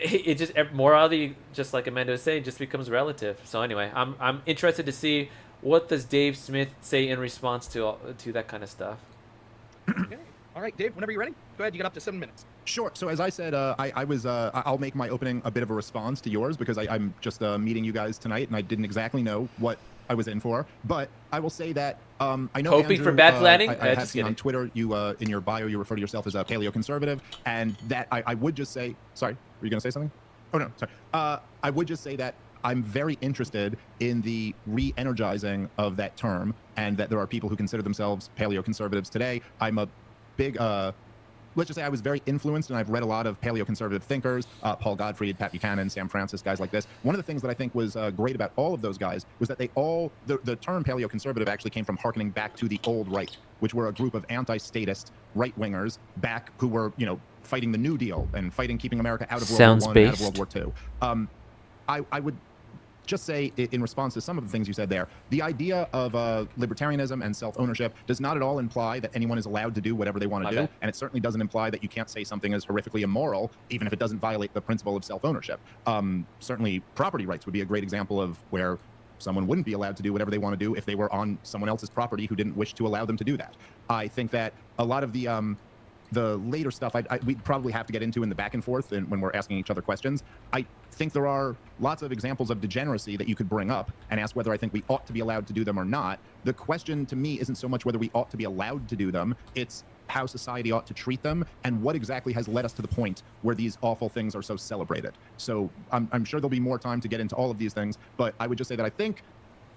it just, morality, just like Amanda was saying, just becomes relative. So anyway, I'm interested to see what does Dave Smith say in response to that kind of stuff. Okay. All right, Dave, whenever you're ready, go ahead. You got up to 7 minutes. Sure. So as I said, I'll make my opening a bit of a response to yours, because I'm just meeting you guys tonight, and I didn't exactly know what I was in for. But I will say that I know hoping Andrew, for bad planning. I have seen on Twitter, you in your bio, you refer to yourself as a paleoconservative, and that I would just say, sorry, were you going to say something? Oh no, sorry. I would just say that I'm very interested in the re-energizing of that term, and that there are people who consider themselves paleoconservatives today. I'm a big, let's just say I was very influenced, and I've read a lot of paleoconservative thinkers, Paul Gottfried, Pat Buchanan, Sam Francis, guys like this. One of the things that I think was great about all of those guys was that they all, the term paleoconservative actually came from hearkening back to the old right, which were a group of anti-statist right-wingers back who were, you know, fighting the New Deal and fighting keeping America out of World War I and out of World War II. I would just say, in response to some of the things you said there, the idea of libertarianism and self-ownership does not at all imply that anyone is allowed to do whatever they want to do, and it certainly doesn't imply that you can't say something is horrifically immoral, even if it doesn't violate the principle of self-ownership. Certainly, property rights would be a great example of where someone wouldn't be allowed to do whatever they want to do if they were on someone else's property who didn't wish to allow them to do that. I think that a lot of the later stuff we'd probably have to get into in the back and forth and when we're asking each other questions. I think there are lots of examples of degeneracy that you could bring up and ask whether I think we ought to be allowed to do them or not. The question to me isn't so much whether we ought to be allowed to do them, it's how society ought to treat them and what exactly has led us to the point where these awful things are so celebrated. So I'm sure there'll be more time to get into all of these things, but I would just say that I think,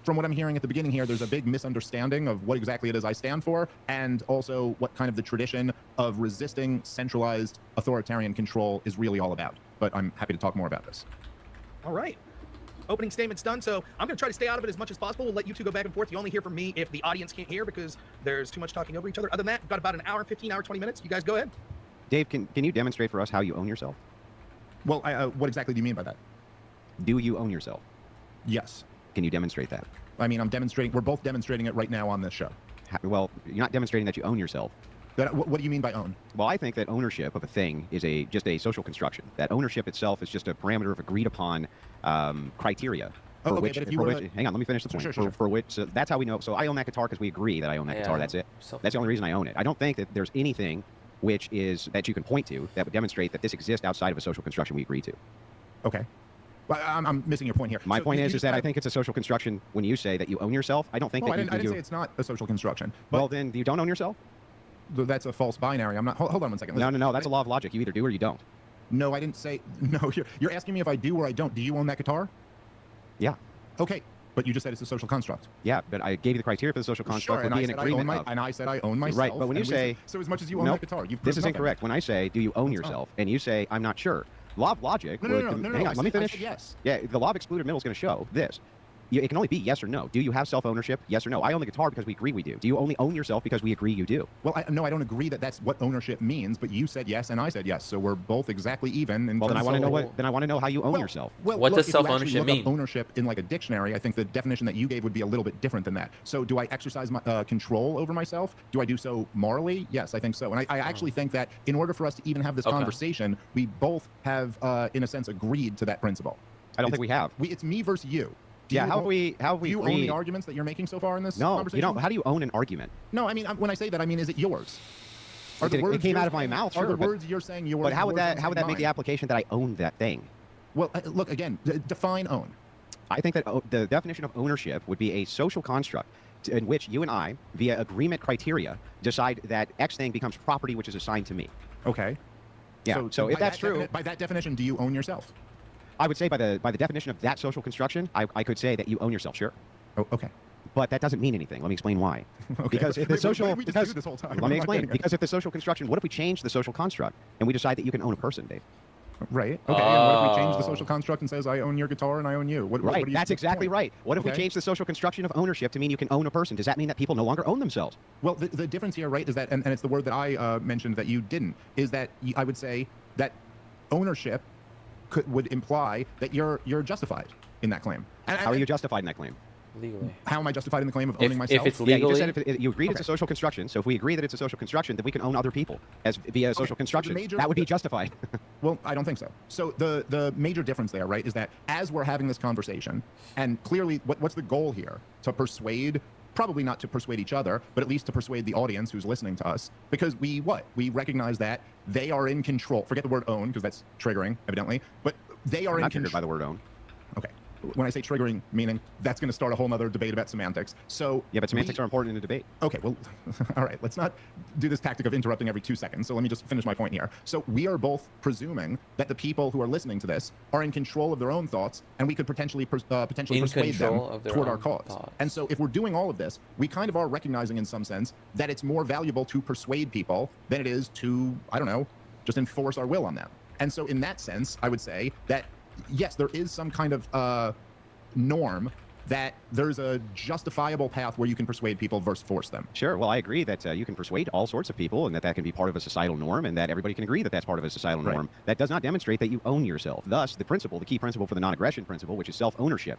from what I'm hearing at the beginning here, there's a big misunderstanding of what exactly it is I stand for, and also what kind of the tradition of resisting centralized authoritarian control is really all about. But I'm happy to talk more about this. All right. Opening statement's done, so I'm going to try to stay out of it as much as possible. We'll let you two go back and forth. You only hear from me if the audience can't hear, because there's too much talking over each other. Other than that, we've got about an hour, 15 hour, 20 minutes. You guys go ahead. Dave, can you demonstrate for us how you own yourself? Well, what exactly do you mean by that? Do you own yourself? Yes. Can you demonstrate that? I mean, we're both demonstrating it right now on this show. Well, you're not demonstrating that you own yourself. What do you mean by own? Well, I think that ownership of a thing is just a social construction. That ownership itself is just a parameter of agreed upon criteria. Hang on, let me finish the point. Sure. For which, so that's how we know. So I own that guitar because we agree that I own that guitar. That's it. That's the only reason I own it. I don't think that there's anything that you can point to that would demonstrate that this exists outside of a social construction we agree to. Okay. Well, I'm missing your point here. My point is that I think it's a social construction when you say that you own yourself. I don't think that you do. I didn't say it's not a social construction. Well, then you don't own yourself? That's a false binary. I'm not. Hold on one second. No. That's a law of logic. You either do or you don't. No, I didn't say. No, you're asking me if I do or I don't. Do you own that guitar? Yeah. Okay. But you just said it's a social construct. Yeah, but I gave you the criteria for the social construct. Sure, would be an agreement and I said I own myself. Right, but when you say... So as much as you own that guitar, you've this is nothing. incorrect. When I say, do you own yourself? And you say, I'm not sure. Law of logic... No, hang on, let me finish. I said yes. Yeah, the law of excluded middle is going to show this. It can only be yes or no. Do you have self-ownership? Yes or no. I own the guitar because we agree we do. Do you only own yourself because we agree you do? Well, no, I don't agree that that's what ownership means, but you said yes and I said yes, so we're both exactly even. And well, then I want to know what. Then I want to know how you own yourself. Well, what look, does self-ownership mean? Ownership in like a dictionary, I think the definition that you gave would be a little bit different than that. So, do I exercise my control over myself? Do I do so morally? Yes, I think so. And I actually think that in order for us to even have this conversation, we both have, in a sense, agreed to that principle. I don't think we have. It's me versus you. Do how have we do you own the arguments that you're making so far in this conversation? No, you don't. How do you own an argument? No, I mean, when I say that, I mean, is it yours? It came out of my mouth, Are sure. the words you're saying yours? But how would that mine? make the application that I own that thing? Well, look, again, define own. I think that the definition of ownership would be a social construct in which you and I, via agreement criteria, decide that X thing becomes property which is assigned to me. Okay. Yeah, so if that's true... by that definition, do you own yourself? I would say by the definition of that social construction, I could say that you own yourself, sure. Oh, okay. But that doesn't mean anything. Let me explain why. Okay. Because if the social... Because, this whole time. Let me explain. Because if the social construction... What if we change the social construct and we decide that you can own a person, Dave? Right. Okay. And what if we change the social construct and says I own your guitar and I own you? Right. That's exactly right. What if we change the social construction of ownership to mean you can own a person? Does that mean that people no longer own themselves? Well, the difference here, right, is that, and it's the word that I mentioned that you didn't, is that I would say that ownership would imply that you're justified in that claim. How are you justified in that claim? Legally. How am I justified in the claim of owning myself? If it's legally... you just said you agreed it's a social construction, so if we agree that it's a social construction, then we can own other people as via social construction. So that would be justified. Well, I don't think so. So the major difference there, right, is that as we're having this conversation, and clearly what's the goal here? To persuade, probably not to persuade each other, but at least to persuade the audience who's listening to us, because we recognize that they are in control. Forget the word own, because that's triggering, evidently, but they are in control. Triggered by the word own. Okay. When I say triggering, meaning that's going to start a whole other debate about semantics. So yeah, but semantics are important in a debate. Okay, well, all right. Let's not do this tactic of interrupting every 2 seconds. So let me just finish my point here. So we are both presuming that the people who are listening to this are in control of their own thoughts, and we could potentially persuade them toward our cause. And so if we're doing all of this, we kind of are recognizing in some sense that it's more valuable to persuade people than it is to, I don't know, just enforce our will on them. And so in that sense, I would say that yes, there is some kind of norm that there's a justifiable path where you can persuade people versus force them. Sure. Well, I agree that you can persuade all sorts of people and that can be part of a societal norm and that everybody can agree that that's part of a societal norm. That does not demonstrate that you own yourself. Thus, the key principle for the non-aggression principle, which is self-ownership,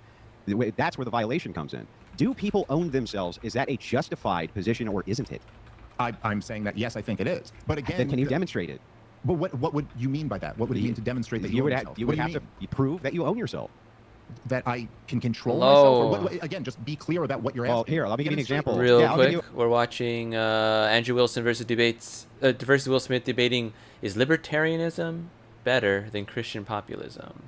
that's where the violation comes in. Do people own themselves? Is that a justified position or isn't it? I'm saying that, yes, I think it is. But again... Then can you demonstrate it? But what would you mean by that? What would it mean to demonstrate that you own yourself? You would have to prove that you own yourself. That I can control myself? Or again, just be clear about what you're asking. Well, here, let me give you an example. Real quick, we're watching Andrew Wilson versus Will Smith debating, is libertarianism better than Christian populism?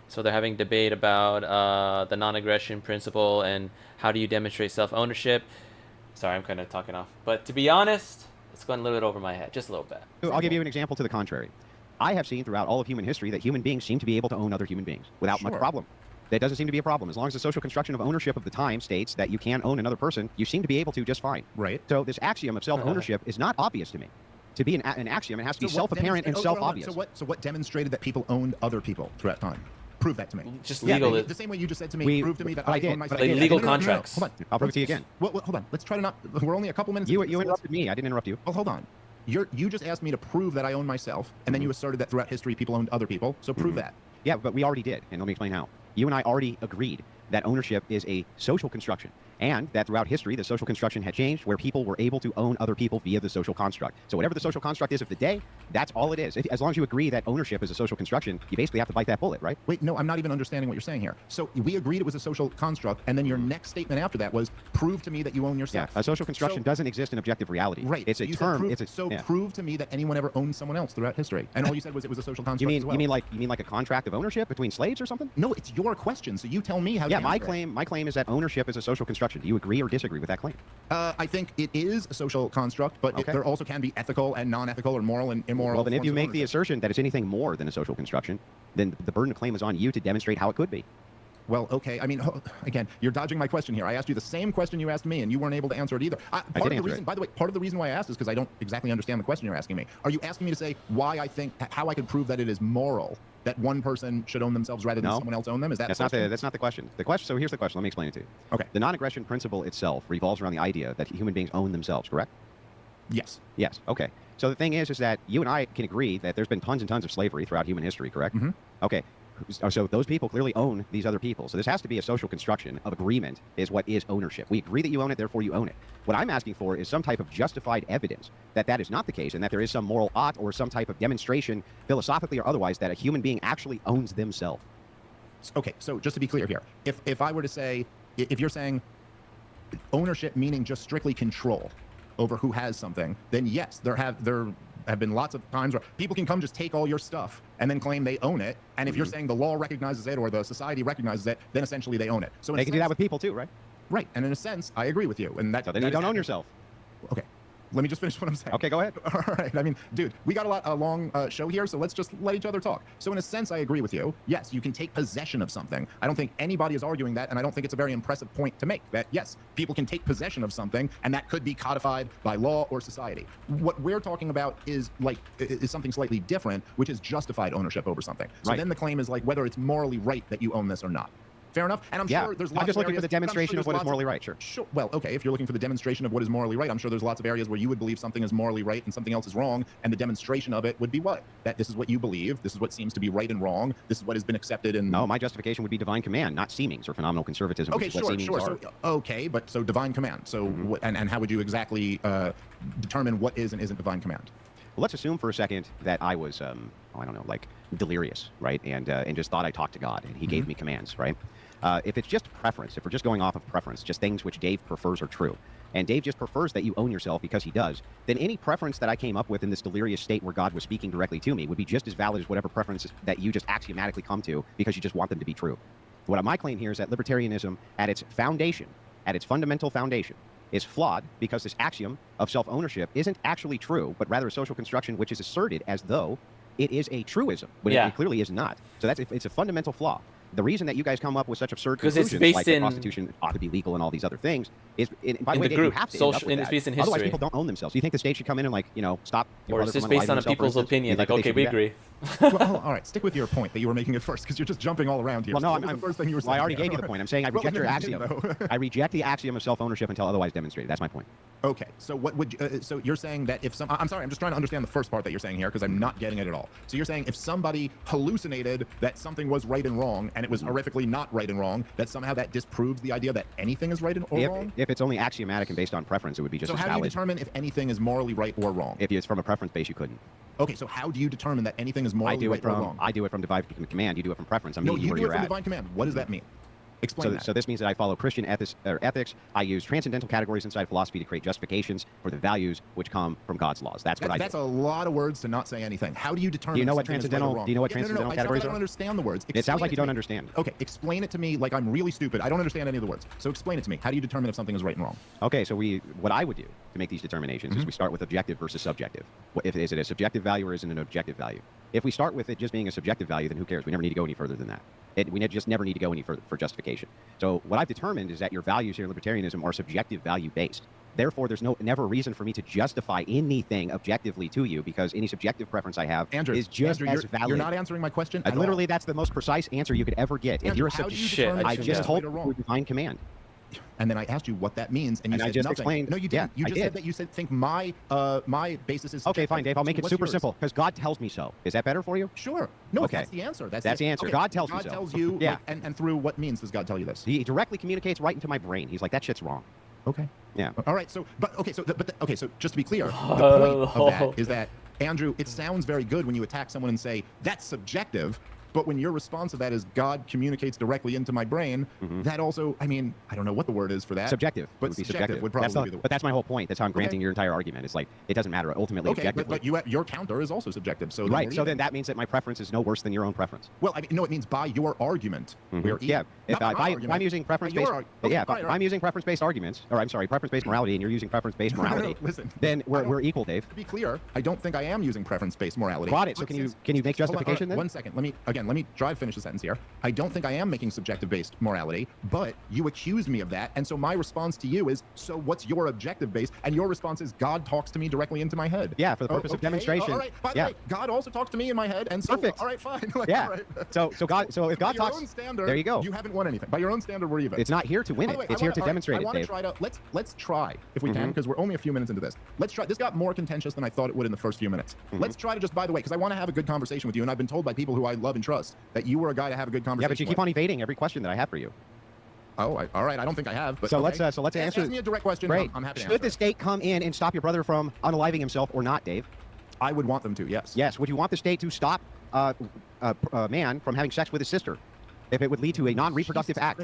So they're having debate about the non-aggression principle and how do you demonstrate self-ownership. Sorry, I'm kind of talking off. But to be honest, it's going a little bit over my head, just a little bit. I'll give you an example to the contrary. I have seen throughout all of human history that human beings seem to be able to own other human beings without much problem. That doesn't seem to be a problem. As long as the social construction of ownership of the time states that you can own another person, you seem to be able to just fine. Right. So this axiom of self-ownership is not obvious to me. To be an axiom, it has to be self-apparent and self-obvious. So what demonstrated that people owned other people throughout time? Prove that to me. Just legal. The same way you just said to me, prove to me that I own myself. Legal contracts. Hold on. I'll prove it to you again. Well, hold on. Let's try to not... We're only a couple minutes... You interrupted me. I didn't interrupt you. Well, hold on. You just asked me to prove that I own myself, and then you asserted that throughout history people owned other people. So prove that. Yeah, but we already did, and let me explain how. You and I already agreed that ownership is a social construction, and that throughout history the social construction had changed where people were able to own other people via the social construct. So whatever the social construct is of the day, that's all it is. As long as you agree that ownership is a social construction, you basically have to bite that bullet, right? Wait, no, I'm not even understanding what you're saying here. So we agreed it was a social construct, and then your next statement after that was prove to me that you own yourself. Yeah, a social construction doesn't exist in objective reality. Right. It's a term. Prove to me that anyone ever owned someone else throughout history. And all you said was it was a social construct as well. You mean like a contract of ownership between slaves or something? No, it's your question, so you tell me how. Yeah, my claim is that ownership is a social construction. Do you agree or disagree with that claim? I think it is a social construct, but there also can be ethical and non-ethical or moral and immoral. Well, then if you make the assertion that it's anything more than a social construction, then the burden of claim is on you to demonstrate how it could be. Well, okay. I mean, again, you're dodging my question here. I asked you the same question you asked me, and you weren't able to answer it either. By the way, part of the reason why I asked is because I don't exactly understand the question you're asking me. Are you asking me to say how I could prove that it is moral that one person should own themselves rather than someone else own them? Is that that's not the question. So here's the question. Let me explain it to you. Okay. The non-aggression principle itself revolves around the idea that human beings own themselves, correct? Yes. Yes. Okay. So the thing is that you and I can agree that there's been tons and tons of slavery throughout human history, correct? Mm-hmm. Okay. So those people clearly own these other people. So this has to be a social construction of agreement is what is ownership. We agree that you own it, therefore you own it. What I'm asking for is some type of justified evidence that that is not the case and that there is some moral ought or some type of demonstration, philosophically or otherwise, that a human being actually owns themselves. Okay, so just to be clear here, if I were to say, if you're saying ownership meaning just strictly control over who has something, then yes, there have been lots of times where people can come just take all your stuff and then claim they own it. And if you're saying the law recognizes it or the society recognizes it, then essentially they own it. So they can do that with people too, right? Right. And in a sense, I agree with you. And that, so then you don't own yourself. Okay. Let me just finish what I'm saying. Okay, go ahead. All right. I mean, dude, we got a long show here, so let's just let each other talk. So in a sense, I agree with you. Yes, you can take possession of something. I don't think anybody is arguing that, and I don't think it's a very impressive point to make, that yes, people can take possession of something, and that could be codified by law or society. What we're talking about is something slightly different, which is justified ownership over something. So then the claim is like whether it's morally right that you own this or not. Fair enough. And I'm sure there's lots I'm just of looking for the demonstration of what is morally right. Sure. Well, okay. If you're looking for the demonstration of what is morally right, I'm sure there's lots of areas where you would believe something is morally right and something else is wrong, and the demonstration of it would be what? That this is what you believe. This is what seems to be right and wrong. This is what has been accepted. And no, my justification would be divine command, not seemings or phenomenal conservatism. Okay, which is what sure. So, okay, but so divine command. So and how would you exactly determine what is and isn't divine command? Well, let's assume for a second that I was, I don't know, like delirious, right, and just thought I talked to God and He gave me commands, right? If it's just preference, if we're just going off of preference, just things which Dave prefers are true, and Dave just prefers that you own yourself because he does, then any preference that I came up with in this delirious state where God was speaking directly to me would be just as valid as whatever preferences that you just axiomatically come to because you just want them to be true. What my claim here is that libertarianism, at its foundation, at its fundamental foundation, is flawed because this axiom of self-ownership isn't actually true, but rather a social construction which is asserted as though it is a truism, when it clearly is not. So it's a fundamental flaw. The reason that you guys come up with such absurd conclusions like that prostitution ought to be legal and all these other things is, by the way, you have to social, it's based in history. Otherwise, people don't own themselves. Do you think the state should come in and, like, you know, stop? Or is this based on people's opinion? Like, okay, we agree. Well, all right, stick with your point that you were making at first, because you're just jumping all around here. Well, no, I'm the first thing you were saying. I already gave you the point. I'm saying I reject your axiom. I reject the axiom of self-ownership until otherwise demonstrated. That's my point. Okay, so what would so you're saying that if I'm sorry, I'm just trying to understand the first part that you're saying here because I'm not getting it at all. So you're saying if somebody hallucinated that something was right and wrong and it was horrifically not right and wrong, that somehow that disproves the idea that anything is right or wrong? If it's only axiomatic and based on preference, it would be just as valid. So how do you determine if anything is morally right or wrong? If it's from a preference base, you couldn't. Okay, so how do you determine that anything is morally right or wrong? I do it from divine command. You do it from preference. No, you do it from divine command. What does that mean? Explain that. So this means that I follow Christian ethics. I use transcendental categories inside philosophy to create justifications for the values which come from God's laws. That's what I do. That's a lot of words to not say anything. How do you determine? Do you know what transcendental? Do you know what transcendental categories are? I don't understand the words. It sounds like you don't understand. Okay, explain it to me like I'm really stupid. I don't understand any of the words. So explain it to me. How do you determine if something is right and wrong? Okay, so what I would do to make these determinations is we start with objective versus subjective. Is it a subjective value or is it an objective value? If we start with it just being a subjective value, then who cares? We never need to go any further than that. We just never need to go any further for justification. So what I've determined is that your values here in libertarianism are subjective value based. Therefore, there's never a reason for me to justify anything objectively to you because any subjective preference I have is just as valid. You're not answering my question at literally, that's the most precise answer you could ever get. Andrew, if you're a I just told you divine command. And then I asked you what that means, and you said I just nothing. explained. No, you didn't. You just said that you think my basis is okay. Fine, Dave. I'll make it super simple because God tells me so. Is that better for you? Sure. No, okay. That's the answer. That's the answer. Okay. God tells me so. God tells you. Yeah. Like, and through what means does God tell you this? He directly communicates right into my brain. He's like, that shit's wrong. Okay. Yeah. All right. So, so just to be clear, the point of that is that Andrew, it sounds very good when you attack someone and say that's subjective. But when your response to that is God communicates directly into my brain, that also, I mean, I don't know what the word is for that. Subjective. But subjective would probably be the word. But that's my whole point. That's how I'm granting your entire argument. It's like, it doesn't matter. Ultimately, objectively. But your counter is also subjective. So right. So then that means that my preference is no worse than your own preference. Well, I mean, no, it means by your argument. Yeah. If I'm using preference-based I'm using preference-based arguments, or I'm sorry, preference-based morality, and you're using preference-based morality, listen, then we're equal, Dave. To be clear, I don't think I am using preference-based morality. Got it. So can you make justification then? One second. Let me, again, again, let me try to finish the sentence here. I don't think I am making subjective-based morality, but you accused me of that, and so my response to you is, so what's your objective-based? And your response is, God talks to me directly into my head. Yeah, for the purpose of demonstration. All right. By the way, God also talks to me in my head, and so perfect. All right, fine. Like, yeah. all right. So if God talks, standard, there you go. You haven't won anything. By your own standard, we're even. It's not here to win it. Way, it's here to demonstrate it, Dave. Try to let's try if we can, because we're only a few minutes into this. Let's try. This got more contentious than I thought it would in the first few minutes. Let's try to just, by the way, because I want to have a good conversation with you, and I've been told by people who I love and trust that you were a guy to have a good conversation. Yeah, but you keep on evading every question that I have for you. Oh, all right. I don't think I have. But so okay. let's answer. Ask me a direct question. Great. I'm happy to answer. Should the state come in and stop your brother from unaliving himself or not, Dave? I would want them to. Yes. Yes. Would you want the state to stop a man from having sex with his sister if it would lead to a non-reproductive act?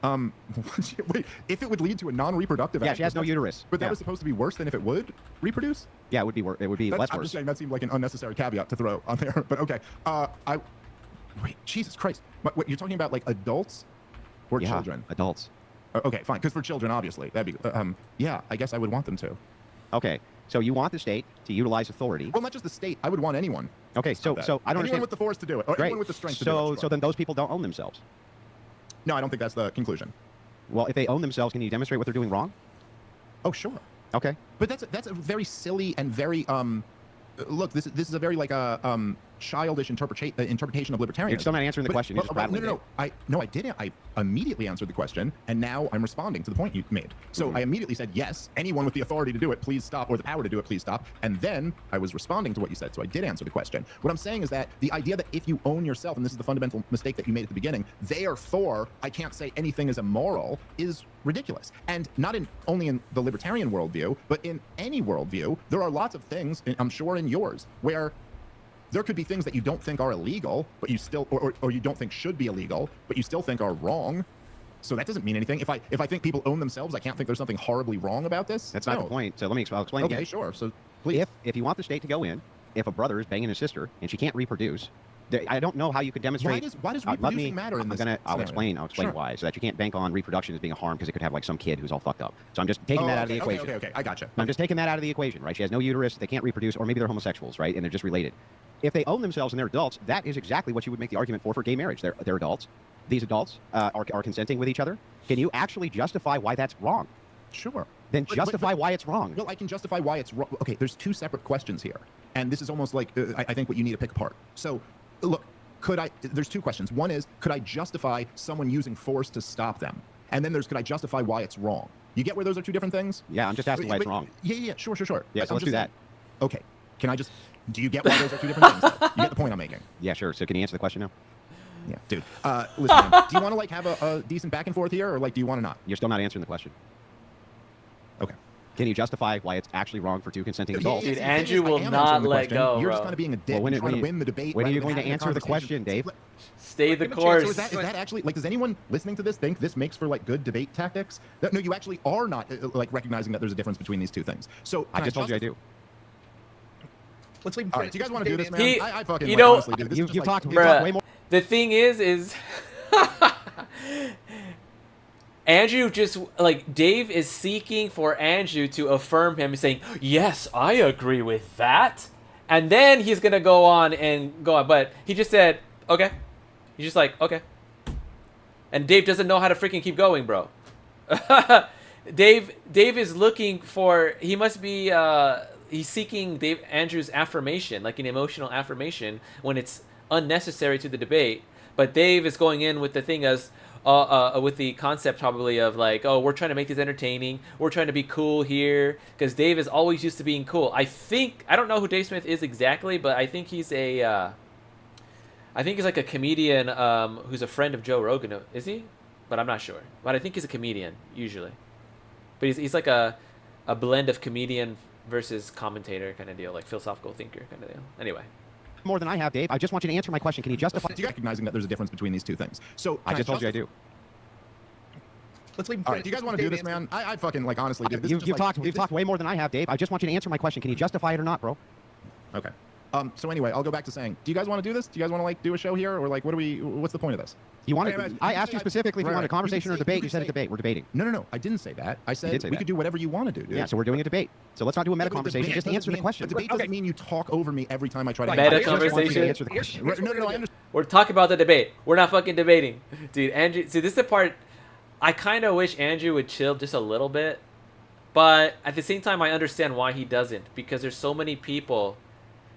Wait, if it would lead to a non-reproductive act? Yeah, she has no uterus. But that was supposed to be worse than if it would reproduce? Yeah, it would be worse. It would be less I'm worse. just saying that seemed like an unnecessary caveat to throw on there. But okay. Wait, Jesus Christ. But what, you're talking about like adults or children? Adults. Okay, fine. Because for children, obviously, that'd be. Yeah, I guess I would want them to. Okay. So you want the state to utilize authority? Well, not just the state. I would want anyone. Okay. So I don't anyone understand. with the force to do it, or anyone with the strength to do it. So then those people don't own themselves. No, I don't think that's the conclusion. Well, if they own themselves, can you demonstrate what they're doing wrong? Oh, sure. Okay. But that's a very silly and very look, this is a very like a childish interpretation of libertarianism. You're still not answering the question. You're just rattling no, I didn't. I immediately answered the question, and now I'm responding to the point you made. So I immediately said, yes, anyone with the authority to do it, please stop, or the power to do it, please stop. And then I was responding to what you said, so I did answer the question. What I'm saying is that the idea that if you own yourself, and this is the fundamental mistake that you made at the beginning, therefore I can't say anything is immoral, is ridiculous. And not only in the libertarian worldview, but in any worldview, there are lots of things, I'm sure in yours, where there could be things that you don't think are illegal, but you still, or you don't think should be illegal, but you still think are wrong. So that doesn't mean anything. If I think people own themselves, I can't think there's something horribly wrong about this. That's not the point. So I'll explain again. Okay, sure. So please. If you want the state to go in, if a brother is banging his sister and she can't reproduce, I don't know how you could demonstrate. Why does reproducing matter in this? I'll explain why, so that you can't bank on reproduction as being a harm because it could have like some kid who's all fucked up. So I'm just taking that out of the equation. Okay, I gotcha. I'm just taking that out of the equation, right? She has no uterus, they can't reproduce, or maybe they're homosexuals, right? And they're just related. If they own themselves and they're adults, that is exactly what you would make the argument for gay marriage. They're adults. These adults are consenting with each other. Can you actually justify why that's wrong? Sure. Then justify why it's wrong. Well, I can justify why it's wrong. Okay, there's two separate questions here. And this is almost like, I think what you need to pick apart. So, look, there's two questions. One is, could I justify someone using force to stop them? And then there's, could I justify why it's wrong? You get where those are two different things? Yeah, I'm just asking why it's wrong. Yeah, sure. Yeah, so let's do that. Okay, can I just, do you get why those are two different things? You get the point I'm making? Yeah, sure. So can you answer the question now? Yeah, dude. Listen, man, do you want to like have a decent back and forth here, or like do you want to not? You're still not answering the question. Okay. Can you justify why it's actually wrong for two consenting adults? Dude, Andrew will not let go, You're bro. just kind of being a dick trying to win the debate. When are you going to answer the question, Dave? Stay the course. So is that actually, like, does anyone listening to this think this makes for like good debate tactics? No, you actually are not like recognizing that there's a difference between these two things. So I just told you I do. Let's leave him. All right, do you guys want to do this, man? I fucking you know, honestly do. This you've talked bruh, way more. The thing is Andrew just, like, Dave is seeking for Andrew to affirm him, saying, yes, I agree with that. And then he's going to go on. But he just said, okay. He's just like, okay. And Dave doesn't know how to freaking keep going, bro. Dave is looking for, he must be, he's seeking Andrew's affirmation, like an emotional affirmation, when it's unnecessary to the debate. But Dave is going in with the thing as, with the concept probably of like, oh, we're trying to make this entertaining. We're trying to be cool here. Because Dave is always used to being cool. I don't know who Dave Smith is exactly, but I think he's I think he's like a comedian who's a friend of Joe Rogan. Is he? But I'm not sure. But I think he's a comedian, usually. But he's like a blend of comedian versus commentator kind of deal, like philosophical thinker kind of deal. Anyway. More than I have, Dave. I just want you to answer my question. Can you justify? Recognizing that there's a difference between these two things. So I just told you I do. Let's leave him. All right, do you guys want to do this, man? I fucking like honestly. Dude, you've talked way more than I have, Dave. I just want you to answer my question. Can you justify it or not, bro? Okay. So anyway, I'll go back to saying, do you guys want to do this? Do you guys want to like do a show here, or like what's the point of this? You want to? I asked you specifically if you want a conversation or debate. You said a debate. We're debating. No. I didn't say that. I said we could do whatever you want to do, dude. Yeah, so we're doing a debate. So let's not do a meta conversation. Just answer the question. A debate doesn't mean you talk over me every time I try to meta conversation. Answer the question. No. I understand. We're talking about the debate. We're not fucking debating. Dude, Andrew, see, this is the part I kind of wish Andrew would chill just a little bit. But at the same time, I understand why he doesn't. Because there's so many people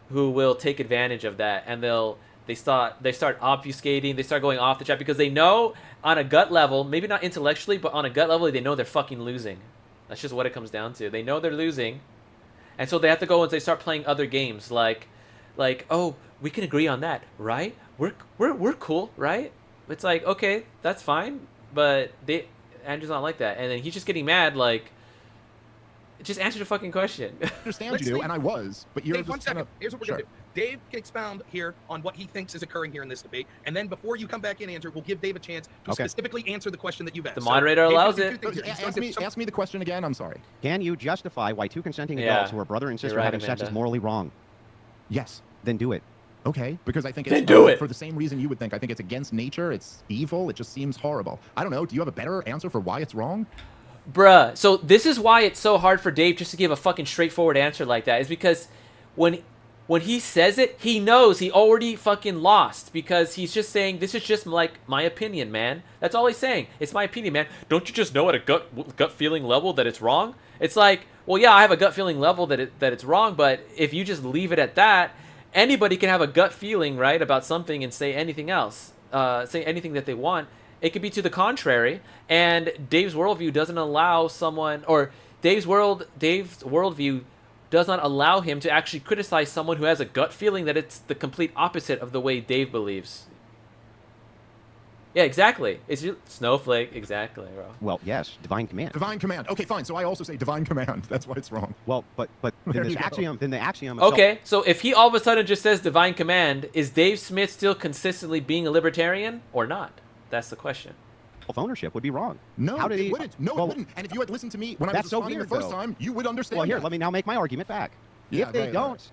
who will take advantage of that. And they start obfuscating. They start going off the chat. Because they know on a gut level, maybe not intellectually, but on a gut level, they know they're fucking losing. That's just what it comes down to. They know they're losing. And so they have to go and they start playing other games. Like, oh, we can agree on that, right? We're cool, right? It's like, okay, that's fine. But Andrew's not like that. And then he's just getting mad, like, just answer the fucking question. I understand you do, and I was, but you're Dave, just 1 second. Kind of, Here's what we're going to do. Dave can expound here on what he thinks is occurring here in this debate, and then before you come back in, Andrew, we'll give Dave a chance to specifically answer the question that you've asked. The moderator allows it. Ask me the question again. I'm sorry. Can you justify why two consenting adults who are brother and sister having sex is morally wrong? Yes. Then do it. Okay, because I think it's for the same reason you would think. I think it's against nature. It's evil. It just seems horrible. I don't know. Do you have a better answer for why it's wrong? Bruh, so this is why it's so hard for Dave just to give a fucking straightforward answer like that. Is because when he says it, he knows he already fucking lost. Because he's just saying, this is just like my opinion, man. That's all he's saying. It's my opinion, man. Don't you just know at a gut feeling level that it's wrong? It's like, well, yeah, I have a gut feeling level that it's wrong. But if you just leave it at that, anybody can have a gut feeling, right, about something and say anything else. Say anything that they want. It could be to the contrary, and Dave's worldview doesn't allow someone, or Dave's worldview does not allow him to actually criticize someone who has a gut feeling that it's the complete opposite of the way Dave believes. Yeah, exactly. It's snowflake, exactly, bro. Well, yes, divine command. Divine command. Okay, fine. So I also say divine command. That's why it's wrong. Well, but then the axiom itself. Okay, so if he all of a sudden just says divine command, is Dave Smith still consistently being a libertarian or not? That's the question. Ownership would be wrong. No, it wouldn't. No, it wouldn't. And if you had listened to me when I was responding the first time, you would understand. Well, here, let me now make my argument back. Yeah,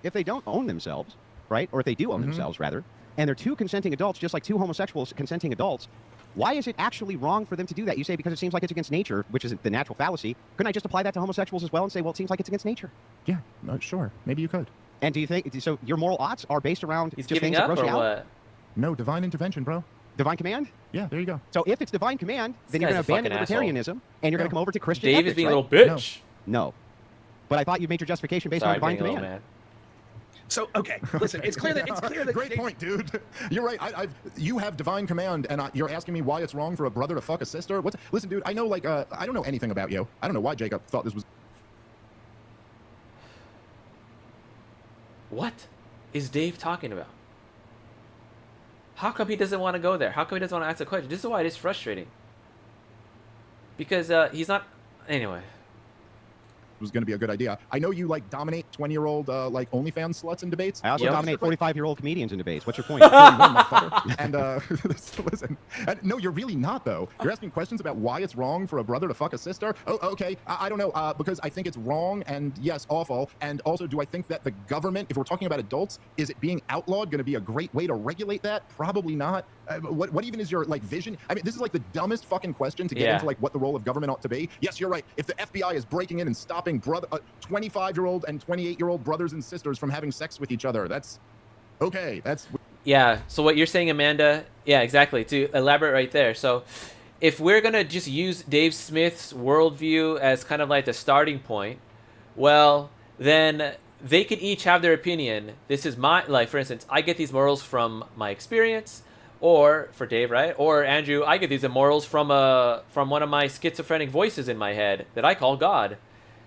if they don't own themselves, right, or if they do own themselves rather, and they're two consenting adults, just like two homosexuals consenting adults, why is it actually wrong for them to do that? You say because it seems like it's against nature, which is the natural fallacy. Couldn't I just apply that to homosexuals as well and say, well, it seems like it's against nature? Yeah, sure. Maybe you could. And do you think so? Your moral oughts are based around He's just giving things up that gross or you out? what? No, divine intervention, bro. Divine command? Yeah, there you go. So if it's divine command, then you're going to abandon libertarianism and you're going to come over to Christian Dave ethics, is being right? a little bitch. No. But I thought you made your justification based on divine command. So okay, listen, it's clear that Great point, dude. You're right. You have divine command, and you're asking me why it's wrong for a brother to fuck a sister. Listen, dude. I know, I don't know anything about you. I don't know why Jacob thought this was. What is Dave talking about? How come he doesn't want to go there? How come he doesn't want to ask the question? This is why it is frustrating. Because he's not. Anyway. Was going to be a good idea. I know you dominate 20-year-old OnlyFans sluts in debates. I also dominate 45-year-old comedians in debates. What's your point? And listen, no, you're really not though. You're asking questions about why it's wrong for a brother to fuck a sister. Oh, okay. I don't know because I think it's wrong and yes, awful. And also, do I think that the government, if we're talking about adults, is it being outlawed going to be a great way to regulate that? Probably not. What even is your vision? I mean, this is the dumbest fucking question to get into what the role of government ought to be. Yes, you're right. If the FBI is breaking in and stopping 25-year-old and 28-year-old brothers and sisters from having sex with each other, that's okay. That's so what you're saying, Amanda, exactly, to elaborate right there. So if we're gonna just use Dave Smith's worldview as kind of like the starting point, well, then they can each have their opinion. This is my, for instance, I get these morals from my experience, or for Dave, right? Or Andrew, I get these morals from one of my schizophrenic voices in my head that I call God.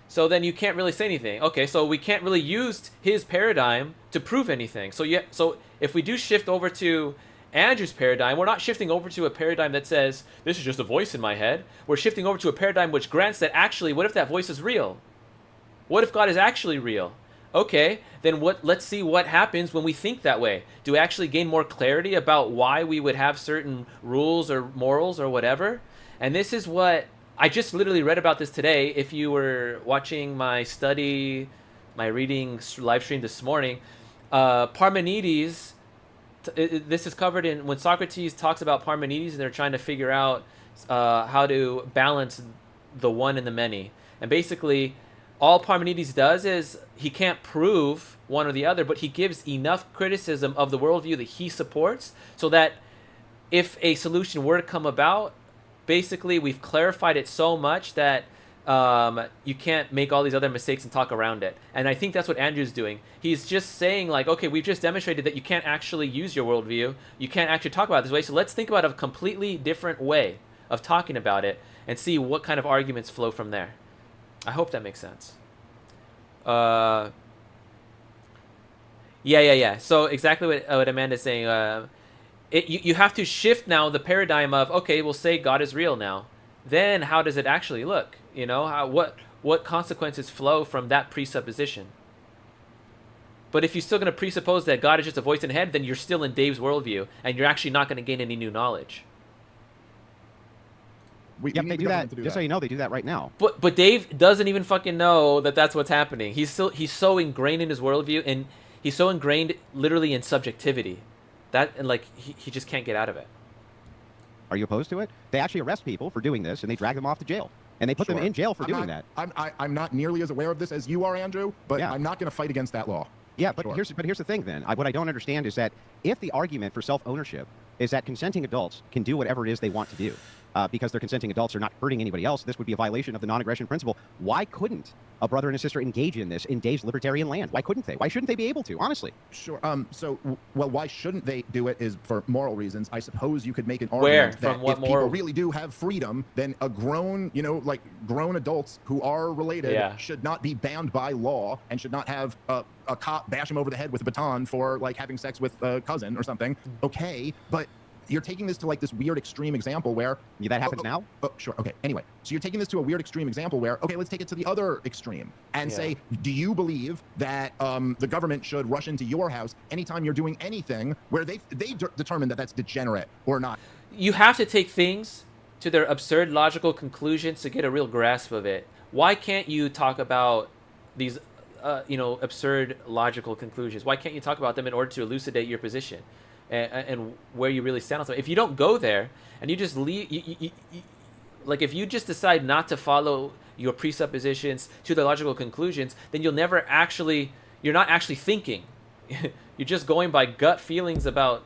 So then you can't really say anything. Okay, so we can't really use his paradigm to prove anything. So if we do shift over to Andrew's paradigm, we're not shifting over to a paradigm that says, this is just a voice in my head. We're shifting over to a paradigm which grants that actually, what if that voice is real? What if God is actually real? Okay, then let's see what happens when we think that way. Do we actually gain more clarity about why we would have certain rules or morals or whatever? And this is what I just literally read about this today. If you were watching my reading live stream this morning, Parmenides, this is covered in when Socrates talks about Parmenides and they're trying to figure out how to balance the one and the many. And basically, all Parmenides does is he can't prove one or the other, but he gives enough criticism of the worldview that he supports so that if a solution were to come about, basically we've clarified it so much that you can't make all these other mistakes and talk around it. And I think that's what Andrew's doing. He's just saying, like, okay, we've just demonstrated that you can't actually use your worldview. You can't actually talk about it this way. So let's think about a completely different way of talking about it and see what kind of arguments flow from there. I hope that makes sense. Yeah. So exactly what Amanda's saying. You have to shift now the paradigm of, okay, we'll say God is real now. Then how does it actually look? You know, what consequences flow from that presupposition? But if you're still going to presuppose that God is just a voice in the head, then you're still in Dave's worldview, and you're actually not going to gain any new knowledge. They do that. Just so you know, they do that right now. But Dave doesn't even fucking know that that's what's happening. He's so ingrained in his worldview, and he's so ingrained literally in subjectivity that, and like he just can't get out of it. Are you opposed to it? They actually arrest people for doing this, and they drag them off to jail. And they put them in jail for doing that. I'm not nearly as aware of this as you are, Andrew, but I'm not going to fight against that law. Yeah, but here's the thing then. What I don't understand is that if the argument for self-ownership is that consenting adults can do whatever it is they want to do, because they're consenting adults are not hurting anybody else, this would be a violation of the non-aggression principle. Why couldn't a brother and a sister engage in this in Dave's libertarian land? Why couldn't they? Why shouldn't they be able to, honestly? Sure. Well, why shouldn't they do it is for moral reasons. I suppose you could make an argument that if people really do have freedom, then a grown, grown adults who are related should not be bound by law and should not have a cop bash him over the head with a baton for, like, having sex with a cousin or something. Okay, but you're taking this to, like, this weird extreme example where that happens now. Sure. Okay. Anyway, so you're taking this to a weird extreme example where, okay, let's take it to the other extreme and say, do you believe that the government should rush into your house anytime you're doing anything where they determine that that's degenerate or not? You have to take things to their absurd logical conclusions to get a real grasp of it. Why can't you talk about these absurd logical conclusions? Why can't you talk about them in order to elucidate your position and where you really stand on something? If you don't go there and you just leave, like if you just decide not to follow your presuppositions to the logical conclusions, then you're not actually thinking. You're just going by gut feelings about,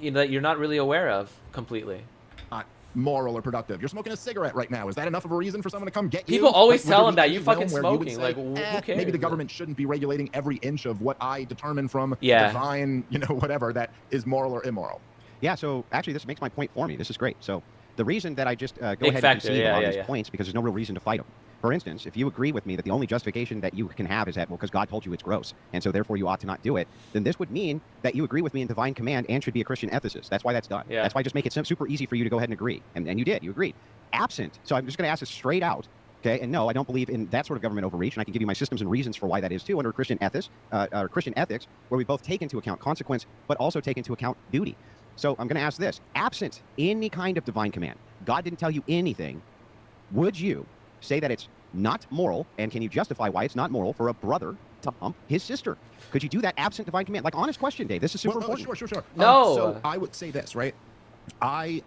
that you're not really aware of completely. Not moral or productive. You're smoking a cigarette right now. Is that enough of a reason for someone to come get you? People always tell them that you're fucking smoking. Like, who cares? Maybe the government shouldn't be regulating every inch of what I determine from divine, whatever that is moral or immoral. Yeah. So actually, this makes my point for me. This is great. So the reason that I just go ahead and concede on these points because there's no real reason to fight them. For instance, if you agree with me that the only justification that you can have is that, well, because God told you it's gross, and so therefore you ought to not do it, then this would mean that you agree with me in divine command and should be a Christian ethicist. That's why that's done. Yeah. That's why I just make it super easy for you to go ahead and agree. And you did. You agreed. Absent. So I'm just going to ask this straight out. Okay, and no, I don't believe in that sort of government overreach, and I can give you my systems and reasons for why that is too under Christian ethics, where we both take into account consequence, but also take into account duty. So I'm going to ask this: absent any kind of divine command, God didn't tell you anything. Would you say that it's not moral, and can you justify why it's not moral for a brother to hump his sister? Could you do that absent divine command? Like, honest question, Dave. This is super important. Sure. No. So I would say this, right? I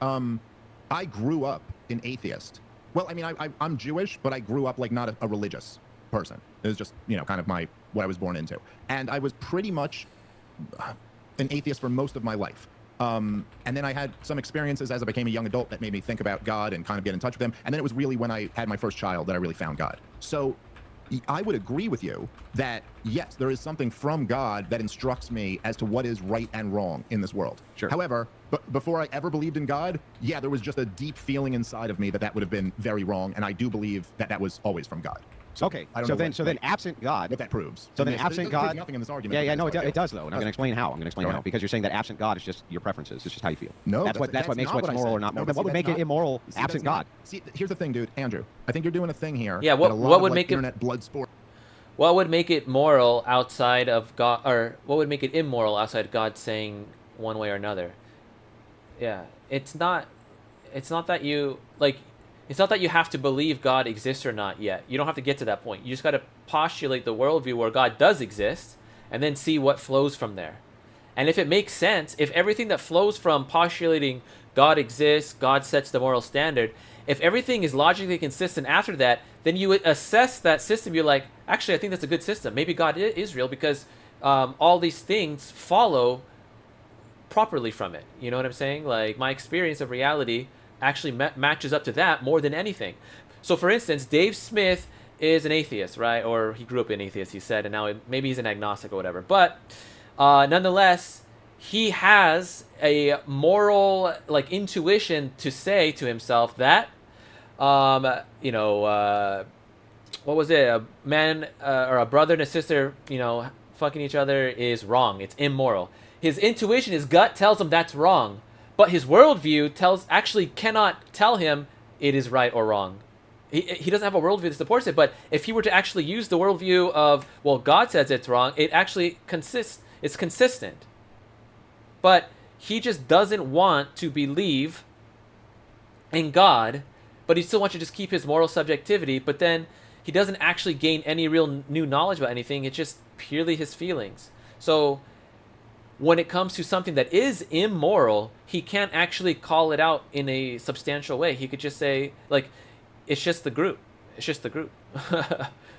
grew up an atheist. Well, I mean, I'm Jewish, but I grew up like not a religious person. It was just, kind of what I was born into. And I was pretty much an atheist for most of my life. And then I had some experiences as I became a young adult that made me think about God and kind of get in touch with him. And then it was really when I had my first child that I really found God. So I would agree with you that, yes, there is something from God that instructs me as to what is right and wrong in this world. Sure. However, before I ever believed in God, there was just a deep feeling inside of me that would have been very wrong. And I do believe that was always from God. So, okay, so then absent God. What that proves. So then absent God. Nothing in this argument. Yeah, no, it does though, and I'm going to explain how. Because you're saying that absent God is just your preferences. It's just how you feel. No, that's what makes what's moral or not moral. What would make it immoral? Absent God. See, here's the thing, dude, Andrew. I think you're doing a thing here. Yeah, what would make internet blood sport? What would make it moral outside of God, or what would make it immoral outside of God saying one way or another? Yeah, it's not that you like. It's not that you have to believe God exists or not yet. You don't have to get to that point. You just got to postulate the worldview where God does exist and then see what flows from there. And if it makes sense, if everything that flows from postulating God exists, God sets the moral standard, if everything is logically consistent after that, then you would assess that system. You're like, actually, I think that's a good system. Maybe God is real because all these things follow properly from it. You know what I'm saying? Like, my experience of reality actually matches up to that more than anything. So, for instance, Dave Smith is an atheist, right? Or he grew up an atheist, he said, and now maybe he's an agnostic or whatever. But nonetheless, he has a moral, like, intuition to say to himself that, you know, what was it? A man or a brother and a sister, you know, fucking each other is wrong. It's immoral. His intuition, his gut tells him that's wrong, but his worldview actually cannot tell him it is right or wrong. He doesn't have a worldview that supports it, but if he were to actually use the worldview of, well, God says it's wrong, it actually it's consistent. But he just doesn't want to believe in God, but he still wants to just keep his moral subjectivity, but then he doesn't actually gain any real new knowledge about anything. It's just purely his feelings. So when it comes to something that is immoral, he can't actually call it out in a substantial way. He could just say, like, it's just the group. It's just the group.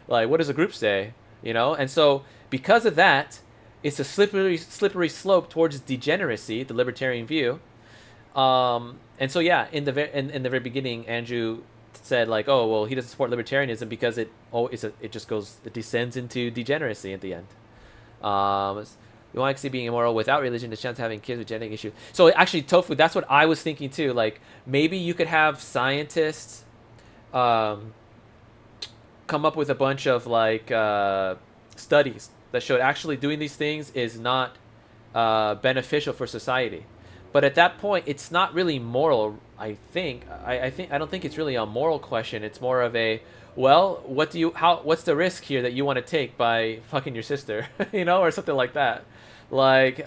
Like, what does a group say? You know? And so because of that, it's a slippery slope towards degeneracy, the libertarian view. And so, yeah, in the very beginning, Andrew said, like, oh, well, he doesn't support libertarianism because it descends into degeneracy at the end. You want to see being immoral without religion, the chance of having kids with genetic issues. So actually, Tofu, that's what I was thinking too. Like, maybe you could have scientists come up with a bunch of, like, studies that showed actually doing these things is not beneficial for society. But at that point, it's not really moral. I don't think it's really a moral question. It's more of a, well, what's the risk here that you want to take by fucking your sister, you know, or something like that. Like, we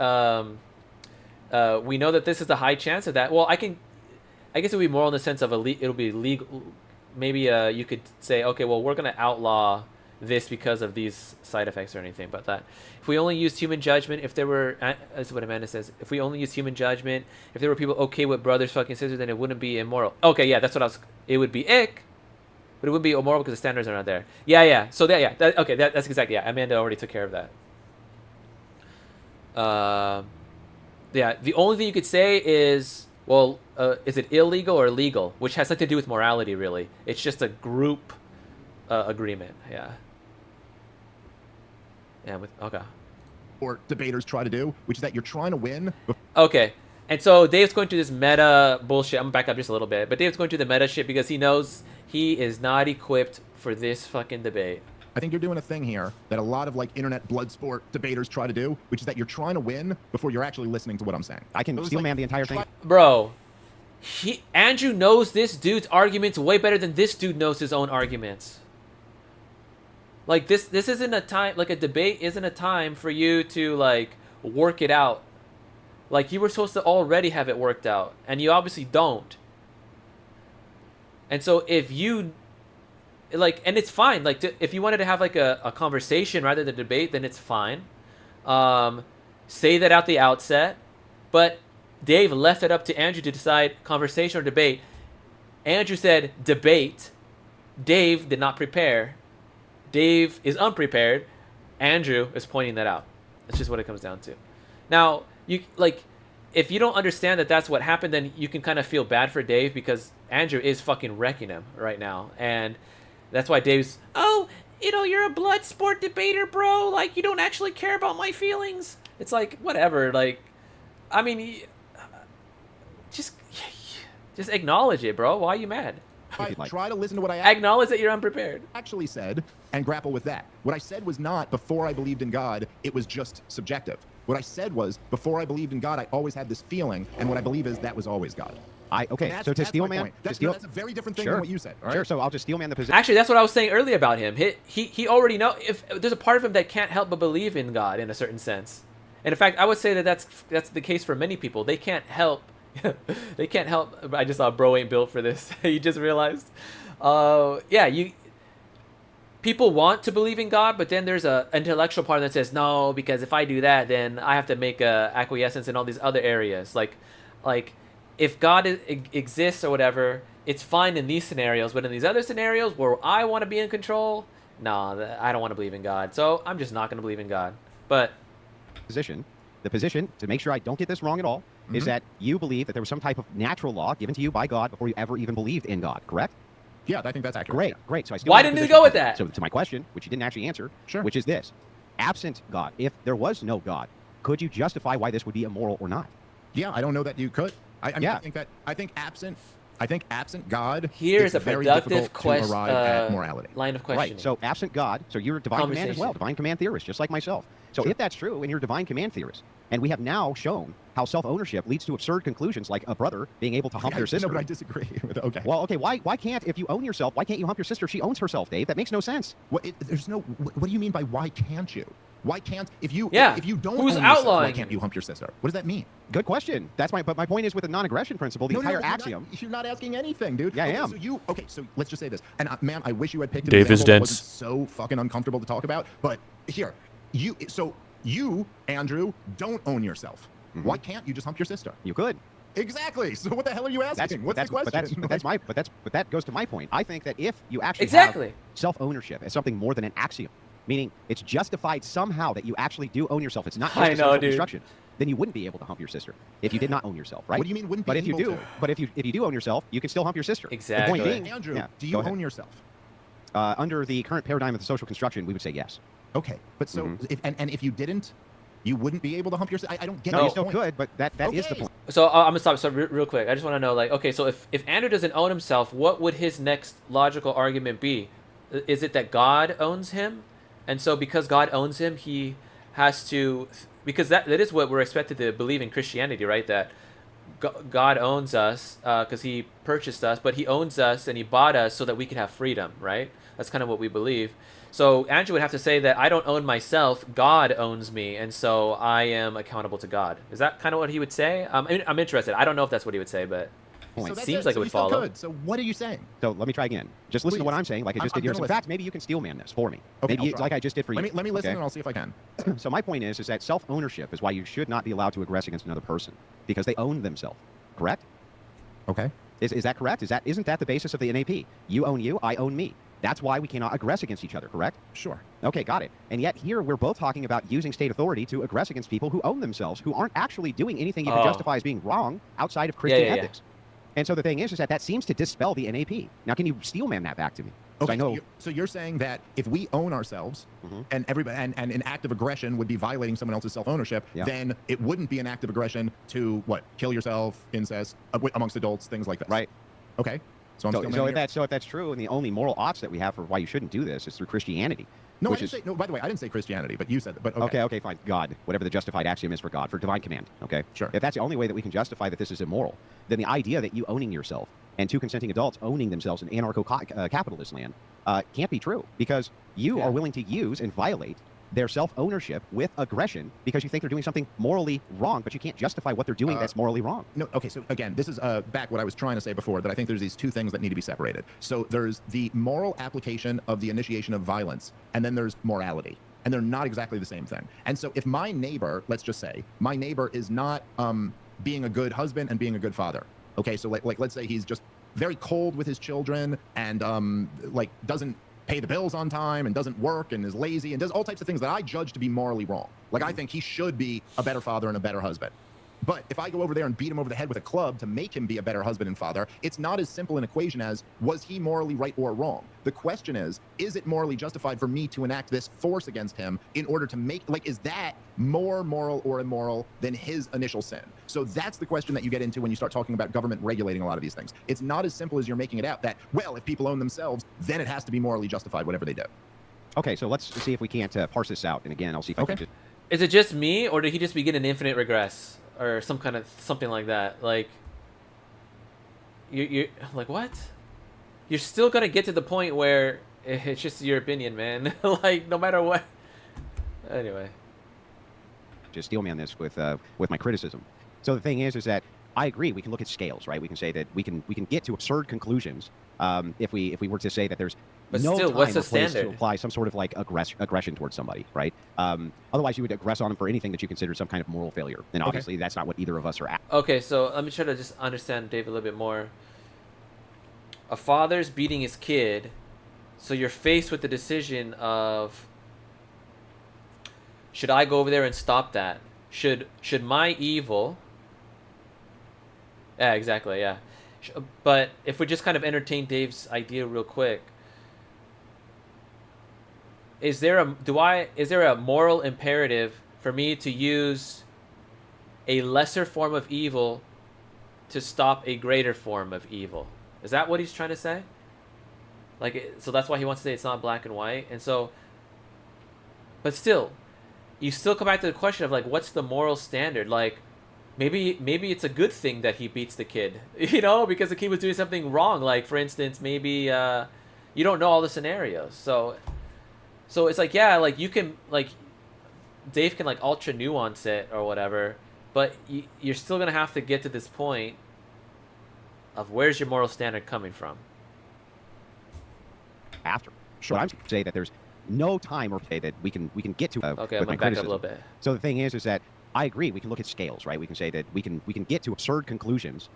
know that this is the high chance of that. Well, I guess it would be moral in the sense of it'll be legal. Maybe you could say, okay, well, we're gonna outlaw this because of these side effects or anything. But that if we only used human judgment, if there were, that's what Amanda says, if we only used human judgment, if there were people okay with brothers fucking sisters, then it wouldn't be immoral. Okay, yeah, that's what it would be ick, but it wouldn't be immoral because the standards are not there. Yeah. So that's exactly, yeah, Amanda already took care of that. Yeah, the only thing you could say is, well, is it illegal or legal? Which has nothing to do with morality, really. It's just a group agreement, yeah. Yeah, okay. Or debaters try to do, which is that you're trying to win. Okay, and so Dave's going through this meta bullshit. I'm gonna back up just a little bit, but Dave's going through the meta shit because he knows he is not equipped for this fucking debate. I think you're doing a thing here that a lot of, like, internet blood sport debaters try to do, which is that you're trying to win before you're actually listening to what I'm saying. I can SteubeMan the entire thing. Bro, Andrew knows this dude's arguments way better than this dude knows his own arguments. Like, this isn't a time, like, a debate isn't a time for you to, like, work it out. Like, you were supposed to already have it worked out, and you obviously don't. And so if you, like, and it's fine, like, if you wanted to have, like, a conversation rather than debate, then it's fine. Say that out the outset, but Dave left it up to Andrew to decide conversation or debate. Andrew said debate. Dave did not prepare. Dave is unprepared. Andrew is pointing that out. That's just what it comes down to. Now, if you don't understand that that's what happened, then you can kind of feel bad for Dave because Andrew is fucking wrecking him right now. And that's why Dave's, oh, you know, you're a blood sport debater, bro. Like, you don't actually care about my feelings. It's like, whatever. Like, I mean, just acknowledge it, bro. Why are you mad? Try to listen to what I acknowledge that you're unprepared. Actually said and grapple with that. What I said was not before I believed in God, it was just subjective. What I said was before I believed in God, I always had this feeling, and what I believe is that was always God. Okay, so to SteubeMan, that's a very different thing than what you said. All right? Sure, so I'll just SteubeMan the position. Actually, that's what I was saying earlier about him. He already know, if there's a part of him that can't help but believe in God in a certain sense. And in fact, I would say that that's the case for many people. They can't help. They can't help. I just saw bro ain't built for this. You just realized. People want to believe in God, but then there's a intellectual part that says no, because if I do that, then I have to make a acquiescence in all these other areas. Like if God exists or whatever, it's fine in these scenarios, but in these other scenarios where I want to be in control, nah, I don't want to believe in God. So I'm just not going to believe in God. But the position, to make sure I don't get this wrong at all, is that you believe that there was some type of natural law given to you by God before you ever even believed in God, correct? Yeah, I think that's accurate. Great, great. So I still Why didn't you go with that? So to my question, which you didn't actually answer, which is this. Absent God, if there was no God, could you justify why this would be immoral or not? Yeah, I don't know that you could. I mean, I think absent God, here's a very productive difficult to arrive at morality. Line of questioning. Right. So absent God, so you're a divine command as well, divine command theorist, just like myself. So if that's true, and you're a divine command theorist, and we have now shown how self-ownership leads to absurd conclusions, like a brother being able to hump their sister. No, but I disagree with it. Okay. Well, okay. Why can't, if you own yourself, why can't you hump your sister? She owns herself, Dave. That makes no sense. What do you mean by why can't you? Why can't if you don't who's own outlawing yourself, why can't you hump your sister? What does that mean? Good question. But my point is with the non-aggression principle, the entire axiom. You're not asking anything, dude. Yeah, I am. So let's just say this. And man, I wish you had picked an Dave is example that dense. wasn't so fucking uncomfortable to talk about. But here, you, Andrew, don't own yourself. Why can't you just hump your sister? You could. Exactly. So what the hell are you asking? What's the question? But that goes to my point. I think that if you actually have self-ownership as something more than an axiom, meaning it's justified somehow that you actually do own yourself, it's not just a social construction, then you wouldn't be able to hump your sister if you did not own yourself, right? What do you mean wouldn't be But if you able do, to? but if you do own yourself, you can still hump your sister. Exactly. The point being, Andrew, do you own yourself? Under the current paradigm of the social construction, we would say yes. Okay, but so if you didn't, you wouldn't be able to hump yourself. I don't get. No, you still could, but that is the point. So I'm gonna stop. So real quick, I just want to know, like, okay, so if Andrew doesn't own himself, what would his next logical argument be? Is it that God owns him, and so because God owns him, he has to, because that is what we're expected to believe in Christianity, right? That God owns us because he purchased us, but he owns us and he bought us so that we can have freedom, right? That's kind of what we believe. So Andrew would have to say that I don't own myself, God owns me, and so I am accountable to God. Is that kind of what he would say? I'm interested. I don't know if that's what he would say, but it seems like it would follow. So what are you saying? So let me try again. Just listen to what I'm saying, like I just did yours. In fact, maybe you can SteubeMan this for me. Okay, maybe like I just did for you. Let me listen and I'll see if I can. So my point is that self-ownership is why you should not be allowed to aggress against another person, because they own themselves. Correct? Okay. Is that correct? Isn't that the basis of the NAP? You own you, I own me. That's why we cannot aggress against each other, correct? Sure. Okay, got it. And yet here we're both talking about using state authority to aggress against people who own themselves, who aren't actually doing anything you can justify as being wrong outside of Christian ethics. And so the thing is that seems to dispel the NAP. Now, can you SteubeMan that back to me? Okay, I know. So you're saying that if we own ourselves and everybody and an act of aggression would be violating someone else's self-ownership, then it wouldn't be an act of aggression to kill yourself, incest amongst adults, things like that. Right. Okay. So if that's true, and the only moral oughts that we have for why you shouldn't do this is through Christianity. No, by the way, I didn't say Christianity, but you said that. But okay, fine. God, whatever the justified axiom is for God, for divine command. Okay, sure. If that's the only way that we can justify that this is immoral, then the idea that you owning yourself and two consenting adults owning themselves in anarcho-capitalist land can't be true, because you are willing to use and violate their self-ownership with aggression because you think they're doing something morally wrong, but you can't justify what they're doing that's morally wrong. No, okay, so again, this is back what I was trying to say before, that I think there's these two things that need to be separated. So there's the moral application of the initiation of violence, and then there's morality. And they're not exactly the same thing. And so if my neighbor, let's just say, my neighbor is not being a good husband and being a good father, okay, so like let's say he's just very cold with his children and doesn't pay the bills on time and doesn't work and is lazy and does all types of things that I judge to be morally wrong. Like, I think he should be a better father and a better husband. But if I go over there and beat him over the head with a club to make him be a better husband and father, it's not as simple an equation as, was he morally right or wrong? The question is it morally justified for me to enact this force against him in order to make, is that more moral or immoral than his initial sin? So that's the question that you get into when you start talking about government regulating a lot of these things. It's not as simple as you're making it out that, well, if people own themselves, then it has to be morally justified, whatever they do. Okay, so let's see if we can't parse this out. And again, I'll see if I can just... Is it just me, or did he just begin an infinite regress? Or something like that. Like, you're like, what? You're still gonna get to the point where it's just your opinion, man. Like, no matter what. Anyway, just SteubeMan this with my criticism. So the thing is that I agree. We can look at scales, right? We can say that we can get to absurd conclusions if we were to say that there's no time or place to apply some sort of aggression towards somebody, right? Otherwise, you would aggress on them for anything that you consider some kind of moral failure, and obviously that's not what either of us are at. Okay, so let me try to just understand Dave a little bit more. A father's beating his kid, So you're faced with the decision of, should I go over there and stop that? Should my evil... Yeah, exactly, yeah. But if we just kind of entertain Dave's idea real quick, is there a moral imperative for me to use a lesser form of evil to stop a greater form of evil? Is that what he's trying to say? Like, so that's why he wants to say it's not black and white. And so, but still, you still come back to the question of, like, what's the moral standard? Like, maybe it's a good thing that he beats the kid, you know, because the kid was doing something wrong. Like, for instance, maybe you don't know all the scenarios. So it's like, yeah, like, you can, like, Dave can, like, ultra nuance it or whatever, but you're still gonna have to get to this point of where's your moral standard coming from. After. Sure. I'm say that there's no time or play that we can get to. Okay, I'm gonna back up a little bit. So the thing is that I agree. We can look at scales, right? We can say that we can get to absurd conclusions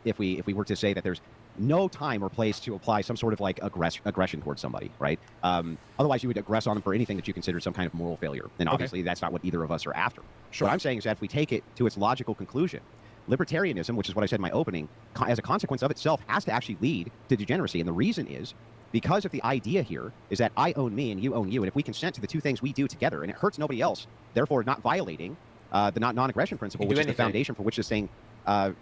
if we were to say that there's no time or place to apply some sort of like aggression towards somebody, right? Otherwise, you would aggress on them for anything that you consider some kind of moral failure, and obviously that's not what either of us are after. Sure. What I'm saying is that if we take it to its logical conclusion, libertarianism, which is what I said in my opening, as a consequence of itself, has to actually lead to degeneracy, and the reason is because of the idea here is that I own me and you own you, and if we consent to the two things we do together and it hurts nobody else, therefore not violating the non-aggression principle, which is the foundation for which this thing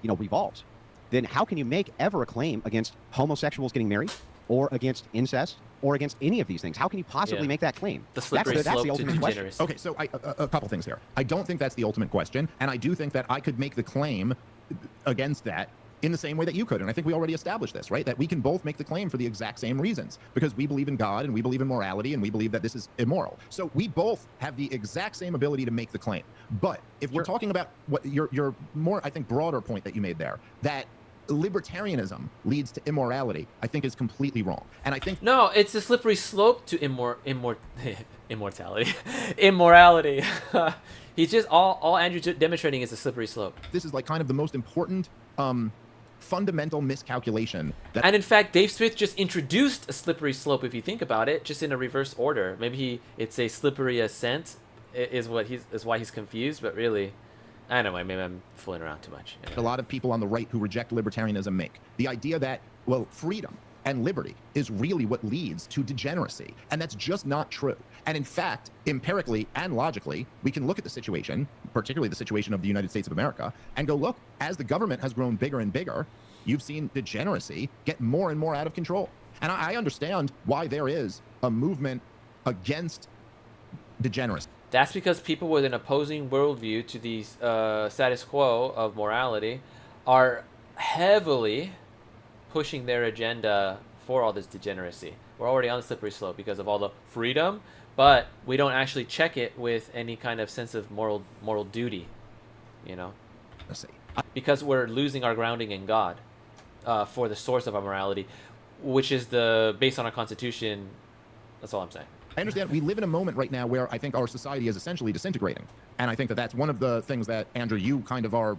revolves, then how can you make ever a claim against homosexuals getting married or against incest or against any of these things? How can you possibly make that claim? The slippery that's the slope ultimate to question. degeneracy. Okay, so a couple things here. I don't think that's the ultimate question, and I do think that I could make the claim against that in the same way that you could. And I think we already established this, right? That we can both make the claim for the exact same reasons, because we believe in God and we believe in morality and we believe that this is immoral. So we both have the exact same ability to make the claim. But if we're talking about what your more, I think, broader point that you made there, that libertarianism leads to immorality, I think is completely wrong. And I think... No, it's a slippery slope to immortality. Immorality. He's just, all Andrew's demonstrating is a slippery slope. This is like kind of the most important fundamental miscalculation. And in fact, Dave Smith just introduced a slippery slope, if you think about it, just in a reverse order. Maybe it's a slippery ascent is why he's confused, but really, I don't know, maybe I'm fooling around too much. Anyway. A lot of people on the right who reject libertarianism make. The idea that, well, freedom and liberty is really what leads to degeneracy. And that's just not true. And in fact, empirically and logically, we can look at the situation, particularly the situation of the United States of America, and go, look, as the government has grown bigger and bigger, you've seen degeneracy get more and more out of control. And I understand why there is a movement against degeneracy. That's because people with an opposing worldview to the status quo of morality are heavily pushing their agenda for all this degeneracy. We're already on the slippery slope because of all the freedom, but we don't actually check it with any kind of sense of moral duty, you know? Let's see. Because we're losing our grounding in God for the source of our morality, which is based on our Constitution. That's all I'm saying. I understand we live in a moment right now where I think our society is essentially disintegrating. And I think that that's one of the things that, Andrew, you kind of are,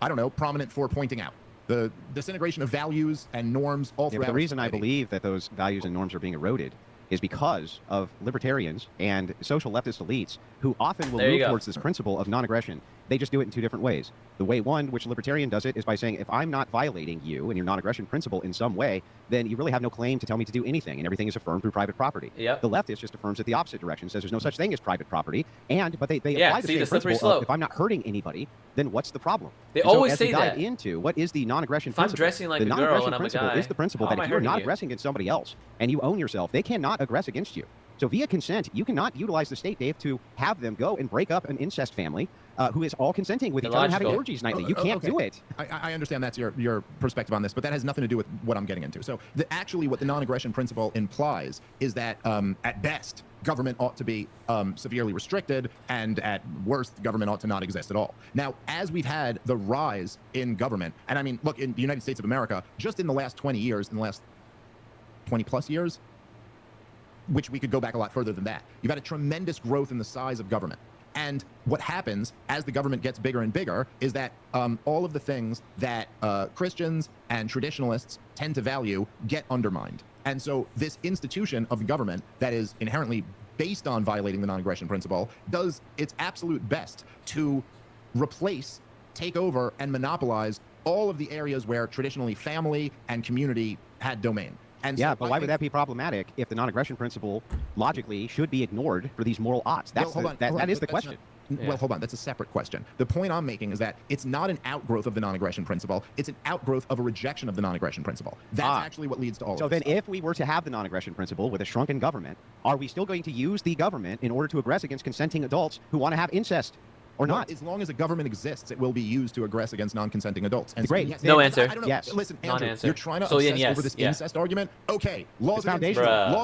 I don't know, prominent for pointing out. The disintegration of values and norms all throughout. The reason I believe that those values and norms are being eroded is because of libertarians and social leftist elites who often will move towards this principle of non-aggression. They just do it in two different ways. The way one, which a libertarian does it, is by saying, if I'm not violating you and your non-aggression principle in some way, then you really have no claim to tell me to do anything, and everything is affirmed through private property. Yep. The leftist just affirms it the opposite direction, says there's no such thing as private property, but they apply the same principle of, if I'm not hurting anybody, then what's the problem? They always as say we dive that. into what is the non-aggression If I'm principle, dressing like the a girl non-aggression and I'm a principle guy, is the principle how that am if I you're hurting not you? aggressing against somebody else and you own yourself, they cannot aggress against you. So via consent, you cannot utilize the state, Dave, to have them go and break up an incest family who is all consenting with each other and having orgies nightly. You can't do it. I understand that's your perspective on this, but that has nothing to do with what I'm getting into. So actually what the non-aggression principle implies is that at best, government ought to be severely restricted, and at worst, government ought to not exist at all. Now, as we've had the rise in government, and I mean, look, in the United States of America, just in the last 20 years, in the last 20 plus years, which we could go back a lot further than that, you've had a tremendous growth in the size of government. And what happens as the government gets bigger and bigger is that all of the things that Christians and traditionalists tend to value get undermined. And so this institution of government that is inherently based on violating the non-aggression principle does its absolute best to replace, take over, and monopolize all of the areas where traditionally family and community had domain. And yeah, so but why would that be problematic if the non-aggression principle logically should be ignored for these moral oughts? That's that is the question. Well, hold on. That's a separate question. The point I'm making is that it's not an outgrowth of the non-aggression principle. It's an outgrowth of a rejection of the non-aggression principle. That's actually what leads to all of this. So then if we were to have the non-aggression principle with a shrunken government, are we still going to use the government in order to aggress against consenting adults who want to have incest? Or not? As long as a government exists, it will be used to aggress against non-consenting adults. And great. Yes, No answer. I don't know. Yes. Listen, Andrew, Non-answer. you're trying to So, obsess yes, over this yeah. incest argument. Okay, laws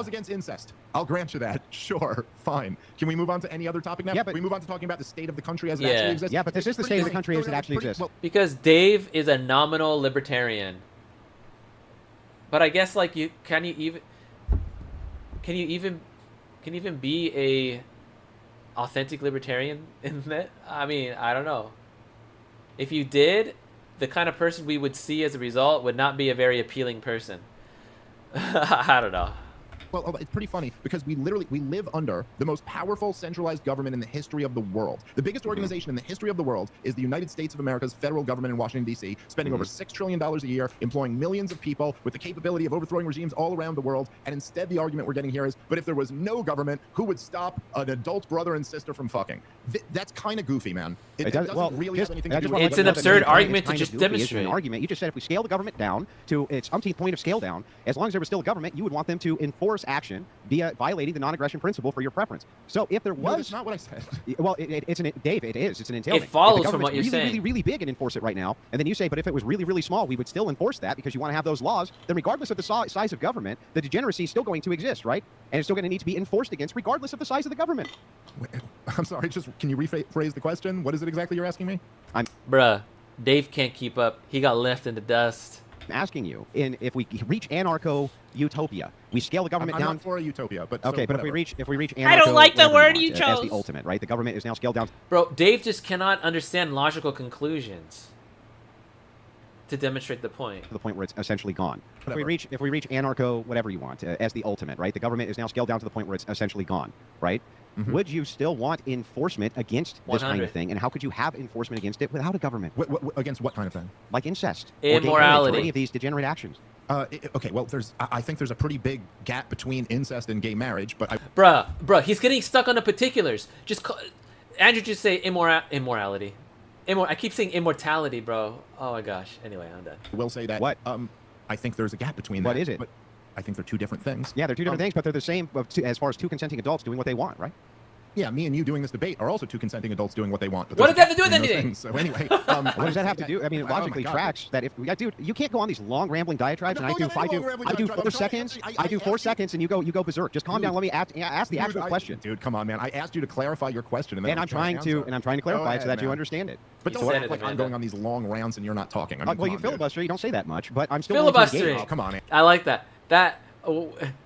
against incest. I'll grant you that. Sure, fine. Can we move on to any other topic now? Yeah, but we move on to talking about the state of the country as it actually exists. Yeah, but this is the state of the country as it actually exists. Well, Because Dave is a nominal libertarian. But I guess like can you even be a authentic libertarian in that? I mean, I don't know. If you did, the kind of person we would see as a result would not be a very appealing person. I don't know. Well, it's pretty funny because we live under the most powerful centralized government in the history of the world. The biggest organization in the history of the world is the United States of America's federal government in Washington, D.C., spending over $6 trillion a year, employing millions of people with the capability of overthrowing regimes all around the world. And instead, the argument we're getting here is, but if there was no government, who would stop an adult brother and sister from fucking? That's kind of goofy, man. It doesn't really have anything to do with It's an absurd argument to just demonstrate. An argument. You just said if we scale the government down to its umpteenth point of scale down, as long as there was still a government, you would want them to enforce action via violating the non-aggression principle for your preference. So if there was... No, that's not what I said. Well, Dave, it is. It's an entailment. It follows from what you're saying. Really, really big and enforce it right now, and then you say, but if it was really, really small, we would still enforce that because you want to have those laws, then regardless of the size of government, the degeneracy is still going to exist, right? And it's still going to need to be enforced against regardless of the size of the government. I'm sorry, can you rephrase the question? What is it exactly you're asking me? Bruh, Dave can't keep up. He got left in the dust. I'm asking you, if we reach anarcho-utopia, we scale the government I'm down. not for a utopia, but okay, so but whatever. if we reach anarcho, I don't like the word you as chose. the ultimate, right? The government is now scaled down. Bro, Dave just cannot understand logical conclusions to demonstrate the point. To the point where it's essentially gone. If we reach anarcho, whatever you want, as the ultimate, right? The government is now scaled down to the point where it's essentially gone, right? Mm-hmm. Would you still want enforcement against this kind of thing? And how could you have enforcement against it without a government? Against what kind of thing? Like incest, immorality, or any of these degenerate actions. Okay, well, I think there's a pretty big gap between incest and gay marriage, but Bruh, he's getting stuck on the particulars. Andrew, just say immorality. I keep saying immortality, bro. Oh my gosh. Anyway, I'm done. We'll say that. What? I think there's a gap between what that. Is it? But I think they're two different things. Yeah, they're two different things, but they're the same as far as two consenting adults doing what they want, right? Yeah, me and you doing this debate are also two consenting adults doing what they want. But what does that have to do with anything? So anyway, what does that have to do? I mean, it logically tracks that if dude, you can't go on these long rambling diatribes, and I do 4 seconds, I do 4 seconds, and you go berserk. Just calm down. Let me ask the actual question. Dude, come on, man. I asked you to clarify your question, and I'm trying to clarify it so that you understand it. But don't act like I'm going on these long rants and you're not talking. I mean, well, you filibuster. You don't say that much, but I'm still filibustering. Oh, come on, man. I like that.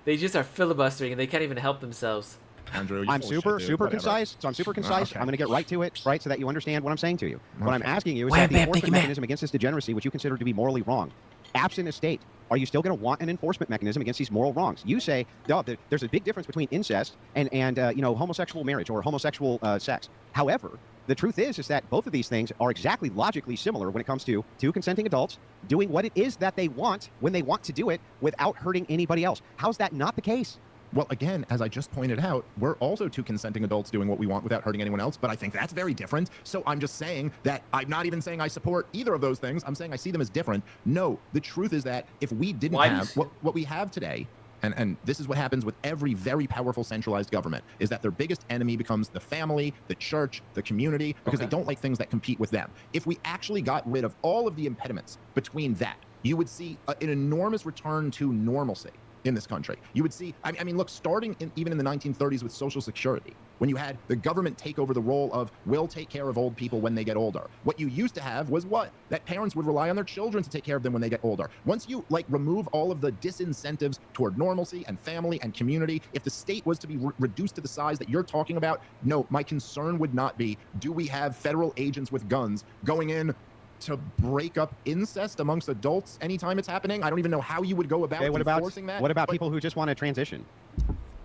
They just are filibustering and they can't even help themselves. Andrew, I'm super concise, so I'm super concise. Okay. I'm going to get right to it, right, so that you understand what I'm saying to you. What I'm asking you is that the enforcement mechanism against this degeneracy, which you consider to be morally wrong, absent a state, are you still going to want an enforcement mechanism against these moral wrongs? You say, no, there's a big difference between incest and homosexual marriage or homosexual sex. However, the truth is that both of these things are exactly logically similar when it comes to two consenting adults doing what it is that they want when they want to do it without hurting anybody else. How's that not the case? Well, again, as I just pointed out, we're also two consenting adults doing what we want without hurting anyone else, but I think that's very different. So I'm just saying that I'm not even saying I support either of those things. I'm saying I see them as different. No, the truth is that if we didn't have what we have today, and this is what happens with every very powerful centralized government, is that their biggest enemy becomes the family, the church, the community, because they don't like things that compete with them. If we actually got rid of all of the impediments between that, you would see an enormous return to normalcy in this country. You would see, I mean, look, starting even in the 1930s with Social Security, when you had the government take over the role of, we'll take care of old people when they get older. What you used to have was what? That parents would rely on their children to take care of them when they get older. Once you remove all of the disincentives toward normalcy and family and community, if the state was to be reduced to the size that you're talking about, no, my concern would not be, do we have federal agents with guns going in to break up incest amongst adults anytime it's happening. I don't even know how you would go about enforcing that. What about people who just want to transition?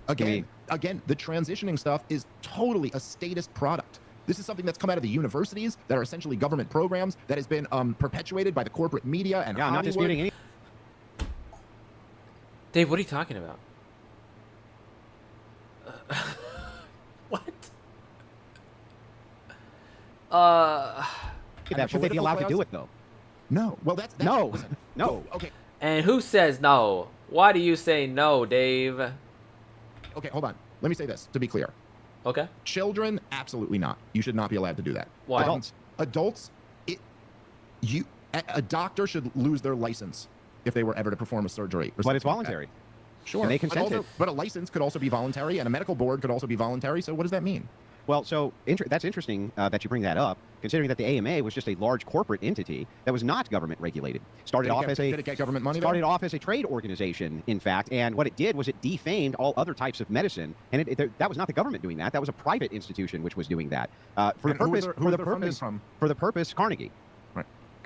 Again, the transitioning stuff is totally a statist product. This is something that's come out of the universities that are essentially government programs that has been perpetuated by the corporate media and I'm not disputing any. Dave, what are you talking about? What? Should they be allowed to do it though? No. Well, that's no. Listen, no. Okay. And who says no? Why do you say no, Dave? Okay, hold on. Let me say this to be clear. Okay. Children, absolutely not. You should not be allowed to do that. Why? Adults, a doctor should lose their license if they were ever to perform a surgery. But it's voluntary. Sure. And they consented. But a license could also be voluntary, and a medical board could also be voluntary. So what does that mean? Well, so that's interesting that you bring that up, considering that the AMA was just a large corporate entity that was not government regulated. Did it get government money? Started off as a trade organization, in fact, and what it did was it defamed all other types of medicine, and that was not the government doing that. That was a private institution which was doing that for the purpose Carnegie.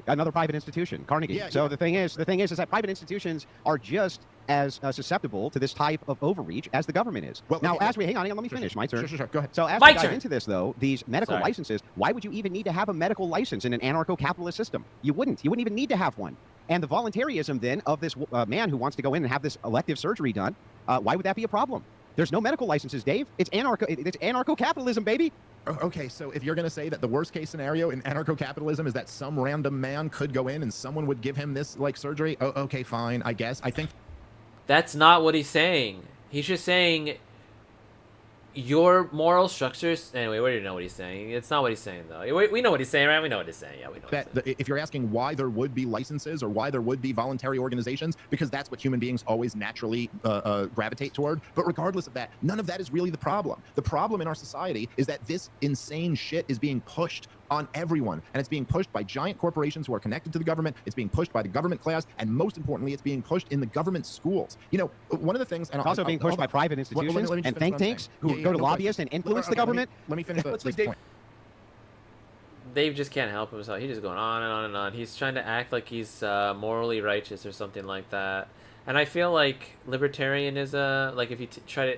Another private institution, Carnegie. Yeah, so the thing is that private institutions are just as susceptible to this type of overreach as the government is. Well, now, hang on, let me finish. My turn. Sure. Go ahead. So as we dive into this, though, these medical licenses, why would you even need to have a medical license in an anarcho-capitalist system? You wouldn't. You wouldn't even need to have one. And the voluntarism, then, of this man who wants to go in and have this elective surgery done, why would that be a problem? There's no medical licenses, Dave. It's anarcho-capitalism, baby. Okay, so if you're going to say that the worst case scenario in anarcho-capitalism is that some random man could go in and someone would give him this surgery, okay, fine, I guess. I think that's not what he's saying. He's just saying your moral structures. Anyway, we already know what he's saying. It's not what he's saying, though. We know what he's saying, right? We know what he's saying. Yeah, we know. If you're asking why there would be licenses or why there would be voluntary organizations, because that's what human beings always naturally gravitate toward. But regardless of that, none of that is really the problem. The problem in our society is that this insane shit is being pushed on everyone, and it's being pushed by giant corporations who are connected to the government. It's being pushed by the government class, and most importantly, it's being pushed in the government schools. You know, one of the things, and it's also being pushed by private institutions and think tanks who go to lobbyists and influence the government. Let me finish this point. Dave just can't help himself. He's just going on and on and on. He's trying to act like he's morally righteous or something like that. And I feel like libertarianism, like if you try to,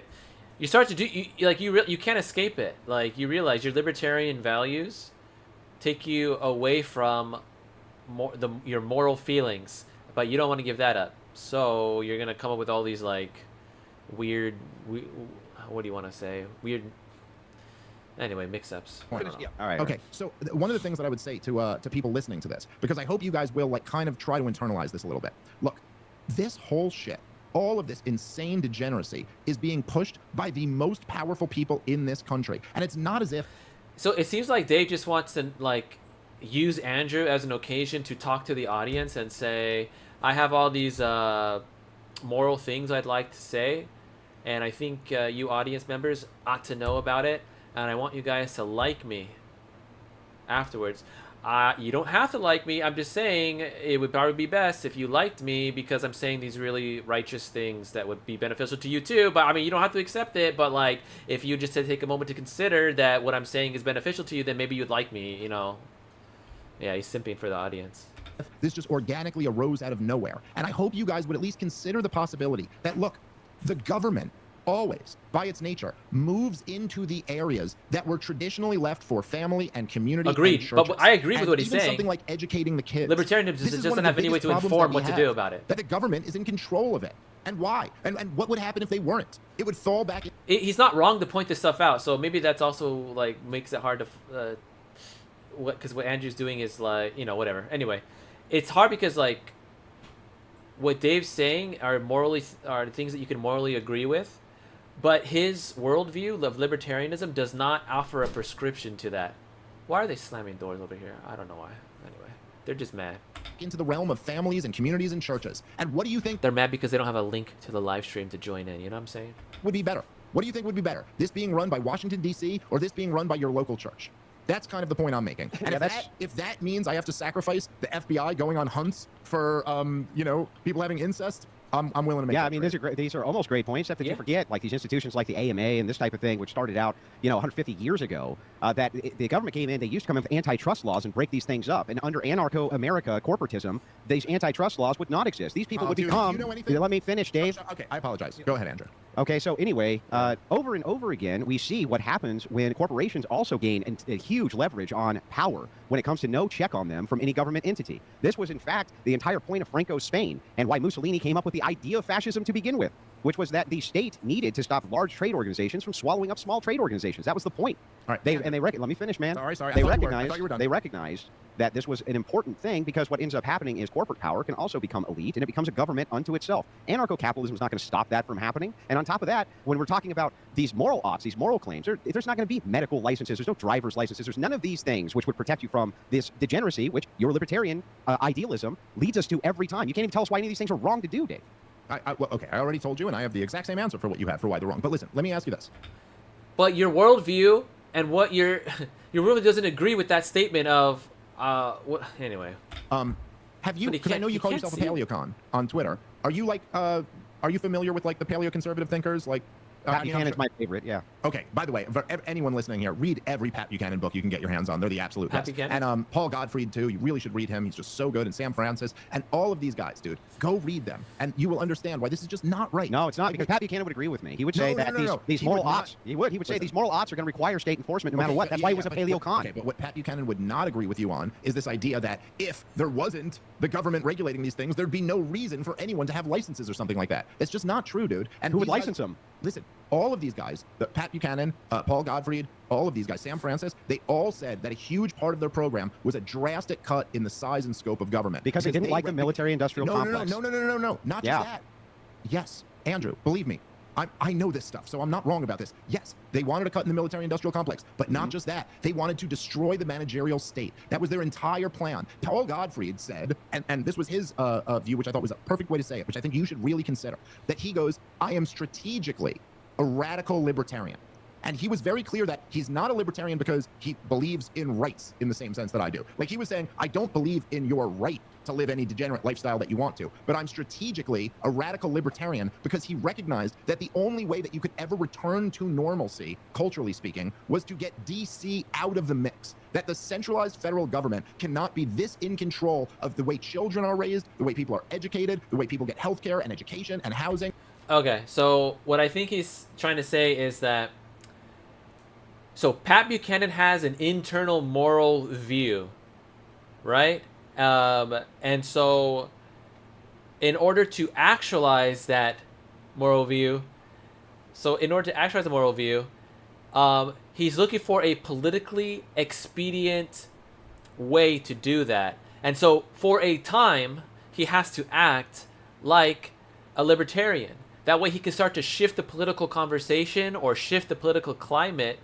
you start to do, you can't escape it. Like you realize your libertarian values take you away from your moral feelings, but you don't want to give that up. So you're gonna come up with all these like weird, what do you want to say? Weird. Anyway, mix-ups. All right. Okay. So one of the things that I would say to people listening to this, because I hope you guys will kind of try to internalize this a little bit. Look, this whole shit, all of this insane degeneracy, is being pushed by the most powerful people in this country, and it's not as if. So it seems like Dave just wants to like use Andrew as an occasion to talk to the audience and say, I have all these moral things I'd like to say, and I think you audience members ought to know about it, and I want you guys to like me afterwards. You don't have to like me. I'm just saying it would probably be best if you liked me because I'm saying these really righteous things that would be beneficial to you too. But I mean, you don't have to accept it. But like, if you just take a moment to consider that what I'm saying is beneficial to you, then maybe you'd like me, you know. Yeah, he's simping for the audience. This just organically arose out of nowhere. And I hope you guys would at least consider the possibility that, look, the government always, by its nature, moves into the areas that were traditionally left for family and community. Agreed, but I agree with what he's saying. Something like educating the kids. Libertarianism doesn't have any way to inform what to do about it. That the government is in control of it. And why? And what would happen if they weren't? It would fall back. He's not wrong to point this stuff out. So maybe that's also like makes it hard to, because what Andrew's doing is like, you know, whatever. Anyway, it's hard because like what Dave's saying are things that you can morally agree with. But his worldview of libertarianism does not offer a prescription to that. Why are they slamming doors over here? I don't know why. Anyway, they're just mad. Into the realm of families and communities and churches. And what do you think? They're mad because they don't have a link to the live stream to join in. You know what I'm saying? Would be better. What do you think would be better? This being run by Washington, D.C. or this being run by your local church? That's kind of the point I'm making. And if that means I have to sacrifice the FBI going on hunts for, people having incest, I'm willing to make. Yeah, I mean, these are almost great points. Except that you forget, like these institutions like the AMA and this type of thing, which started out, 150 years ago, that the government came in, they used to come in with antitrust laws and break these things up. And under anarcho-America corporatism, these antitrust laws would not exist. These people would become... Do you know anything? Let me finish, Dave. Okay, I apologize. Go ahead, Andrew. Okay, so anyway, over and over again, we see what happens when corporations also gain a huge leverage on power when it comes to no check on them from any government entity. This was, in fact, the entire point of Franco's Spain and why Mussolini came up with the idea of fascism to begin with, which was that the state needed to stop large trade organizations from swallowing up small trade organizations. That was the point. All right. Let me finish, man. Sorry. They I recognized that this was an important thing because what ends up happening is corporate power can also become elite and it becomes a government unto itself. Anarcho-capitalism is not going to stop that from happening. And on top of that, when we're talking about these moral oughts, these moral claims, there's not going to be medical licenses, there's no driver's licenses, there's none of these things which would protect you from this degeneracy, which your libertarian idealism leads us to every time. You can't even tell us why any of these things are wrong to do, Dave. Okay, I already told you, and I have the exact same answer for what you have for why they're wrong. But listen, let me ask you this. But your worldview and what your worldview doesn't agree with that statement of anyway. Have you? Because I know you call yourself a paleocon on Twitter. Are you like? Are you familiar with like the paleoconservative thinkers like? Pat Buchanan's my favorite, yeah. Okay, by the way, for anyone listening here, read every Pat Buchanan book you can get your hands on. They're the absolute best. And Paul Gottfried, too. You really should read him. He's just so good. And Sam Francis. And all of these guys, dude, go read them. And you will understand why this is just not right. No, it's not, because Pat Buchanan would agree with me. He would say that these moral oughts, he would say these moral oughts are going to require state enforcement no matter what. That's why he was a paleocon. Okay, but what Pat Buchanan would not agree with you on is this idea that if there wasn't the government regulating these things, there'd be no reason for anyone to have licenses or something like that. It's just not true, dude. And who would license them? Listen, all of these guys, Pat Buchanan, Paul Gottfried, all of these guys, Sam Francis, they all said that a huge part of their program was a drastic cut in the size and scope of government. Because they didn't like the military-industrial complex. No. Not just that. Yes, Andrew, believe me. I know this stuff, so I'm not wrong about this. Yes, they wanted to cut in the military-industrial complex, but not just that. They wanted to destroy the managerial state. That was their entire plan. Paul Gottfried said, and this was his view, which I thought was a perfect way to say it, which I think you should really consider, that he goes, I am strategically a radical libertarian. And he was very clear that he's not a libertarian because he believes in rights in the same sense that I do. Like he was saying, I don't believe in your right to live any degenerate lifestyle that you want to, but I'm strategically a radical libertarian because he recognized that the only way that you could ever return to normalcy, culturally speaking, was to get DC out of the mix. That the centralized federal government cannot be this in control of the way children are raised, the way people are educated, the way people get healthcare and education and housing. Okay, so what I think he's trying to say is that so Pat Buchanan has an internal moral view, right? And so in order to actualize that moral view, he's looking for a politically expedient way to do that. And so for a time, he has to act like a libertarian. That way he can start to shift the political conversation or shift the political climate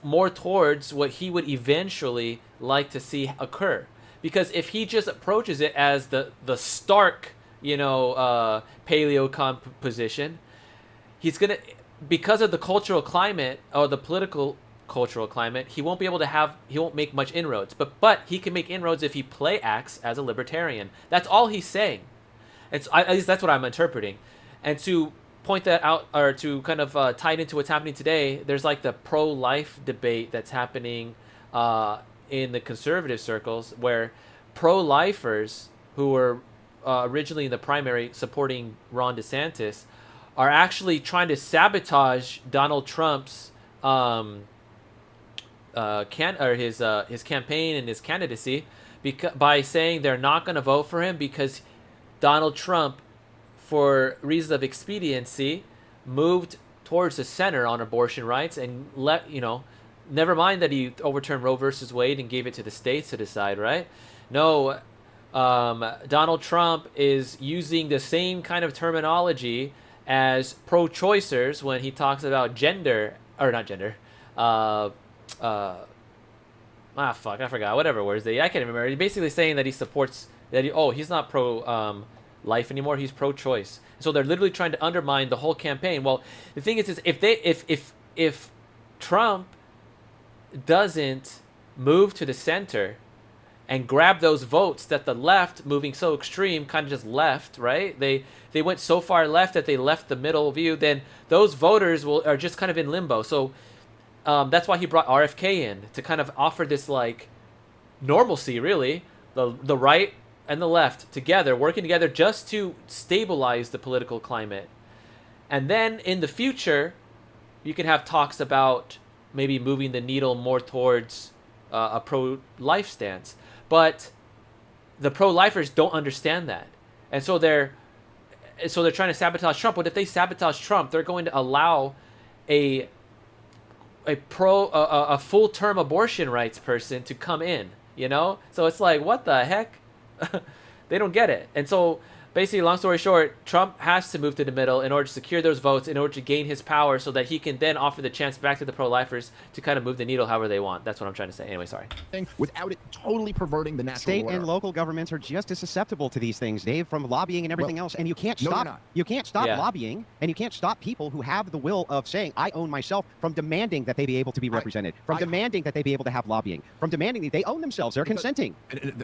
more towards what he would eventually like to see occur. Because if he just approaches it as the stark, paleocon position, he's going to, because of the cultural climate or the political cultural climate, he won't make much inroads. But he can make inroads if he play acts as a libertarian. That's all he's saying. At least that's what I'm interpreting. And to point that out, or to kind of tie it into what's happening today, there's like the pro-life debate that's happening in the conservative circles, where pro-lifers who were originally in the primary supporting Ron DeSantis are actually trying to sabotage Donald Trump's his campaign and his candidacy by saying they're not going to vote for him because Donald Trump, for reasons of expediency, moved towards the center on abortion rights and never mind that he overturned Roe versus Wade and gave it to the states to decide, right? No, Donald Trump is using the same kind of terminology as pro-choicers when he talks about I forgot, whatever words I can't remember. He's basically saying that he supports, he's not pro-life anymore, he's pro-choice. So they're literally trying to undermine the whole campaign. Well, the thing is if Trump doesn't move to the center and grab those votes that the left, moving so extreme, kind of just left, right? They went so far left that they left the middle view, then those voters are just kind of in limbo. So that's why he brought RFK in, to kind of offer this like normalcy, really, the right and the left together, working together just to stabilize the political climate. And then in the future, you can have talks about maybe moving the needle more towards a pro-life stance. But the pro-lifers don't understand that, and so they're trying to sabotage Trump. But if they sabotage Trump, they're going to allow a full-term abortion rights person to come in. You know, so it's like, what the heck? They don't get it. And so basically, long story short, Trump has to move to the middle in order to secure those votes, in order to gain his power, so that he can then offer the chance back to the pro-lifers to kind of move the needle however they want. That's what I'm trying to say. Anyway, sorry. Without it totally perverting the natural State order. and local governments are just as susceptible to these things, Dave, from lobbying and everything else. And you can't no, stop. they're not. You can't stop Yeah. lobbying, and you can't stop people who have the will of saying, "I own myself," from demanding that they be able to be represented, from demanding that they be able to have lobbying, from demanding that they own themselves. They're consenting.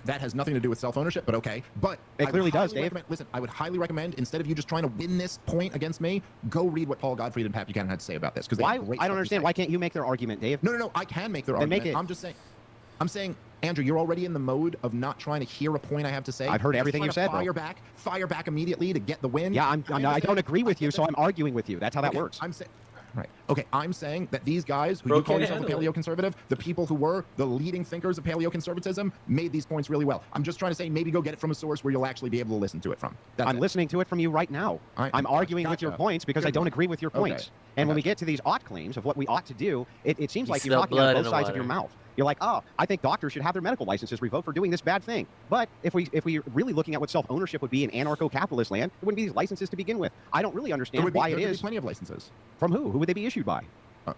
That has nothing to do with self-ownership, but okay. But It clearly does, Dave. Listen, I would highly recommend, instead of you just trying to win this point against me, go read what Paul Gottfried and Pat Buchanan had to say about this. Because Why? I don't understand. Why can't you make their argument, Dave? No. I can make their Then argument. make it. I'm saying, Andrew, you're already in the mode of not trying to hear a point I have to say. I've heard Just everything trying you to said, fire back immediately to get the win. Yeah, I don't agree with you, so I'm arguing with you. That's how that Okay, works. I'm saying. Right. Okay, I'm saying that these guys who Bro, you call can't yourself a handle it. paleoconservative, the people who were the leading thinkers of paleoconservatism, made these points really well. I'm just trying to say, maybe go get it from a source where you'll actually be able to listen to it from. That's I'm it. listening to it from you right now. I'm arguing with your Gotcha. points because I Good don't one. agree with your Okay. points. And when we get to these ought claims of what we ought to do, it seems You like you're smell talking out blood of in both the sides of your water. mouth. You're like, oh, I think doctors should have their medical licenses revoked for doing this bad thing. But if we're really looking at what self-ownership would be in anarcho-capitalist land, it wouldn't be these licenses to begin with. I don't really understand why it There would be is. plenty of licenses. From who? Who would they be issued by?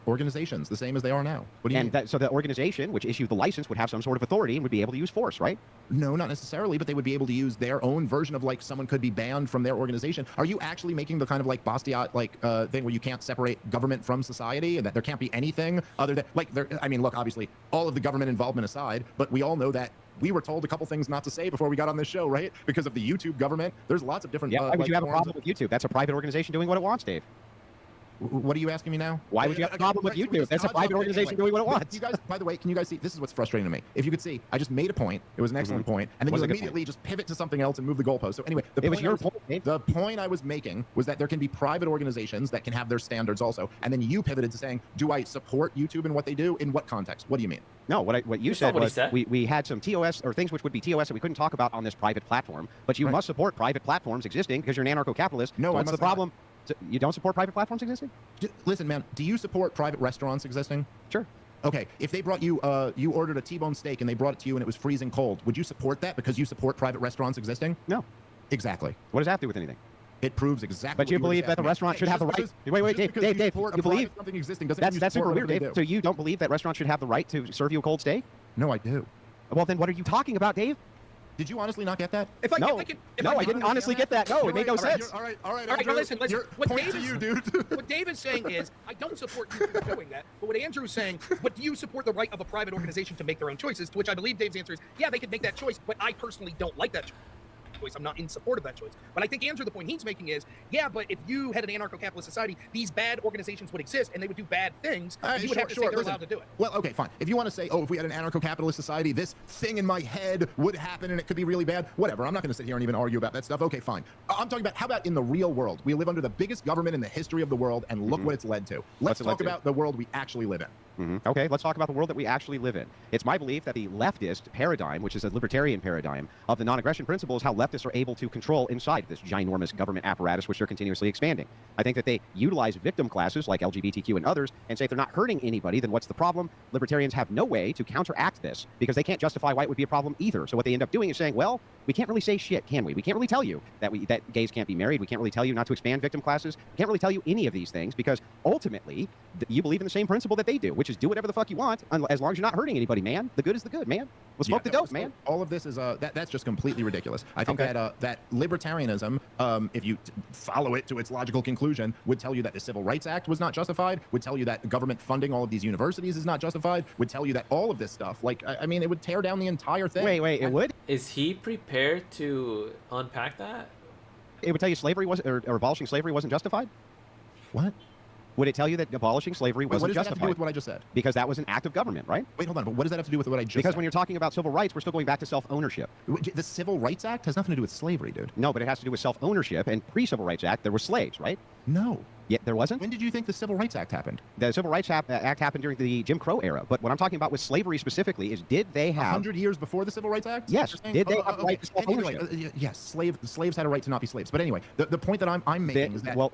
Organizations, the same as they are now. What do you mean? So the organization which issued the license would have some sort of authority and would be able to use force, right? No, not necessarily, but they would be able to use their own version of, like, someone could be banned from their organization. Are you actually making the kind of, like, Bastiat, like, thing where you can't separate government from society, and that there can't be anything other than, like, I mean, look, obviously, all of the government involvement aside, but we all know that we were told a couple things not to say before we got on this show, right? Because of the YouTube government. There's lots of different. Yeah, why would like, you have a forms problem with YouTube? That's a private organization doing what it wants, Dave. What are you asking me now? Why would you have a problem with YouTube? That's a private organization doing what it wants. You guys, by the way, can you guys see? This is what's frustrating to me. If you could see, I just made a point. It was an excellent point, and then Was you a good immediately just pivot to something else and move the goalpost. So anyway, It was your point, Dave. The point I was making was that there can be private organizations that can have their standards also, and then you pivoted to saying, do I support YouTube and what they do? In what context? What do you mean? No, what you That's not said what he was said. we had some TOS or things which would be TOS that we couldn't talk about on this private platform, but you must support private platforms existing because you're an anarcho-capitalist. No, so I what's the must not. problem? You don't support private platforms existing? Listen, man, do you support private restaurants existing? Sure. Okay, if they brought you, you ordered a T-bone steak and they brought it to you and it was freezing cold, would you support that because you support private restaurants existing? No. Exactly. What does that have to do with anything? It proves exactly. But you believe that the restaurant should have the right. Wait, Dave, you believe something existing doesn't that's mean you super support weird, whatever they Dave. do. So you don't believe that restaurants should have the right to serve you a cold steak? No, I do. Well, then what are you talking about, Dave? Did you honestly not get that? No, I didn't honestly get that. No, it made no sense. All right, All right, Andrew, but listen. What point Dave to is, you, dude. what Dave is saying is, I don't support you doing that. But what Andrew's saying, but do you support the right of a private organization to make their own choices? To which I believe Dave's answer is, yeah, they could make that choice, but I personally don't like that choice. I'm not in support of that choice. But I think, Andrew, the point he's making is, yeah, but if you had an anarcho-capitalist society, these bad organizations would exist and they would do bad things. You would have to say they're allowed to do it. Well, okay, fine. If you want to say, oh, if we had an anarcho-capitalist society, this thing in my head would happen and it could be really bad, whatever. I'm not going to sit here and even argue about that stuff. Okay, fine. I'm talking about, how about in the real world? We live under the biggest government in the history of the world, and look what it's led to. Let's talk about the world we actually live in. Okay, let's talk about the world that we actually live in. It's my belief that the leftist paradigm, which is a libertarian paradigm of the non-aggression principle, is how leftists are able to control inside this ginormous government apparatus which they're continuously expanding. I think that they utilize victim classes like LGBTQ and others and say if they're not hurting anybody, then what's the problem? Libertarians have no way to counteract this because they can't justify why it would be a problem either. So what they end up doing is saying, well, we can't really say shit, can we? We can't really tell you that gays can't be married. We can't really tell you not to expand victim classes. We can't really tell you any of these things because ultimately you believe in the same principle that they do, which is do whatever the fuck you want as long as you're not hurting anybody, man. The good is the good, man. We'll smoke the dope, man. All of this is that's just completely ridiculous. I think that libertarianism, if you follow it to its logical conclusion, would tell you that the Civil Rights Act was not justified, would tell you that government funding all of these universities is not justified, would tell you that all of this stuff, like, I mean, it would tear down the entire thing. Wait, it would? Is he prepared to unpack that? It would tell you slavery was or abolishing slavery wasn't justified? What? Would it tell you that abolishing slavery wasn't what does that have justified? to do with what I just said? Because that was an act of government, right? Wait, hold on. But what does that have to do with what I just said? Because when you're talking about civil rights, we're still going back to self-ownership. The Civil Rights Act has nothing to do with slavery, dude. No, but it has to do with self-ownership. And pre-Civil Rights Act, there were slaves, right? No. Yeah, there wasn't? When did you think the Civil Rights Act happened? The Civil Rights Act happened during the Jim Crow era. But what I'm talking about with slavery specifically is, did they have... 100 years before the Civil Rights Act? Yes. Did they have a right to self-ownership? Anyway, yes, slaves had a right to not be slaves. But anyway, the point that I'm making is that... Well,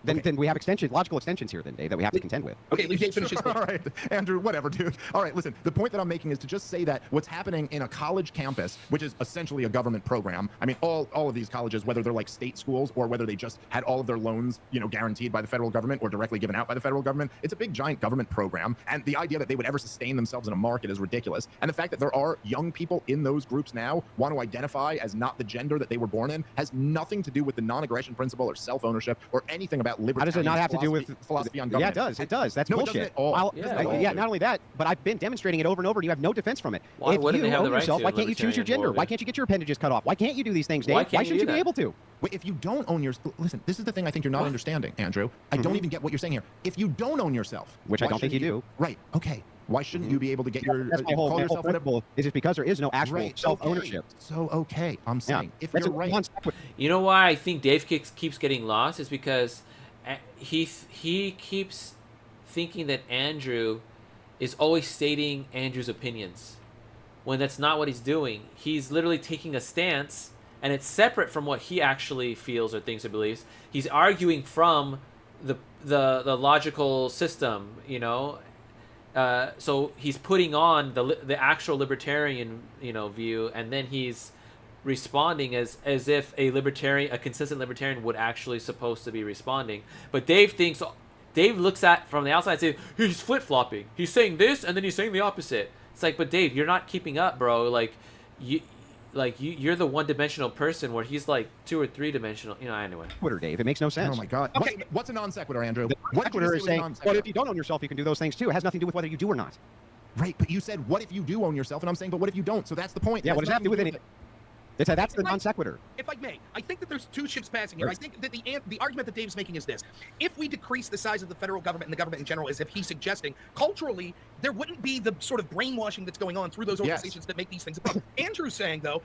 then we have logical extensions here, then, Dave, that we have to contend with. Okay, leave Dave finish his point. All right, Andrew, whatever, dude. All right, listen, the point that I'm making is to just say that what's happening in a college campus, which is essentially a government program, I mean, all of these colleges, whether they're like state schools or whether they just had all of their loans, guaranteed by the federal government or directly given out by the federal government, it's a big, giant government program. And the idea that they would ever sustain themselves in a market is ridiculous. And the fact that there are young people in those groups now want to identify as not the gender that they were born in has nothing to do with the non-aggression principle or self-ownership or anything about liberty. How does it not have to do with philosophy on government? Yeah, it does. It does. That's no, bullshit. It doesn't at all. Yeah, not only that, but I've been demonstrating it over and over, and you have no defense from it. Why wouldn't they have the right yourself, to why can't you choose your gender? Why can't you get your appendages cut off? Why can't you do these things, Dave? Why shouldn't you be able to? Wait, if you don't own listen, this is the thing I think you're not understanding, Andrew. I don't even get what you're saying here. If you don't own yourself, which I don't think you do. Right. Okay. Why shouldn't you be able to get your that's my whole principle is it because there is no actual self-ownership. So okay, I'm saying if you're right. You know why I think Dave keeps getting lost is because he keeps thinking that Andrew is always stating Andrew's opinions, when that's not what he's doing. He's literally taking a stance, and it's separate from what he actually feels or thinks or believes. He's arguing from the logical system, so he's putting on the actual libertarian view, and then he's responding as if a consistent libertarian would actually supposed to be responding. But Dave looks at from the outside and says he's flip-flopping. He's saying this and then he's saying the opposite. It's like, but Dave, you're not keeping up, bro. You're the one-dimensional person where he's like 2 or 3-dimensional. Anyway. Twitter, Dave. It makes no sense. Oh my God. Okay. What's a non sequitur, Andrew? What sequitur is saying, well, if you don't own yourself, you can do those things too. It has nothing to do with whether you do or not. Right, but you said, what if you do own yourself? And I'm saying, but what if you don't? So that's the point. Yeah, what does that have to do with anything? That's the non sequitur. If I may, I think that there's two ships passing here. I think that the argument that Dave's making is this: if we decrease the size of the federal government and the government in general, as if he's suggesting, culturally, there wouldn't be the sort of brainwashing that's going on through those organizations that make these things about. Andrew's saying, though,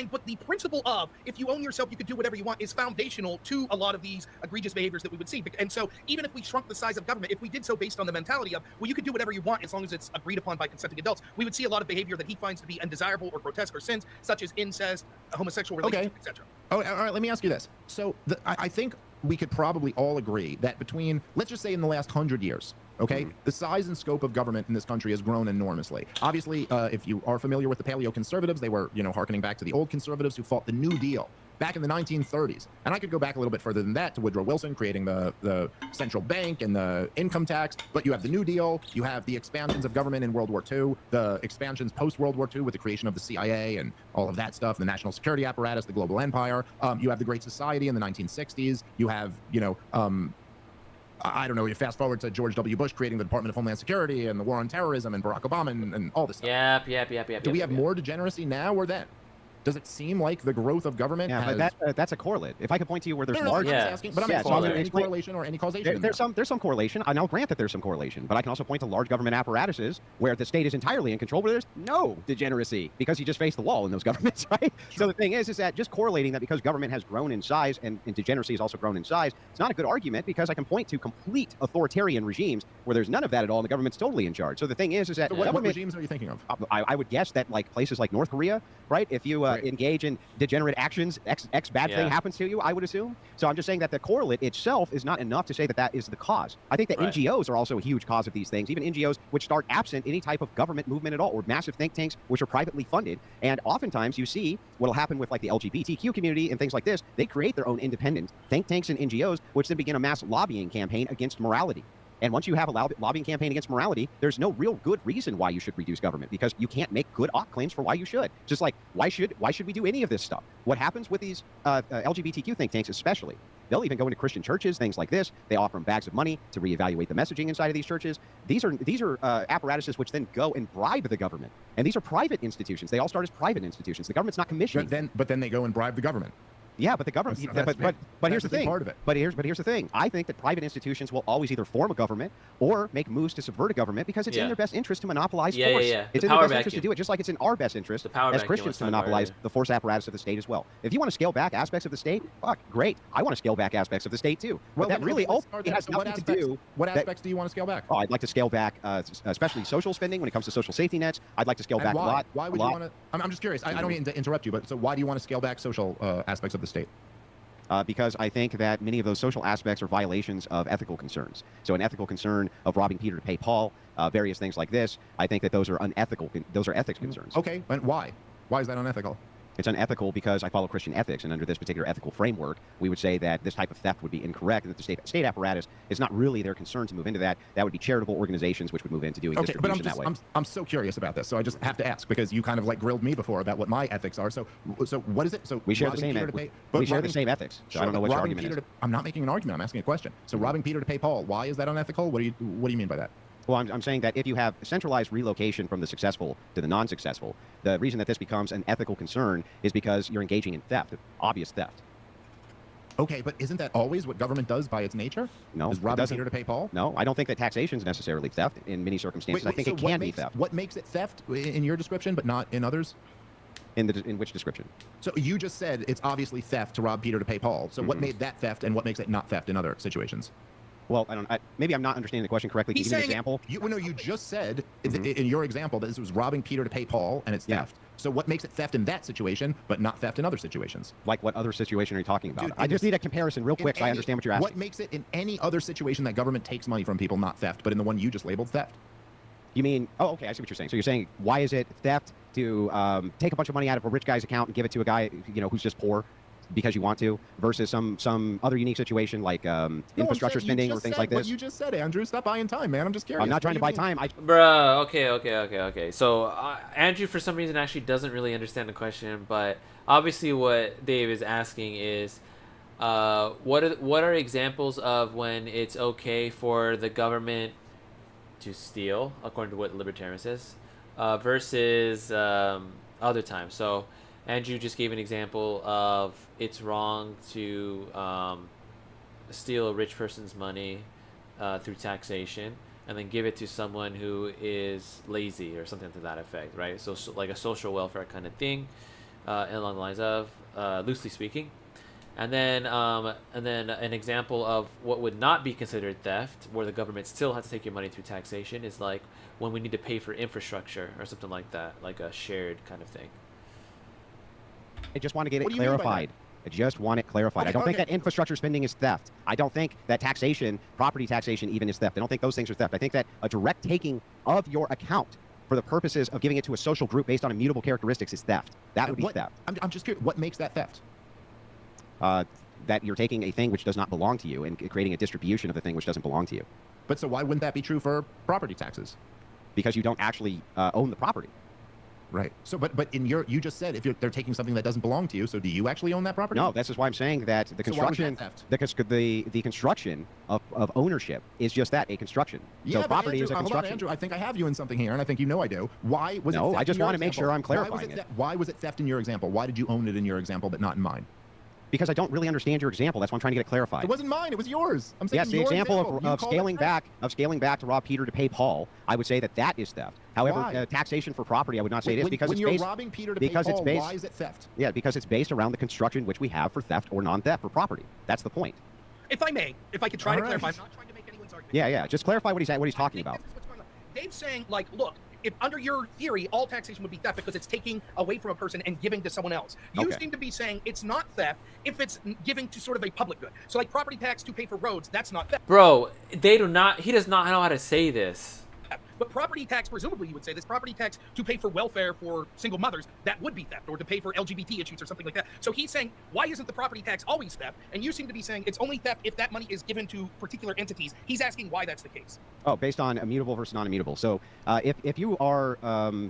but the principle of if you own yourself, you can do whatever you want is foundational to a lot of these egregious behaviors that we would see. And so even if we shrunk the size of government, if we did so based on the mentality of, well, you can do whatever you want as long as it's agreed upon by consenting adults, we would see a lot of behavior that he finds to be undesirable or grotesque or sins, such as incest, homosexual relations, etc. Oh, all right, let me ask you this. So I think we could probably all agree that between, let's just say in the last 100 years, okay, the size and scope of government in this country has grown enormously. Obviously, if you are familiar with the paleo-conservatives, they were, hearkening back to the old conservatives who fought the New Deal back in the 1930s. And I could go back a little bit further than that to Woodrow Wilson creating the central bank and the income tax. But you have the New Deal, you have the expansions of government in World War II, the expansions post-World War II with the creation of the CIA and all of that stuff, the national security apparatus, the global empire. You have the Great Society in the 1960s. You have, I don't know, you fast forward to George W. Bush creating the Department of Homeland Security and the war on terrorism and Barack Obama and all this stuff. Yep. Do we have more degeneracy now or then? Does it seem like the growth of government has... but that's a correlate. If I could point to you where there's large... I'm just asking, but I'm not any correlation or any causation. There's some correlation, and I'll grant that there's some correlation, but I can also point to large government apparatuses where the state is entirely in control, where there's no degeneracy, because you just face the wall in those governments, right? Sure. So the thing is that just correlating that because government has grown in size and degeneracy has also grown in size, it's not a good argument, because I can point to complete authoritarian regimes where there's none of that at all, and the government's totally in charge. So the thing is that... So what regimes are you thinking of? I would guess that like places like North Korea, right? If you engage in degenerate actions, X bad thing happens to you, I would assume. So I'm just saying that the correlate itself is not enough to say that is the cause. I think that NGOs are also a huge cause of these things, even NGOs which start absent any type of government movement at all, or massive think tanks which are privately funded. And oftentimes you see what'll happen with like the LGBTQ community and things like this. They create their own independent think tanks and NGOs, which then begin a mass lobbying campaign against morality. And once you have a lobbying campaign against morality, there's no real good reason why you should reduce government, because you can't make good claims for why you should. Just like, why should we do any of this stuff? What happens with these LGBTQ think tanks especially, they'll even go into Christian churches, things like this. They offer them bags of money to reevaluate the messaging inside of these churches. These are apparatuses which then go and bribe the government. And these are private institutions. They all start as private institutions. The government's not commissioning. But then they go and bribe the government. Yeah, but the government. But here's the thing. Part of it. But here's the thing. I think that private institutions will always either form a government or make moves to subvert a government because it's in their best interest to monopolize force. It's in their best interest to do it, just like it's in our best interest as Christians to monopolize the force apparatus of the state as well. If you want to scale back aspects of the state, fuck, great. I want to scale back aspects of the state too. But that really ultimately has nothing to do. What aspects do you want to scale back? Oh, I'd like to scale back, especially social spending when it comes to social safety nets. I'd like to scale back a lot. Why would you want to? I'm just curious. I don't mean to interrupt you, but so why do you want to scale back social aspects of the state? Because I think that many of those social aspects are violations of ethical concerns. So an ethical concern of robbing Peter to pay Paul, various things like this, I think that those are unethical. Those are ethics concerns. Okay, and why? Why is that unethical? It's unethical because I follow Christian ethics, and under this particular ethical framework, we would say that this type of theft would be incorrect, and that the state apparatus is not really their concern to move into that. That would be charitable organizations which would move into doing distribution that way. I'm so curious about this, so I just have to ask because you kind of like grilled me before about what my ethics are. So what is it? So we share the same ethics. So I don't know what your argument is. I'm not making an argument. I'm asking a question. So robbing Peter to pay Paul, why is that unethical? What do you mean by that? Well, I'm saying that if you have centralized relocation from the successful to the non-successful, the reason that this becomes an ethical concern is because you're engaging in theft, obvious theft. Okay, but isn't that always what government does by its nature? No, is robbing Peter to pay Paul? No, I don't think that taxation is necessarily theft in many circumstances. I think it can be theft. What makes it theft in your description, but not in others? In which description? So you just said it's obviously theft to rob Peter to pay Paul. So what made that theft, and what makes it not theft in other situations? Well, maybe I'm not understanding the question correctly. Can you give me an example? You just said in your example that this was robbing Peter to pay Paul, and it's theft. So what makes it theft in that situation, but not theft in other situations? Like what other situation are you talking about? I just need a comparison real quick so I understand what you're asking. What makes it in any other situation that government takes money from people not theft, but in the one you just labeled theft? You mean, oh, okay, I see what you're saying. So you're saying, why is it theft to take a bunch of money out of a rich guy's account and give it to a guy, who's just poor? Because you want to, versus some other unique situation like infrastructure spending or things like this. What you just said, Andrew. Stop buying time, man. I'm just curious. I'm not trying to buy time. Bruh, okay. So Andrew, for some reason, actually doesn't really understand the question, but obviously what Dave is asking is, what are examples of when it's okay for the government to steal, according to what libertarian says, versus other times. So Andrew just gave an example of it's wrong to steal a rich person's money through taxation and then give it to someone who is lazy or something to that effect, right? So like a social welfare kind of thing, along the lines of, loosely speaking. And then an example of what would not be considered theft, where the government still has to take your money through taxation, is like when we need to pay for infrastructure or something like that, like a shared kind of thing. I just want to get it clarified. I just want it clarified. I don't think that infrastructure spending is theft. I don't think that taxation, property taxation even, is theft. I don't think those things are theft. I think that a direct taking of your account for the purposes of giving it to a social group based on immutable characteristics is theft. That would be theft. I'm just curious. What makes that theft? That you're taking a thing which does not belong to you and creating a distribution of the thing which doesn't belong to you. But so why wouldn't that be true for property taxes? Because you don't actually own the property. Right. So, but in you just said they're taking something that doesn't belong to you. So, do you actually own that property? No, this is why I'm saying that the construction, the construction of ownership is just that, a construction. Yeah, so property Andrew, is a construction. Hold on, Andrew, I think I have you in something here, and I think you know I do. Why was it? No, theft I just want to make sure I'm clarifying it. Why was it theft in your example? Why did you own it in your example, but not in mine? Because I don't really understand your example. That's why I'm trying to get it clarified. It wasn't mine. It was yours. I'm saying yes, the example of scaling back to rob Peter to pay Paul. I would say that is theft. However, taxation for property, I would not say it is because when it's based. You're robbing Peter to pay Paul, why is it theft? Yeah, because it's based around the construction which we have for theft or non-theft for property. That's the point. If I may, if I could try to clarify, I'm not trying to make anyone's argument. Yeah. Just clarify what he's talking about. Dave's saying, like, look, if under your theory, all taxation would be theft because it's taking away from a person and giving to someone else. You seem to be saying it's not theft if it's giving to sort of a public good. So like property tax to pay for roads, that's not theft. Bro, he does not know how to say this. But property tax, presumably you would say this, property tax to pay for welfare for single mothers, that would be theft, or to pay for LGBT issues or something like that. So he's saying, why isn't the property tax always theft? And you seem to be saying it's only theft if that money is given to particular entities. He's asking why that's the case. Oh, based on immutable versus non-immutable. So if you are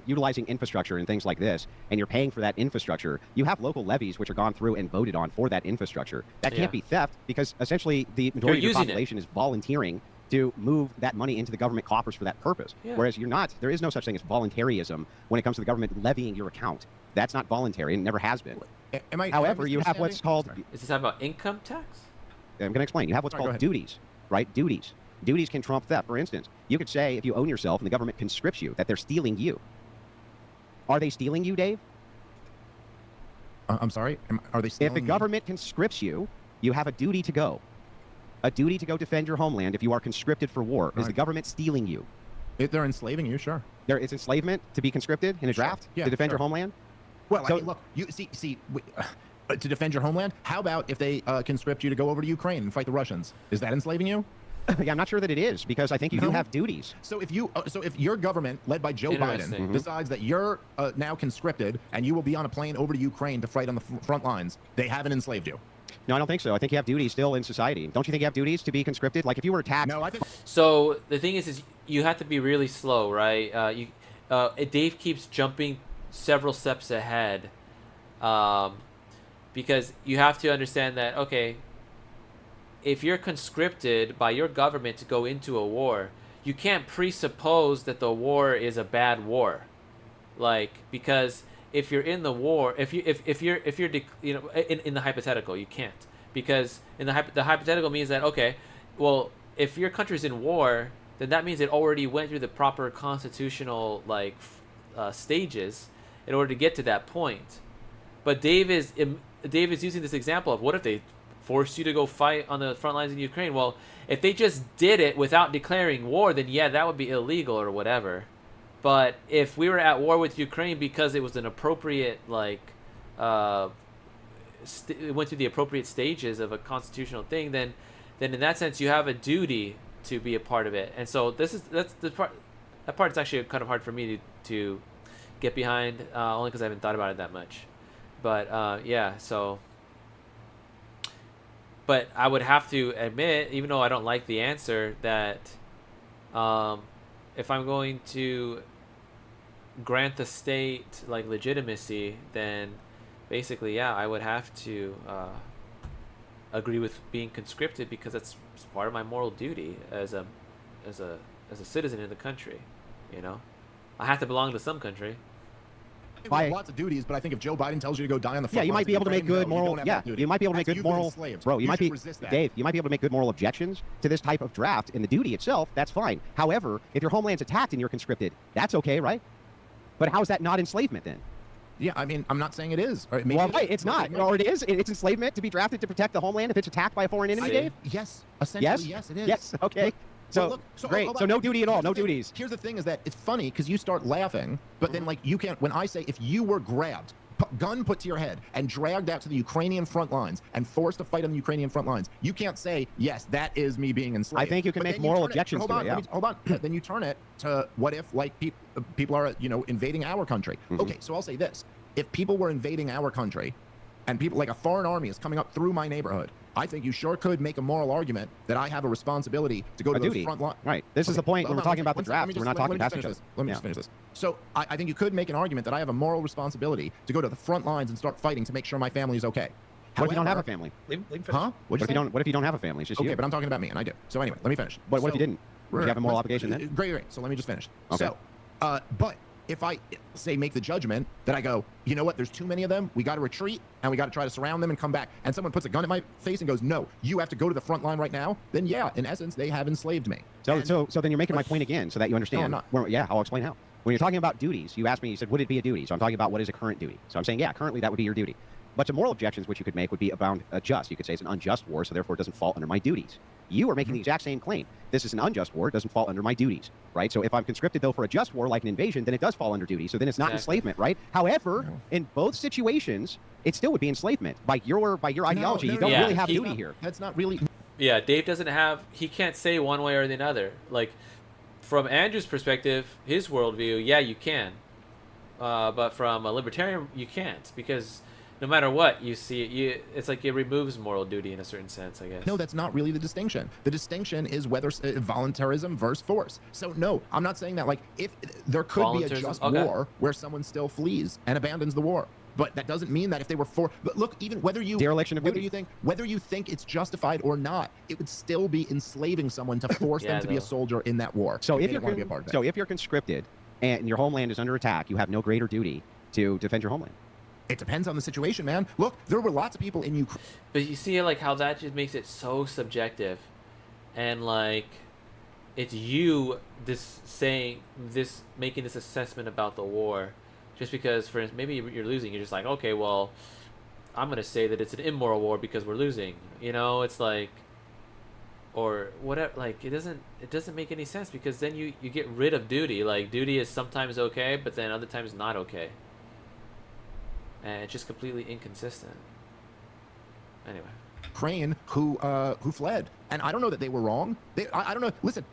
utilizing infrastructure and things like this, and you're paying for that infrastructure, you have local levies which are gone through and voted on for that infrastructure. That can't be theft because essentially the majority of the population is volunteering to move that money into the government coffers for that purpose. Whereas you're not. There is no such thing as voluntarism when it comes to the government levying your account. That's not voluntary and never has been. However, you have what's called... Is this about income tax? I'm going to explain. You have what's called duties, right? Duties. Duties can trump theft. For instance, you could say if you own yourself and the government conscripts you, that they're stealing you. Are they stealing you, Dave? I'm sorry? Are they stealing If the government conscripts you, you have a duty to go. A duty to go defend your homeland if you are conscripted for war. Is the government stealing you? They're enslaving you, sure. It's enslavement to be conscripted in a draft to defend your homeland? Well, I mean, look, you see, to defend your homeland, how about if they conscript you to go over to Ukraine and fight the Russians? Is that enslaving you? Yeah, I'm not sure that it is, because I think you do have duties. So if your government, led by Joe Biden, decides that you're now conscripted and you will be on a plane over to Ukraine to fight on the front lines, they haven't enslaved you. No, I don't think so. I think you have duties still in society. Don't you think you have duties to be conscripted? Like if you were attacked... No, I think... So the thing is you have to be really slow, right? Dave keeps jumping several steps ahead, because you have to understand that, okay, if you're conscripted by your government to go into a war, you can't presuppose that the war is a bad war, like, because if you're in the war, if you're in the hypothetical, you can't, because in the hypothetical means that, okay, well, if your country's in war, then that means it already went through the proper constitutional stages in order to get to that point. But Dave is using this example of, what if they forced you to go fight on the front lines in Ukraine? Well, if they just did it without declaring war, then yeah, that would be illegal or whatever. But if we were at war with Ukraine because it was an appropriate, it went through the appropriate stages of a constitutional thing, then in that sense you have a duty to be a part of it. And so that's the part. That part is actually kind of hard for me to get behind, only because I haven't thought about it that much. But yeah, so. But I would have to admit, even though I don't like the answer, that if I'm going to grant the state legitimacy, then basically, yeah, I would have to agree with being conscripted, because that's part of my moral duty as a citizen in the country. I have to belong to some country. We have lots of duties, but I think if Joe Biden tells you to go die on the front, you might be able to make good moral. Yeah, you might be able to make good moral. Bro, you might be Dave. You might be able to make good moral objections to this type of draft in the duty itself. That's fine. However, if your homeland's attacked and you're conscripted, that's okay, right? But how is that not enslavement then? Yeah, I mean, I'm not saying it is. Or well, wait, it's not. Or it is. It's enslavement to be drafted to protect the homeland if it's attacked by a foreign enemy, Dave? Yes. Essentially, yes, it is. Yes, okay. So great. So no duty at all. No duties. Here's the thing: is that it's funny because you start laughing, but then you can't. When I say if you were grabbed, gun put to your head, and dragged out to the Ukrainian front lines and forced to fight on the Ukrainian front lines, you can't say yes, that is me being enslaved. I think you can make moral objections to it. Yeah. Hold on. Then you turn it to what if people are invading our country? Okay, so I'll say this: if people were invading our country, and people a foreign army is coming up through my neighborhood, I think you sure could make a moral argument that I have a responsibility to go to the front line. Right. This is the point when we're talking about the draft. We're not talking past each other. Let me just finish this. So I think you could make an argument that I have a moral responsibility to go to the front lines and start fighting to make sure my family is okay. What if you don't have a family? Huh? What if you don't have a family? It's just okay, you. but I'm talking about me, and I do. So anyway, let me finish. But what if you didn't? Would you have a moral obligation then? Great. So let me just finish. Okay. So, but if I make the judgment that I go, you know what, there's too many of them, we got to retreat and we got to try to surround them and come back, and someone puts a gun at my face and goes, no, you have to go to the front line right now, then yeah, in essence, they have enslaved me. So then you're making my point again so that you understand. No, I'm not. I'll explain how. When you're talking about duties, you asked me, you said, would it be a duty? So I'm talking about what is a current duty. So I'm saying, yeah, currently that would be your duty. But the moral objections which you could make would be about just. You could say it's an unjust war, so therefore it doesn't fall under my duties. You are making the exact same claim. This is an unjust war. It doesn't fall under my duties, right? So if I'm conscripted, though, for a just war, like an invasion, then it does fall under duty. So then it's not enslavement, right? However, in both situations, it still would be enslavement. By your ideology, you don't really have duty here. That's not really... Yeah, Dave doesn't have... He can't say one way or the other. Like, from Andrew's perspective, his worldview, yeah, you can. But from a libertarian, you can't. Because... no matter what you see, it's like it removes moral duty in a certain sense, I guess. No, that's not really the distinction. The distinction is whether voluntarism versus force. So no, I'm not saying that. Like, if there could be a just war where someone still flees and abandons the war, but that doesn't mean that if they were for. But look, even whether you whether you think it's justified or not, it would still be enslaving someone to force them to be a soldier in that war. So if you're conscripted and your homeland is under attack, you have no greater duty to defend your homeland. It depends on the situation, man. Look, there were lots of people in Ukraine. But you see, like, how that just makes it so subjective, and like, it's you making this assessment about the war, just because, for instance, maybe you're losing. You're just like, okay, well, I'm gonna say that it's an immoral war because we're losing. You know, it's like, or whatever. Like, it doesn't make any sense, because then you get rid of duty. Like, duty is sometimes okay, but then other times not okay. And it's just completely inconsistent. Anyway. Ukraine who fled, and I don't know that they were wrong. I don't know. Listen,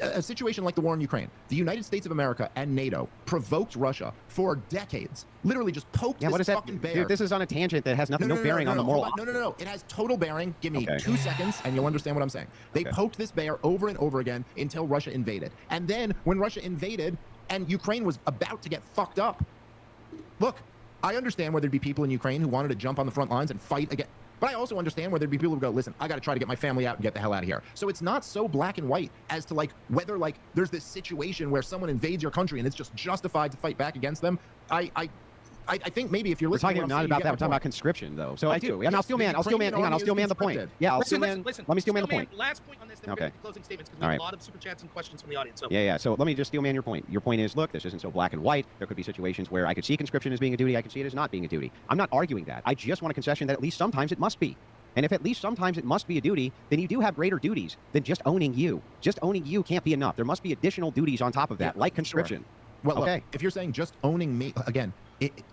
a situation like the war in Ukraine, the United States of America and NATO provoked Russia for decades. Literally just poked this fucking bear. Dude, this is on a tangent that has no bearing on the moral. No. It has total bearing. Give me 2 seconds, and you'll understand what I'm saying. They poked this bear over and over again until Russia invaded, and then when Russia invaded and Ukraine was about to get fucked up, look, I understand where there'd be people in Ukraine who wanted to jump on the front lines and fight again. But I also understand where there'd be people who go, listen, I got to try to get my family out and get the hell out of here. So it's not so black and white as to like whether like there's this situation where someone invades your country and it's just justified to fight back against them. I think maybe if you're listening, we're talking not about that. We're talking about conscription, though. So I do. And I'll SteubeMan. Hang on. I'll SteubeMan the point. Yeah, I'll SteubeMan. Let me SteubeMan the point. Last point on this. Then we're going to closing statements because we have a lot of super chats and questions from the audience. So. Yeah. So let me just SteubeMan your point. Your point is, look, this isn't so black and white. There could be situations where I could see conscription as being a duty. I could see it as not being a duty. I'm not arguing that. I just want a concession that at least sometimes it must be. And if at least sometimes it must be a duty, then you do have greater duties than just owning you. Just owning you can't be enough. There must be additional duties on top of that, like conscription. Well, look, if you're saying just owning me, again,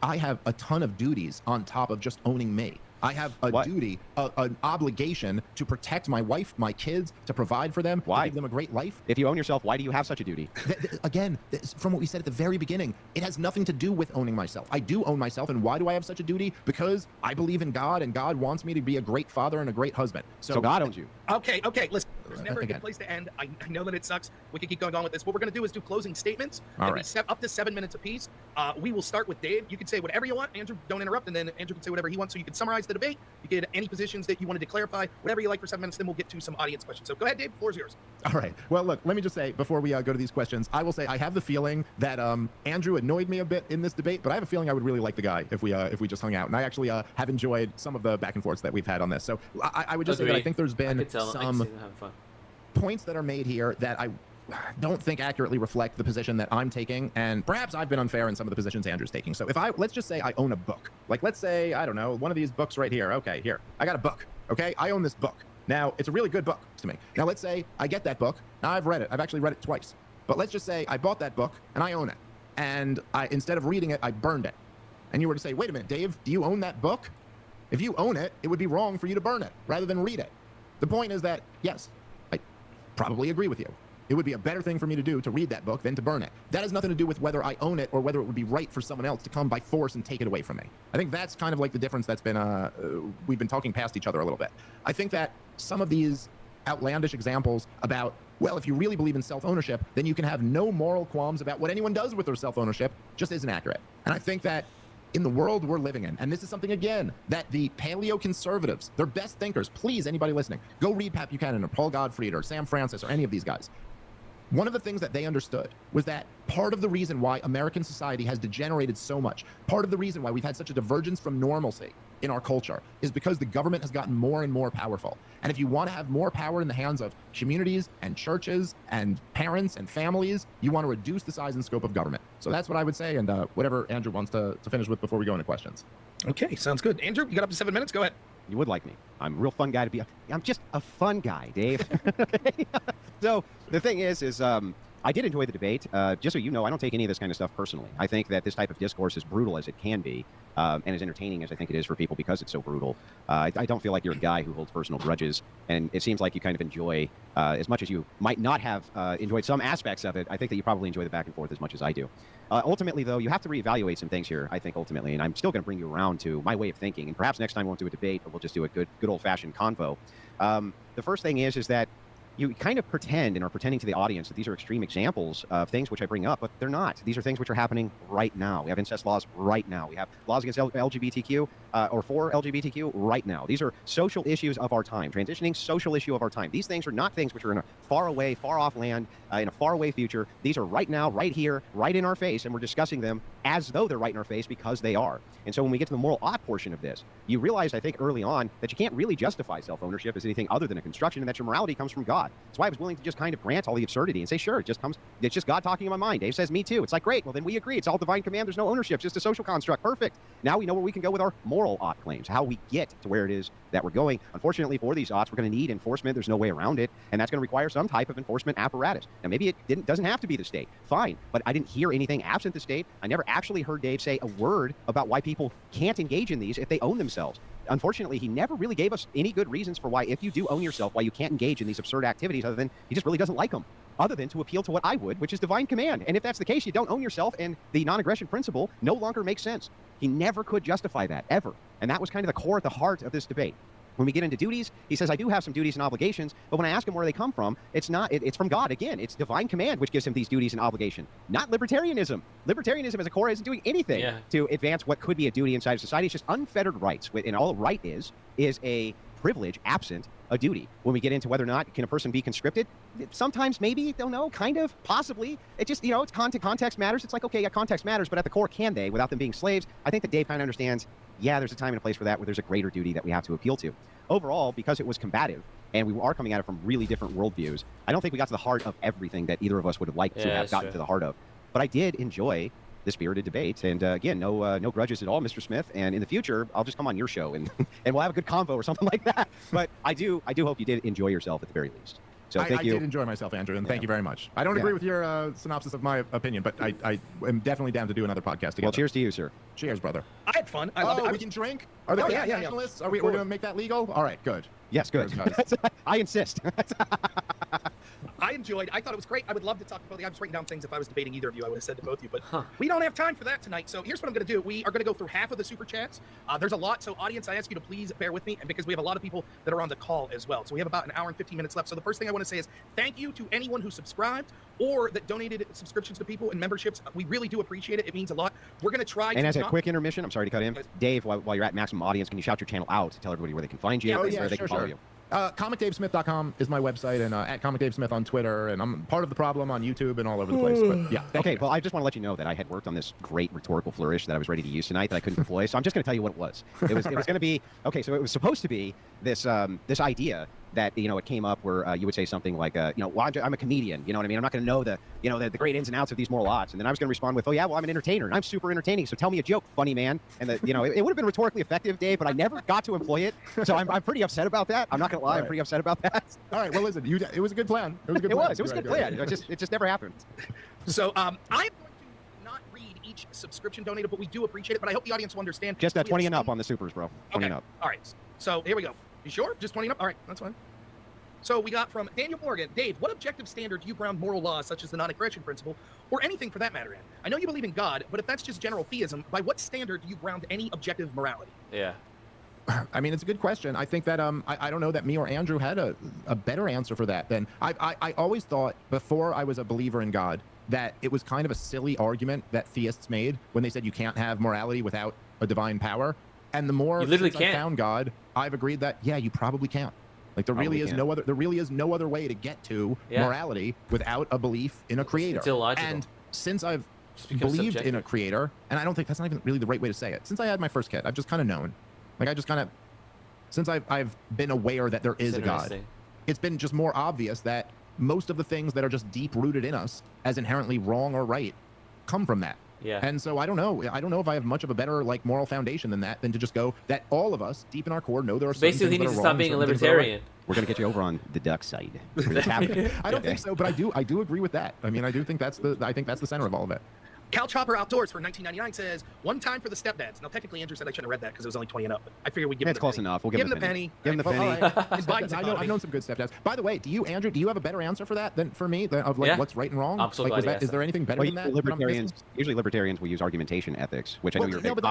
I have a ton of duties on top of just owning me. I have a duty, an obligation to protect my wife, my kids, to provide for them, to give them a great life. If you own yourself, why do you have such a duty? Again, from what we said at the very beginning, it has nothing to do with owning myself. I do own myself, and why do I have such a duty? Because I believe in God, and God wants me to be a great father and a great husband. So God owns you. Okay, listen, there's never a good place to end. I know that it sucks. We can keep going on with this. What we're going to do is do closing statements. All right. Up to 7 minutes apiece. We will start with Dave. You can say whatever you want. Andrew, don't interrupt, and then Andrew can say whatever he wants. So you can summarize the debate. You can any positions that you wanted to clarify, whatever you like for 7 minutes. Then we'll get to some audience questions. So go ahead, Dave. The floor is yours. All right. Well, look, let me just say before we go to these questions, I will say I have the feeling that Andrew annoyed me a bit in this debate, but I have a feeling I would really like the guy if we just hung out. And I actually have enjoyed some of the back and forths that we've had on this. So I would just say that I think there's been some points that are made here that I don't think accurately reflect the position that I'm taking, and perhaps I've been unfair in some of the positions Andrew's taking. So if let's just say I own a book, like let's say, I don't know, one of these books right here. Okay, here, I got a book. Okay, I own this book. Now, it's a really good book to me. Now, let's say I get that book. Now, I've read it. I've actually read it twice. But let's just say I bought that book and I own it. And instead of reading it, I burned it. And you were to say, wait a minute, Dave, do you own that book? If you own it, it would be wrong for you to burn it rather than read it. The point is that, yes, I probably agree with you. It would be a better thing for me to do to read that book than to burn it. That has nothing to do with whether I own it or whether it would be right for someone else to come by force and take it away from me. I think that's kind of like the difference that's been, we've been talking past each other a little bit. I think that some of these outlandish examples about, well, if you really believe in self-ownership, then you can have no moral qualms about what anyone does with their self-ownership, just isn't accurate. And I think that in the world we're living in, and this is something, again, that the paleoconservatives, their best thinkers, please, anybody listening, go read Pat Buchanan or Paul Gottfried or Sam Francis or any of these guys. One of the things that they understood was that part of the reason why American society has degenerated so much, part of the reason why we've had such a divergence from normalcy in our culture is because the government has gotten more and more powerful. And if you want to have more power in the hands of communities and churches and parents and families, you want to reduce the size and scope of government. So that's what I would say, and whatever Andrew wants to finish with before we go into questions. Okay, sounds good. Andrew, you got up to 7 minutes. Go ahead. You would like me. I'm a real fun guy to be. I'm just a fun guy, Dave. So the thing is I did enjoy the debate. Just so you know, I don't take any of this kind of stuff personally. I think that this type of discourse, as brutal as it can be, and as entertaining as I think it is for people because it's so brutal, I don't feel like you're a guy who holds personal grudges. And it seems like you kind of enjoy, as much as you might not have enjoyed some aspects of it, I think that you probably enjoy the back and forth as much as I do. Ultimately, though, you have to reevaluate some things here, I think, ultimately. And I'm still going to bring you around to my way of thinking. And perhaps next time we won't do a debate, but we'll just do a good old-fashioned convo. The first thing is that you kind of pretend and are pretending to the audience that these are extreme examples of things which I bring up, but they're not. These are things which are happening right now. We have incest laws right now. We have laws against LGBTQ or for LGBTQ right now. These are social issues of our time, transitioning social issue of our time. These things are not things which are in a far away, far off land, in a far away future. These are right now, right here, right in our face, and we're discussing them as though they're right in our face because they are. And so when we get to the moral ought portion of this, you realize, I think, early on that you can't really justify self-ownership as anything other than a construction, and that your morality comes from God. That's why I was willing to just kind of grant all the absurdity and say, sure, it's just God talking in my mind. Dave says, me too. It's like, great, well, then we agree. It's all divine command. There's no ownership, just a social construct. Perfect. Now we know where we can go with our moral ought claims, how we get to where it is that we're going. Unfortunately, for these oughts, we're going to need enforcement. There's no way around it, and that's going to require some type of enforcement apparatus. Now, maybe it doesn't have to be the state. Fine, but I didn't hear anything absent the state. I never actually heard Dave say a word about why people can't engage in these if they own themselves. Unfortunately, he never really gave us any good reasons for why, if you do own yourself, why you can't engage in these absurd activities, other than he just really doesn't like them, other than to appeal to what I would, which is divine command. And if that's the case, you don't own yourself, and the non-aggression principle no longer makes sense. He never could justify that, ever. And that was kind of the core at the heart of this debate. When we get into duties, he says, I do have some duties and obligations, but when I ask him where they come from, it's from God. Again, it's divine command which gives him these duties and obligation, not libertarianism. Libertarianism as a core isn't doing anything to advance what could be a duty inside of society. It's just unfettered rights. And all a right is a privilege absent a duty. When we get into whether or not can a person be conscripted, sometimes maybe, don't know, kind of, possibly. It just, it's context matters. It's like, okay, yeah, context matters, but at the core, can they, without them being slaves? I think that Dave kind of understands, yeah, there's a time and a place for that where there's a greater duty that we have to appeal to. Overall, because it was combative, and we are coming at it from really different worldviews, I don't think we got to the heart of everything that either of us would have liked to have gotten to the heart of. But I did enjoy the spirited debate, and again, no grudges at all, Mr. Smith. And in the future, I'll just come on your show and we'll have a good convo or something like that. But I do hope you did enjoy yourself at the very least. So thank you. I did enjoy myself, Andrew, and thank you very much. I don't agree with your synopsis of my opinion, but I am definitely down to do another podcast together. Well, cheers to you, sir. Cheers, brother. I had fun. I love it. We can drink? Are there nationalists? We're going to make that legal? All right, good. Yes, good. I insist. I enjoyed. I thought it was great. I would love to talk about I was writing down things if I was debating either of you. I would have said to both of you, but we don't have time for that tonight. So here's what I'm going to do. We are going to go through half of the super chats. There's a lot. So audience, I ask you to please bear with me, and because we have a lot of people that are on the call as well. So we have about an hour and 15 minutes left. So the first thing I want to say is thank you to anyone who subscribed or that donated subscriptions to people and memberships. We really do appreciate it. It means a lot. We're going to try. And as a quick intermission, I'm sorry to cut in, Dave, while you're at maximum audience, can you shout your channel out to tell everybody where they can find you, where they can follow you? ComicDaveSmith.com is my website, and at ComicDaveSmith on Twitter, and I'm part of the problem on YouTube and all over the place. But yeah, okay. Well, I just want to let you know that I had worked on this great rhetorical flourish that I was ready to use tonight that I couldn't deploy. So I'm just going to tell you what it was. It was going to be okay. So it was supposed to be this idea that it came up where you would say something like well, I'm a comedian, you know what I mean? I'm not going to know the great ins and outs of these moral oughts. And then I was going to respond with, oh yeah, well, I'm an entertainer and I'm super entertaining, so tell me a joke, funny man. And it would have been rhetorically effective, Dave, but I never got to employ it. So I'm pretty upset about that. I'm not going to lie, I'm pretty upset about that. All right, well, listen, it was a good plan. It was a good plan. It was a good plan. It just never happened. So I'm going to not read each subscription donated, but we do appreciate it. But I hope the audience will understand. Just 20 and up on the supers, bro. 20 and up. All right. So here we go. You sure? Just 20 and up? All right, that's fine. So we got from Daniel Morgan. Dave, what objective standard do you ground moral laws such as the non-aggression principle, or anything for that matter in? I know you believe in God, but if that's just general theism, by what standard do you ground any objective morality? Yeah. I mean, it's a good question. I think that I don't know that me or Andrew had a better answer for that than I always thought before I was a believer in God that it was kind of a silly argument that theists made when they said you can't have morality without a divine power. And the more since I found God, I've agreed that you probably can't. Like there really is no other way to get to morality without a belief in a creator. It's illogical. And since I've believed in a creator, and I don't think that's not even really the right way to say it. Since I had my first kid, I've just kind of known. Like since I've been aware that there is a God, it's been just more obvious that most of the things that are just deep rooted in us as inherently wrong or right come from that. Yeah. And so I don't know if I have much of a better moral foundation than to just go that all of us deep in our core know there are some basically he needs to stop being a libertarian. We're gonna get you over on the duck side. I don't think so, but I do agree with that. I mean, I think that's the center of all of it. Cal Chopper Outdoors for $19.99 says, one time for the stepdads. Now, technically, Andrew said I shouldn't have read that because it was only 20 and up. But I figured we'd give him the penny. It's close enough. We'll give him the penny. Give him the penny. I've known some good stepdads. By the way, Andrew, do you have a better answer for that than for me of what's right and wrong? I'm so glad is there anything better than that? Usually libertarians will use argumentation ethics, which I know you're a big but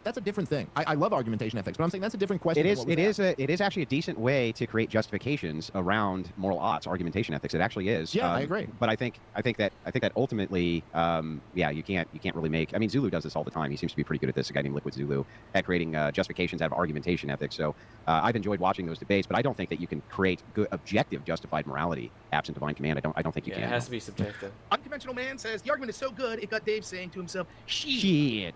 that's a different thing. I love argumentation ethics, but I'm saying that's a different question. It is actually a decent way to create justifications around moral oughts, argumentation ethics. It actually is. Yeah, I agree. But I think that ultimately, you can't really make. I mean, Zulu does this all the time. He seems to be pretty good at this. A guy named Liquid Zulu at creating justifications out of argumentation ethics. So I've enjoyed watching those debates, but I don't think that you can create good, objective, justified morality absent divine command. I don't think you can. It has to be subjective. Unconventional Man says the argument is so good it got Dave saying to himself, "Shit."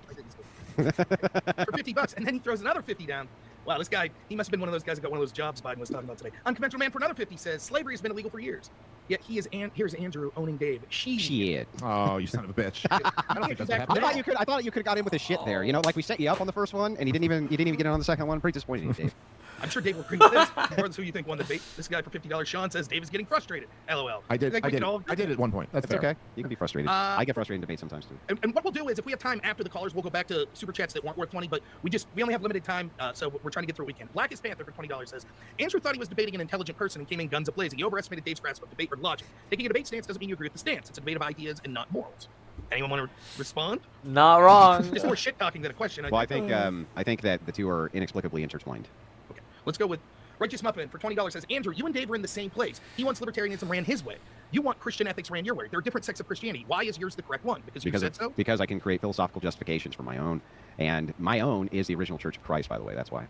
For $50, and then he throws another 50 down. Wow, this guy, he must have been one of those guys that got one of those jobs Biden was talking about today. Unconventional Man for another 50 says slavery has been illegal for years. Yet here's Andrew owning Dave. Shit. Oh, you son of a bitch. I don't think that's what happened. I thought you could have got in with a shit there. You know, like we set you up on the first one, and you didn't even get in on the second one. Pretty disappointing, Dave. I'm sure Dave will agree with this. Regardless who you think won the debate. This guy for $50, Sean, says Dave is getting frustrated. LOL. I did at one point. That's fair. Okay. You can be frustrated. I get frustrated in debates sometimes too. And what we'll do is, if we have time after the callers, we'll go back to super chats that weren't worth 20. But we only have limited time, so we're trying to get through a weekend. Blackest Panther for $20 says Andrew thought he was debating an intelligent person and came in guns a-blazing. He overestimated Dave's grasp of debate or logic. Taking a debate stance doesn't mean you agree with the stance. It's a debate of ideas and not morals. Anyone want to respond? Not wrong. It's more shit talking than a question. Well, I think that the two are inexplicably intertwined. Okay, let's go with Righteous Muffin for $20 says, Andrew, you and Dave are in the same place. He wants libertarianism ran his way. You want Christian ethics ran your way. There are different sects of Christianity. Why is yours the correct one? Because you said so? Because I can create philosophical justifications for my own. And my own is the original Church of Christ, by the way. That's why.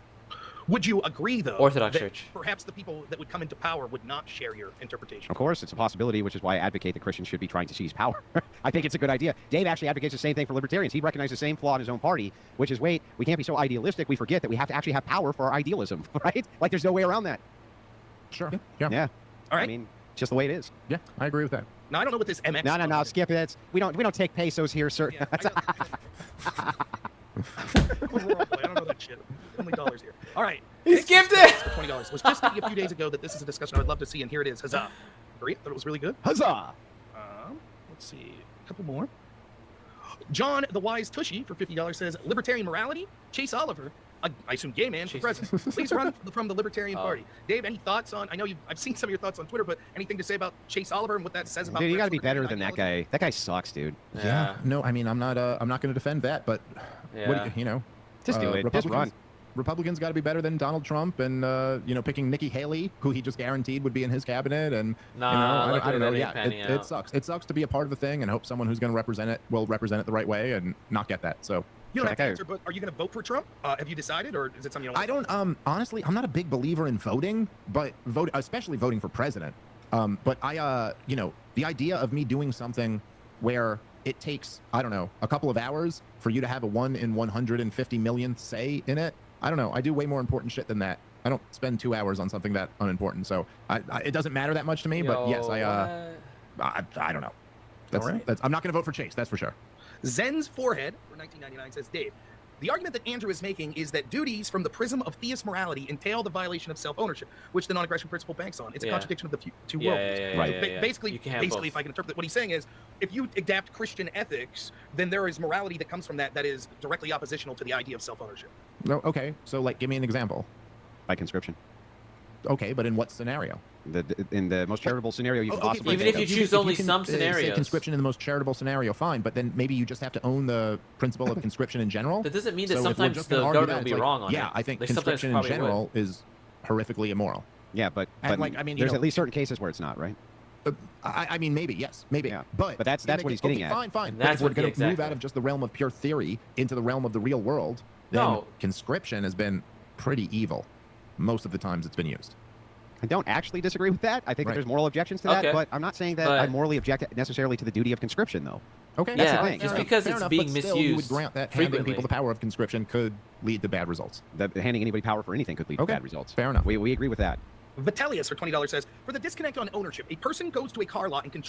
Would you agree, though, Orthodox that Church, perhaps the people that would come into power would not share your interpretation? Of course, it's a possibility, which is why I advocate that Christians should be trying to seize power. I think it's a good idea. Dave actually advocates the same thing for libertarians. He recognizes the same flaw in his own party, which is, wait, we can't be so idealistic we forget that we have to actually have power for our idealism, right? Like, there's no way around that. Sure. Yeah. All right. I mean, it's just the way it is. Yeah, I agree with that. Now, I don't know what this MX... No, skip it. We don't take pesos here, sir. Yeah, I don't know that shit. Only dollars here. All right. He skipped it! For $20. Was just thinking a few days ago that this is a discussion I would love to see, and here it is. Huzzah. Agree? Thought it was really good? Huzzah! Let's see. A couple more. John the Wise Tushy for $50 says, libertarian morality? Chase Oliver, I assume gay man, for president. Please run from the Libertarian Party. Dave, any thoughts on, I know I've seen some of your thoughts on Twitter, but anything to say about Chase Oliver and what that says about... Dude, you gotta be better than that guy. That guy sucks, dude. Yeah. No, I mean, I'm not going to defend that, but, just do it. Just run. Republicans got to be better than Donald Trump and, picking Nikki Haley, who he just guaranteed would be in his cabinet. And, I don't know. Yeah, it sucks. It sucks to be a part of a thing and hope someone who's going to represent it will represent it the right way and not get that. So... You don't have to answer, but are you going to vote for Trump? Have you decided, or is it something you don't... I don't, honestly, I'm not a big believer in voting, but especially voting for president. But the idea of me doing something where it takes, I don't know, a couple of hours for you to have a 1 in 150 millionth say in it, I don't know. I do way more important shit than that. I don't spend 2 hours on something that unimportant. So it doesn't matter that much to me, but yes, I don't know. That's I'm not going to vote for Chase, that's for sure. Zen's Forehead for $19.99 says, Dave, the argument that Andrew is making is that duties from the prism of theist morality entail the violation of self-ownership, which the non-aggression principle banks on. It's a contradiction of the two worldviews. Basically, if I can interpret what he's saying is, if you adapt Christian ethics, then there is morality that comes from that is directly oppositional to the idea of self-ownership. No, okay, so give me an example. By conscription. Okay, but in what scenario? In the most charitable scenario you can possibly even if you choose only some scenarios. Say conscription in the most charitable scenario, fine, but then maybe you just have to own the principle of conscription in general. That doesn't mean that sometimes the government will be wrong on it. Yeah, I think conscription in general is horrifically immoral. Yeah, but there's at least certain cases where it's not, right? I mean, maybe, yes, maybe. Yeah. But that's what he's getting at. Fine. That's if we're going to move out of just the realm of pure theory into the realm of the real world, then conscription has been pretty evil most of the times it's been used. I don't actually disagree with that. I think that there's moral objections to that, but I'm not saying that I morally object necessarily to the duty of conscription, though. Okay, that's the thing. Just because it's being misused, you would grant that handing people the power of conscription could lead to bad results. That handing anybody power for anything could lead to bad results. Fair enough. We agree with that. Vitellius for $20 says, for the disconnect on ownership, a person goes to a car lot and can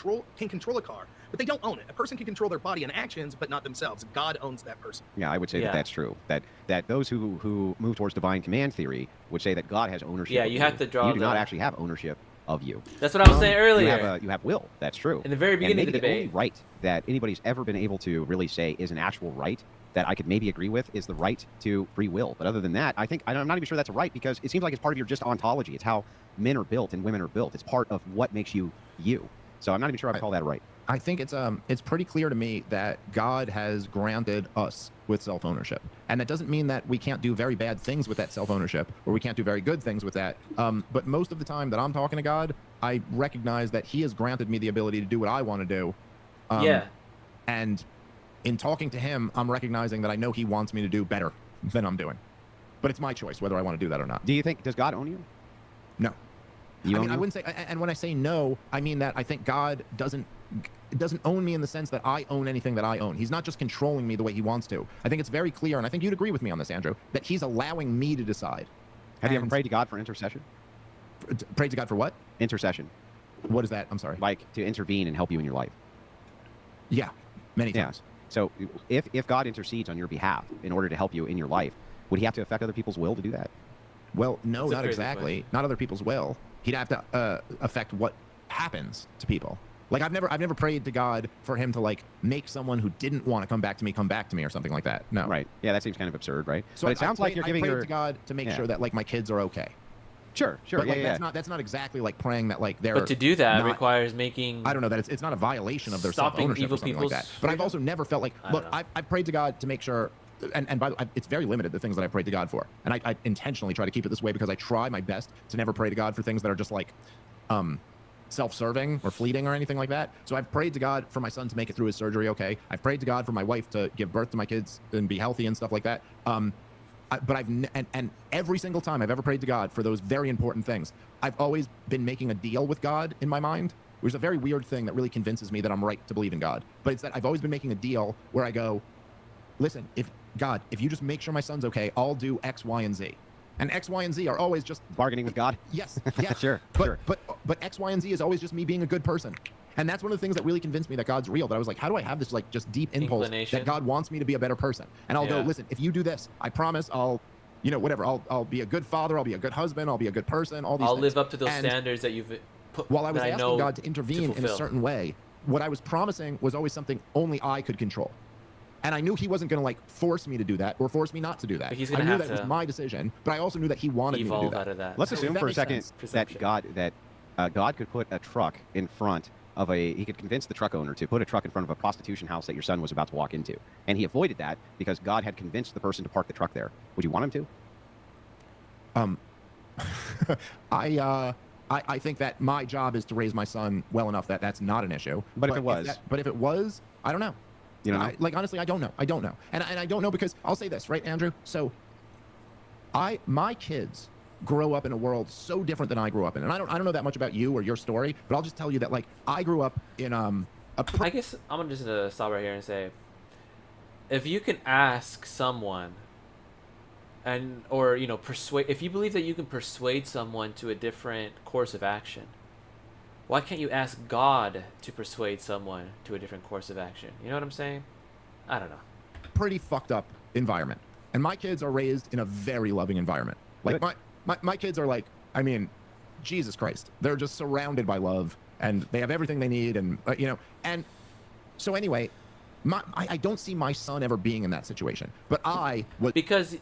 control a car, but they don't own it. A person can control their body and actions, but not themselves. God owns that person. Yeah, I would say that's true. That those who move towards divine command theory would say that God has ownership. Yeah, you have to draw. You do not actually have ownership of you. That's what I was saying earlier. You have will. That's true. In the very beginning of the debate, the only right that anybody's ever been able to really say is an actual right that I could maybe agree with is the right to free will. But other than that, I'm not even sure that's a right, because it seems like it's part of your just ontology. It's how men are built and women are built. It's part of what makes you you. So I'm not even sure I'd call that a right. I think it's pretty clear to me that God has granted us with self-ownership. And that doesn't mean that we can't do very bad things with that self-ownership, or we can't do very good things with that. But most of the time that I'm talking to God, I recognize that he has granted me the ability to do what I want to do. And in talking to him, I'm recognizing that I know he wants me to do better than I'm doing. But it's my choice whether I want to do that or not. Do you think, does God own you? No. You I mean, I wouldn't say, and when I say no, I mean that I think God doesn't own me in the sense that I own anything that I own. He's not just controlling me the way he wants to. I think it's very clear, and I think you'd agree with me on this, Andrew, that he's allowing me to decide. Have you ever prayed to God for intercession? Prayed to God for what? Intercession. What is that? I'm sorry. Like to intervene and help you in your life. Yeah, many times. So if God intercedes on your behalf in order to help you in your life, would he have to affect other people's will to do that? Well, no, not exactly. Not other people's will. He'd have to affect what happens to people. Like I've never prayed to God for him to like make someone who didn't want to come back to me or something like that. No. Right. Yeah, that seems kind of absurd, right? So but it sounds like you're giving I prayed to God to make sure that like my kids are okay. Sure. But, like, that's not exactly like praying that like they're. But to do that requires making. I don't know that it's not a violation of their self-ownership or something like that. But I've also never felt like look, I've prayed to God to make sure. And by the way, it's very limited, the things that I prayed to God for. And I intentionally try to keep it this way because I try my best to never pray to God for things that are just like self-serving or fleeting or anything like that. So I've prayed to God for my son to make it through his surgery okay. I've prayed to God for my wife to give birth to my kids and be healthy and stuff like that. But and every single time I've ever prayed to God for those very important things, I've always been making a deal with God in my mind, which is a very weird thing that really convinces me that I'm right to believe in God. But it's that I've always been making a deal where I go, listen, if you just make sure my son's okay, I'll do X, Y, and Z. And X, Y, and Z are always just bargaining with God. Yes. Sure. But X, Y, and Z is always just me being a good person. And that's one of the things that really convinced me that God's real. That I was like, how do I have this like just deep impulse that God wants me to be a better person? And I'll go, listen, if you do this, I promise I'll, whatever. I'll be a good father. I'll be a good husband. I'll be a good person. All these. I'll things. live up to those standards that you've put. While I was asking God to intervene in a certain way, what I was promising was always something only I could control. And I knew he wasn't going to like force me to do that or force me not to do that. But he's I knew that it was my decision, but I also knew that he wanted me to do that. Out of that. Let's assume for a second that God could put a truck in front of he could convince the truck owner to put a truck in front of a prostitution house that your son was about to walk into. And he avoided that because God had convinced the person to park the truck there. Would you want him to? I think that my job is to raise my son well enough that that's not an issue. But if it was, I don't know. You know, like honestly, I don't know. And I don't know because I'll say this, right, Andrew? So my kids grow up in a world so different than I grew up in. And I don't know that much about you or your story, but I'll just tell you that like I grew up in I guess I'm just gonna stop right here and say, if you can ask someone or persuade, if you believe that you can persuade someone to a different course of action, why can't you ask God to persuade someone to a different course of action? You know what I'm saying? I don't know. Pretty fucked up environment. And my kids are raised in a very loving environment. Like my kids are like, I mean, Jesus Christ. They're just surrounded by love and they have everything they need. And, and so anyway, I don't see my son ever being in that situation. But because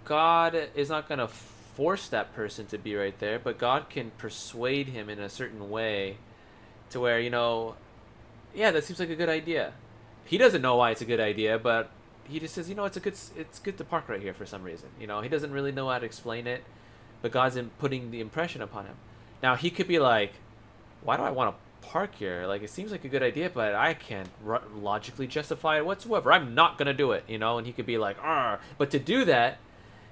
God is not going to force that person to be right there, but God can persuade him in a certain way to where, that seems like a good idea. He doesn't know why it's a good idea, but he just says, it's good to park right here for some reason. He doesn't really know how to explain it, but God's putting the impression upon him. Now he could be like, why do I want to park here? Like, it seems like a good idea, but I can't logically justify it whatsoever. I'm not going to do it, and he could be like, but to do that,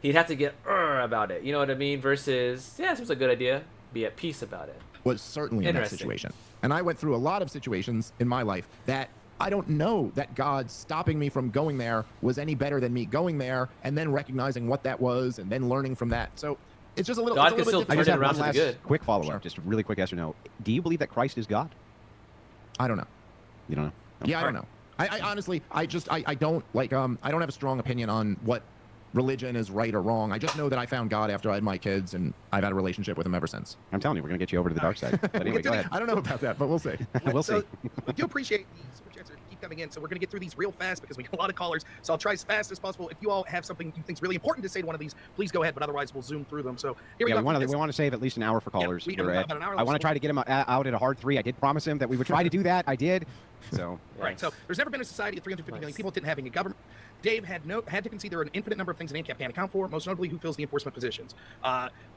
he'd have to get about it. You know what I mean? Versus, it seems like a good idea. Be at peace about it. Was certainly in that situation. And I went through a lot of situations in my life that I don't know that God stopping me from going there was any better than me going there and then recognizing what that was and then learning from that. So it's just a little. God can still turn it around to the good. Quick follow-up, just a really quick yes or no. Do you believe that Christ is God? I don't know. You don't know? Yeah, I don't know. I honestly, I don't like. I don't have a strong opinion on what religion is right or wrong. I just know that I found God after I had my kids, and I've had a relationship with him ever since. I'm telling you, we're going to get you over to the dark side. But anyway, go ahead. I don't know about that, but we'll see. We'll see. I do appreciate the super chats that keep coming in, so we're going to get through these real fast because we got a lot of callers, so I'll try as fast as possible. If you all have something you think is really important to say to one of these, please go ahead, but otherwise we'll zoom through them. So here we go. We want to save at least an hour for callers. Yeah, about an hour. I want to try to get him out at a hard 3. I did promise him that we would try to do that. I did. So right. So there's never been a society of 350 million people that didn't have any government. Dave had to concede there are an infinite number of things an ANCAP can't account for, most notably who fills the enforcement positions.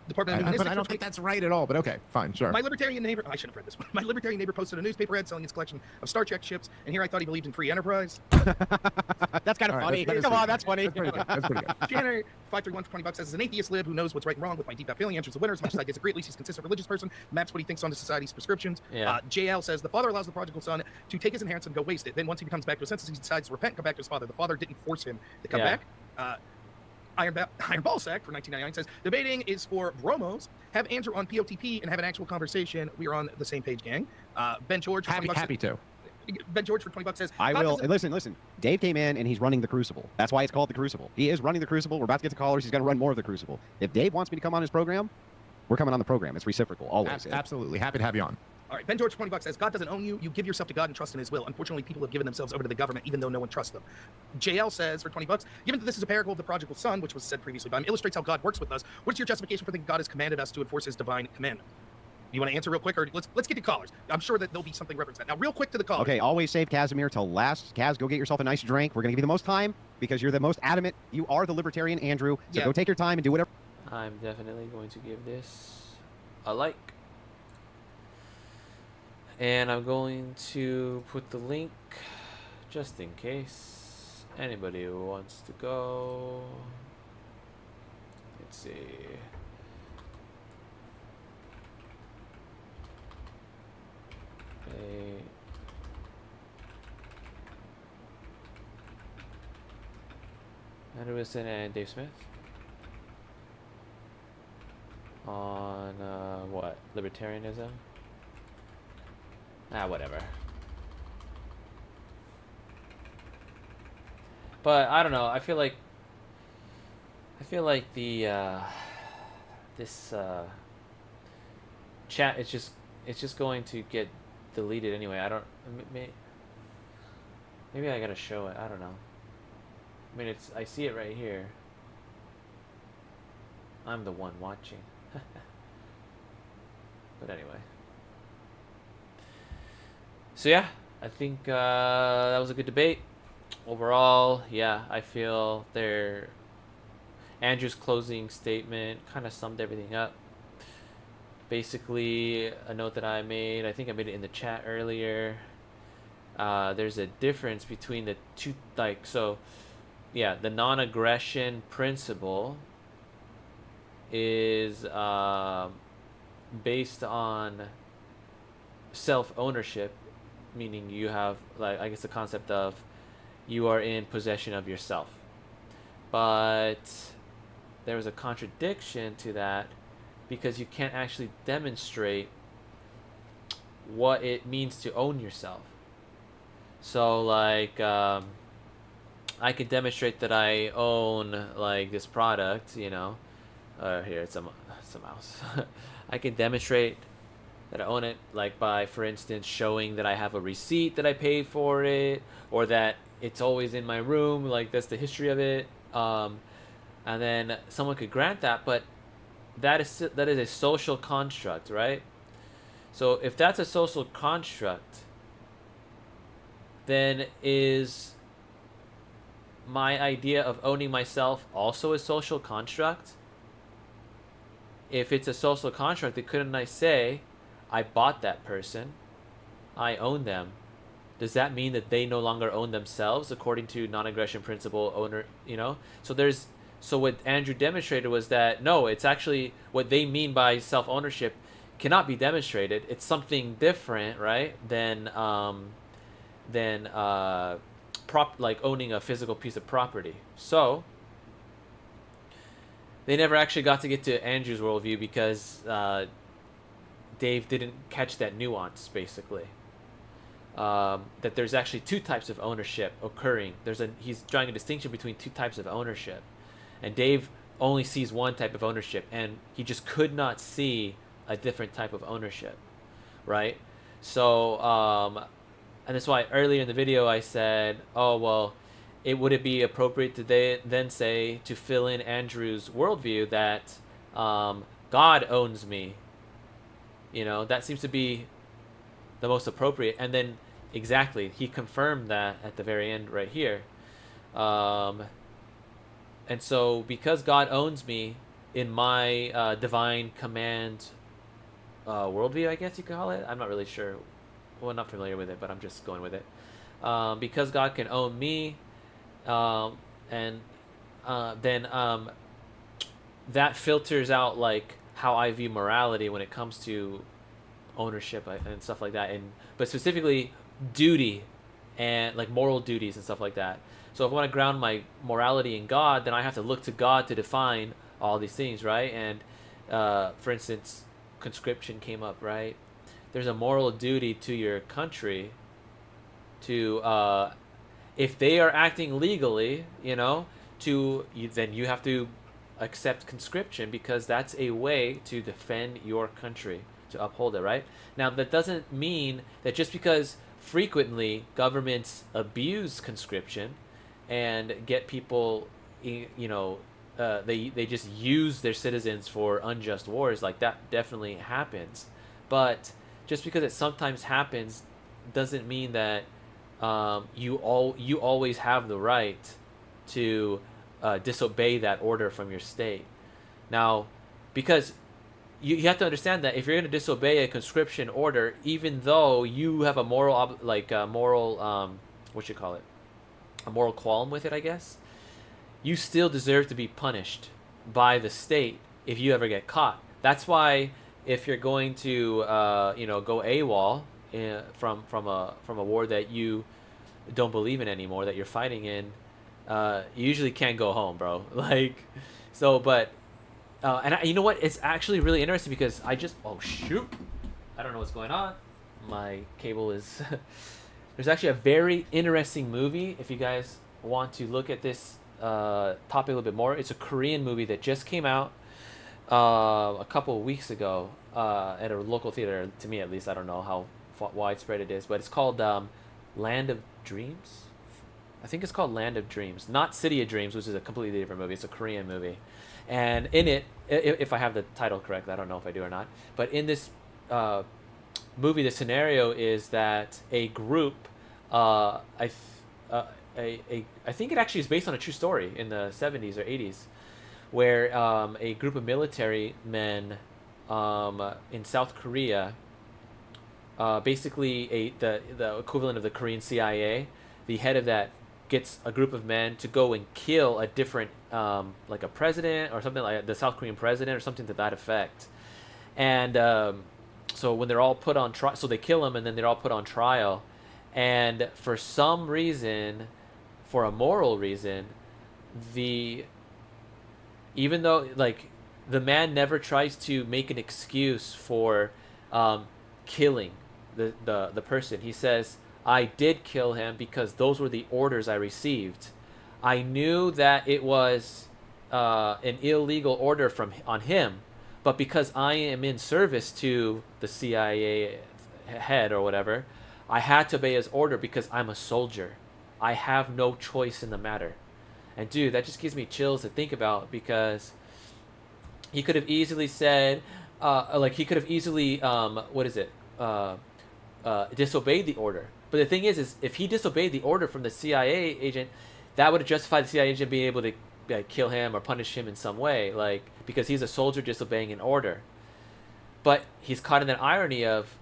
Department of But I don't think that's right at all, but okay, fine, sure. My libertarian neighbor, I shouldn't have read this one. My libertarian neighbor posted a newspaper ad selling its collection of Star Trek ships, and here I thought he believed in free enterprise. That's kind of funny. Come on, that's funny. That's pretty good. That's pretty good. January 531 for 20 bucks says, as an atheist lib who knows what's right and wrong with my deep gut feeling, enters the winner. As much as I disagree, at least he's a consistent religious person. Maps what he thinks on the society's prescriptions. Yeah. JL says, the father allows the prodigal son to take his inheritance and go waste it. Then once he becomes back to his senses, he decides to repent and come back to his father. The father didn't force him to come back. Iron Ballsack for 1999 says, debating is for bromos. Have Andrew on POTP and have an actual conversation. We are on the same page, gang. Ben George for 20 bucks. Happy to. Ben George for 20 bucks says, I will. And listen. Dave came in and he's running the Crucible. That's why it's called the Crucible. He is running the Crucible. We're about to get to callers. He's going to run more of the Crucible. If Dave wants me to come on his program, we're coming on the program. It's reciprocal, always. Absolutely. Happy to have you on. All right, Ben George, 20 bucks says, God doesn't own you. You give yourself to God and trust in his will. Unfortunately, people have given themselves over to the government, even though no one trusts them. JL says, for 20 bucks, given that this is a parable of the prodigal son, which was said previously by him, illustrates how God works with us. What's your justification for thinking God has commanded us to enforce his divine commandment? You want to answer real quick, or let's get to callers? I'm sure that there'll be something referenced that. Now, real quick to the callers. Okay, always save Casimir till last. Kaz, go get yourself a nice drink. We're going to give you the most time because you're the most adamant. You are the libertarian, Andrew. So go take your time and do whatever. I'm definitely going to give this a like. And I'm going to put the link just in case anybody who wants to go. Let's see. Okay. Andrew Wilson and Dave Smith on what? Libertarianism? Whatever. But I don't know. I feel like the this chat it's just going to get deleted anyway. I don't. Maybe I gotta show it. I don't know. I mean, I see it right here. I'm the one watching. But anyway. So yeah, I think that was a good debate. Overall, yeah, I feel Andrew's closing statement kind of summed everything up. Basically, a note that I made, I think I made it in the chat earlier. There's a difference between the two, yeah, the non-aggression principle is based on self-ownership, meaning you have, I guess the concept of you are in possession of yourself. But there was a contradiction to that because you can't actually demonstrate what it means to own yourself. So I could demonstrate that I own this product, here it's a mouse. I can demonstrate that I own it by, for instance, showing that I have a receipt that I paid for it, or that it's always in my room, that's the history of it. And then someone could grant that, but that is a social construct, right? So if that's a social construct, then is my idea of owning myself also a social construct? If it's a social construct, then couldn't I say, I bought that person, I own them? Does that mean that they no longer own themselves according to non-aggression principle owner, So what Andrew demonstrated was that no, it's actually what they mean by self-ownership cannot be demonstrated. It's something different, right? Than owning a physical piece of property. So they never actually got to get to Andrew's worldview because Dave didn't catch that nuance, basically. That there's actually two types of ownership occurring. He's drawing a distinction between two types of ownership. And Dave only sees one type of ownership, and he just could not see a different type of ownership, right? So, and that's why earlier in the video I said, oh, well, would it be appropriate to then say, to fill in Andrew's worldview, that God owns me? That seems to be the most appropriate. And then exactly. He confirmed that at the very end right here. And so because God owns me in my divine command worldview, I guess you could call it. I'm not really sure. Well, not familiar with it, but I'm just going with it. Because God can own me, and then that filters out like how I view morality when it comes to ownership and stuff like that, but specifically duty and like moral duties and stuff like that. So if I want to ground my morality in God, then I have to look to God to define all these things, right? And for instance, conscription came up, right? There's a moral duty to your country to if they are acting legally, then you have to accept conscription, because that's a way to defend your country, to uphold it, right? Now, that doesn't mean that just because frequently governments abuse conscription and get people, they just use their citizens for unjust wars, like that definitely happens. But just because it sometimes happens doesn't mean that you always have the right to disobey that order from your state. Now, because you have to understand that if you're going to disobey a conscription order, even though you have a moral a moral qualm with it, I guess, you still deserve to be punished by the state if you ever get caught. That's why if you're going to go AWOL from a war that you don't believe in anymore, that you're fighting in, you usually can't go home, bro. You know what? It's actually really interesting because oh shoot, I don't know what's going on. My cable is. There's actually a very interesting movie. If you guys want to look at this topic a little bit more, it's a Korean movie that just came out a couple of weeks ago at a local theater. To me, at least, I don't know how widespread it is, but it's called Land of Dreams. I think it's called Land of Dreams, not City of Dreams, which is a completely different movie. It's a Korean movie. And in it, if I have the title correct, I don't know if I do or not, but in this movie, the scenario is that a group, I think it actually is based on a true story in the 70s or 80s, where a group of military men in South Korea, basically the equivalent of the Korean CIA, the head of that gets a group of men to go and kill a different, like a president or something, like the South Korean president or something to that effect. And so when they're all put on trial, so they kill him and then they're all put on trial. And for some reason, for a moral reason, even though like the man never tries to make an excuse for killing the person. He says, I did kill him because those were the orders I received. I knew that it was an illegal order on him, but because I am in service to the CIA head or whatever, I had to obey his order because I'm a soldier. I have no choice in the matter. And dude, that just gives me chills to think about, because he could have easily said, disobeyed the order. But the thing is if he disobeyed the order from the CIA agent, that would have justified the CIA agent being able to kill him or punish him in some way, like, because he's a soldier disobeying an order. But he's caught in that irony of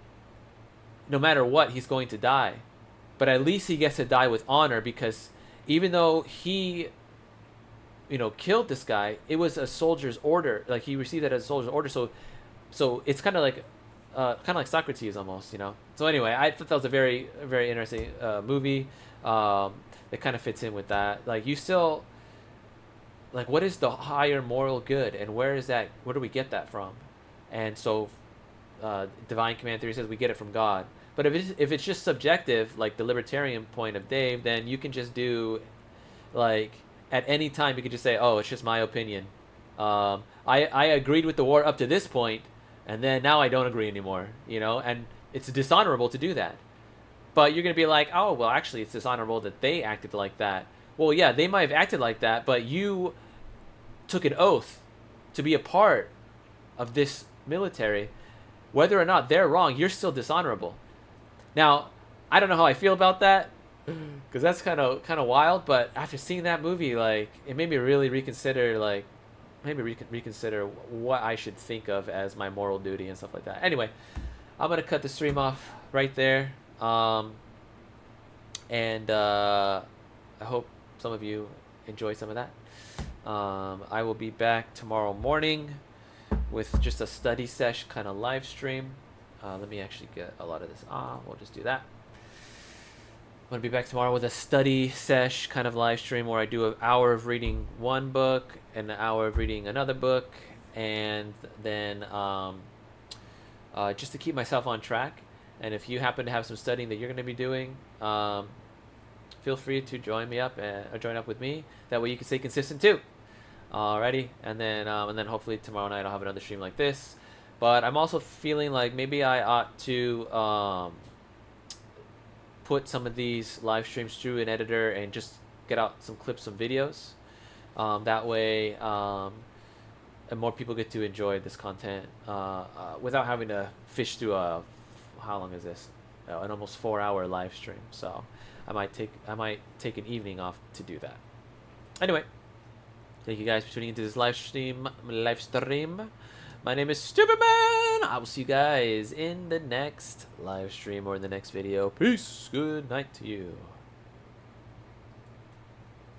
no matter what, he's going to die. But at least he gets to die with honor, because even though he, killed this guy, it was a soldier's order. Like, he received it as a soldier's order. So it's kind of like Socrates almost, So anyway, I thought that was a very, very interesting movie that kind of fits in with that. Like, you still, like, what is the higher moral good, and where do we get that from? And so divine command theory says we get it from God. But if it's just subjective, like the libertarian point of Dave, then you can just do, like, at any time you could just say, oh, it's just my opinion. I agreed with the war up to this point, and then now I don't agree anymore, and it's dishonorable to do that. But you're going to be like, oh, well, actually, it's dishonorable that they acted like that. Well, yeah, they might have acted like that, but you took an oath to be a part of this military. Whether or not they're wrong, you're still dishonorable. Now, I don't know how I feel about that, because that's kind of wild. But after seeing that movie, like, it made me really reconsider, like, reconsider what I should think of as my moral duty and stuff like that. Anyway, I'm gonna cut the stream off right there. And I hope some of you enjoy some of that. I will be back tomorrow morning with just a study sesh kind of live stream. Let me actually get a lot of this on. We'll just do that. I'm going to be back tomorrow with a study sesh kind of live stream where I do an hour of reading one book and an hour of reading another book, and then just to keep myself on track. And if you happen to have some studying that you're going to be doing, feel free to join me up or join up with me. That way you can stay consistent too. Alrighty, and then hopefully tomorrow night I'll have another stream like this. But I'm also feeling like maybe I ought to put some of these live streams through an editor and just get out some clips, some videos. That way, and more people get to enjoy this content without having to fish through a, how long is this? An almost 4-hour live stream. So I might take an evening off to do that. Anyway, thank you guys for tuning into this live stream. My name is SteubeMan. I will see you guys in the next live stream or in the next video. Peace. Good night to you.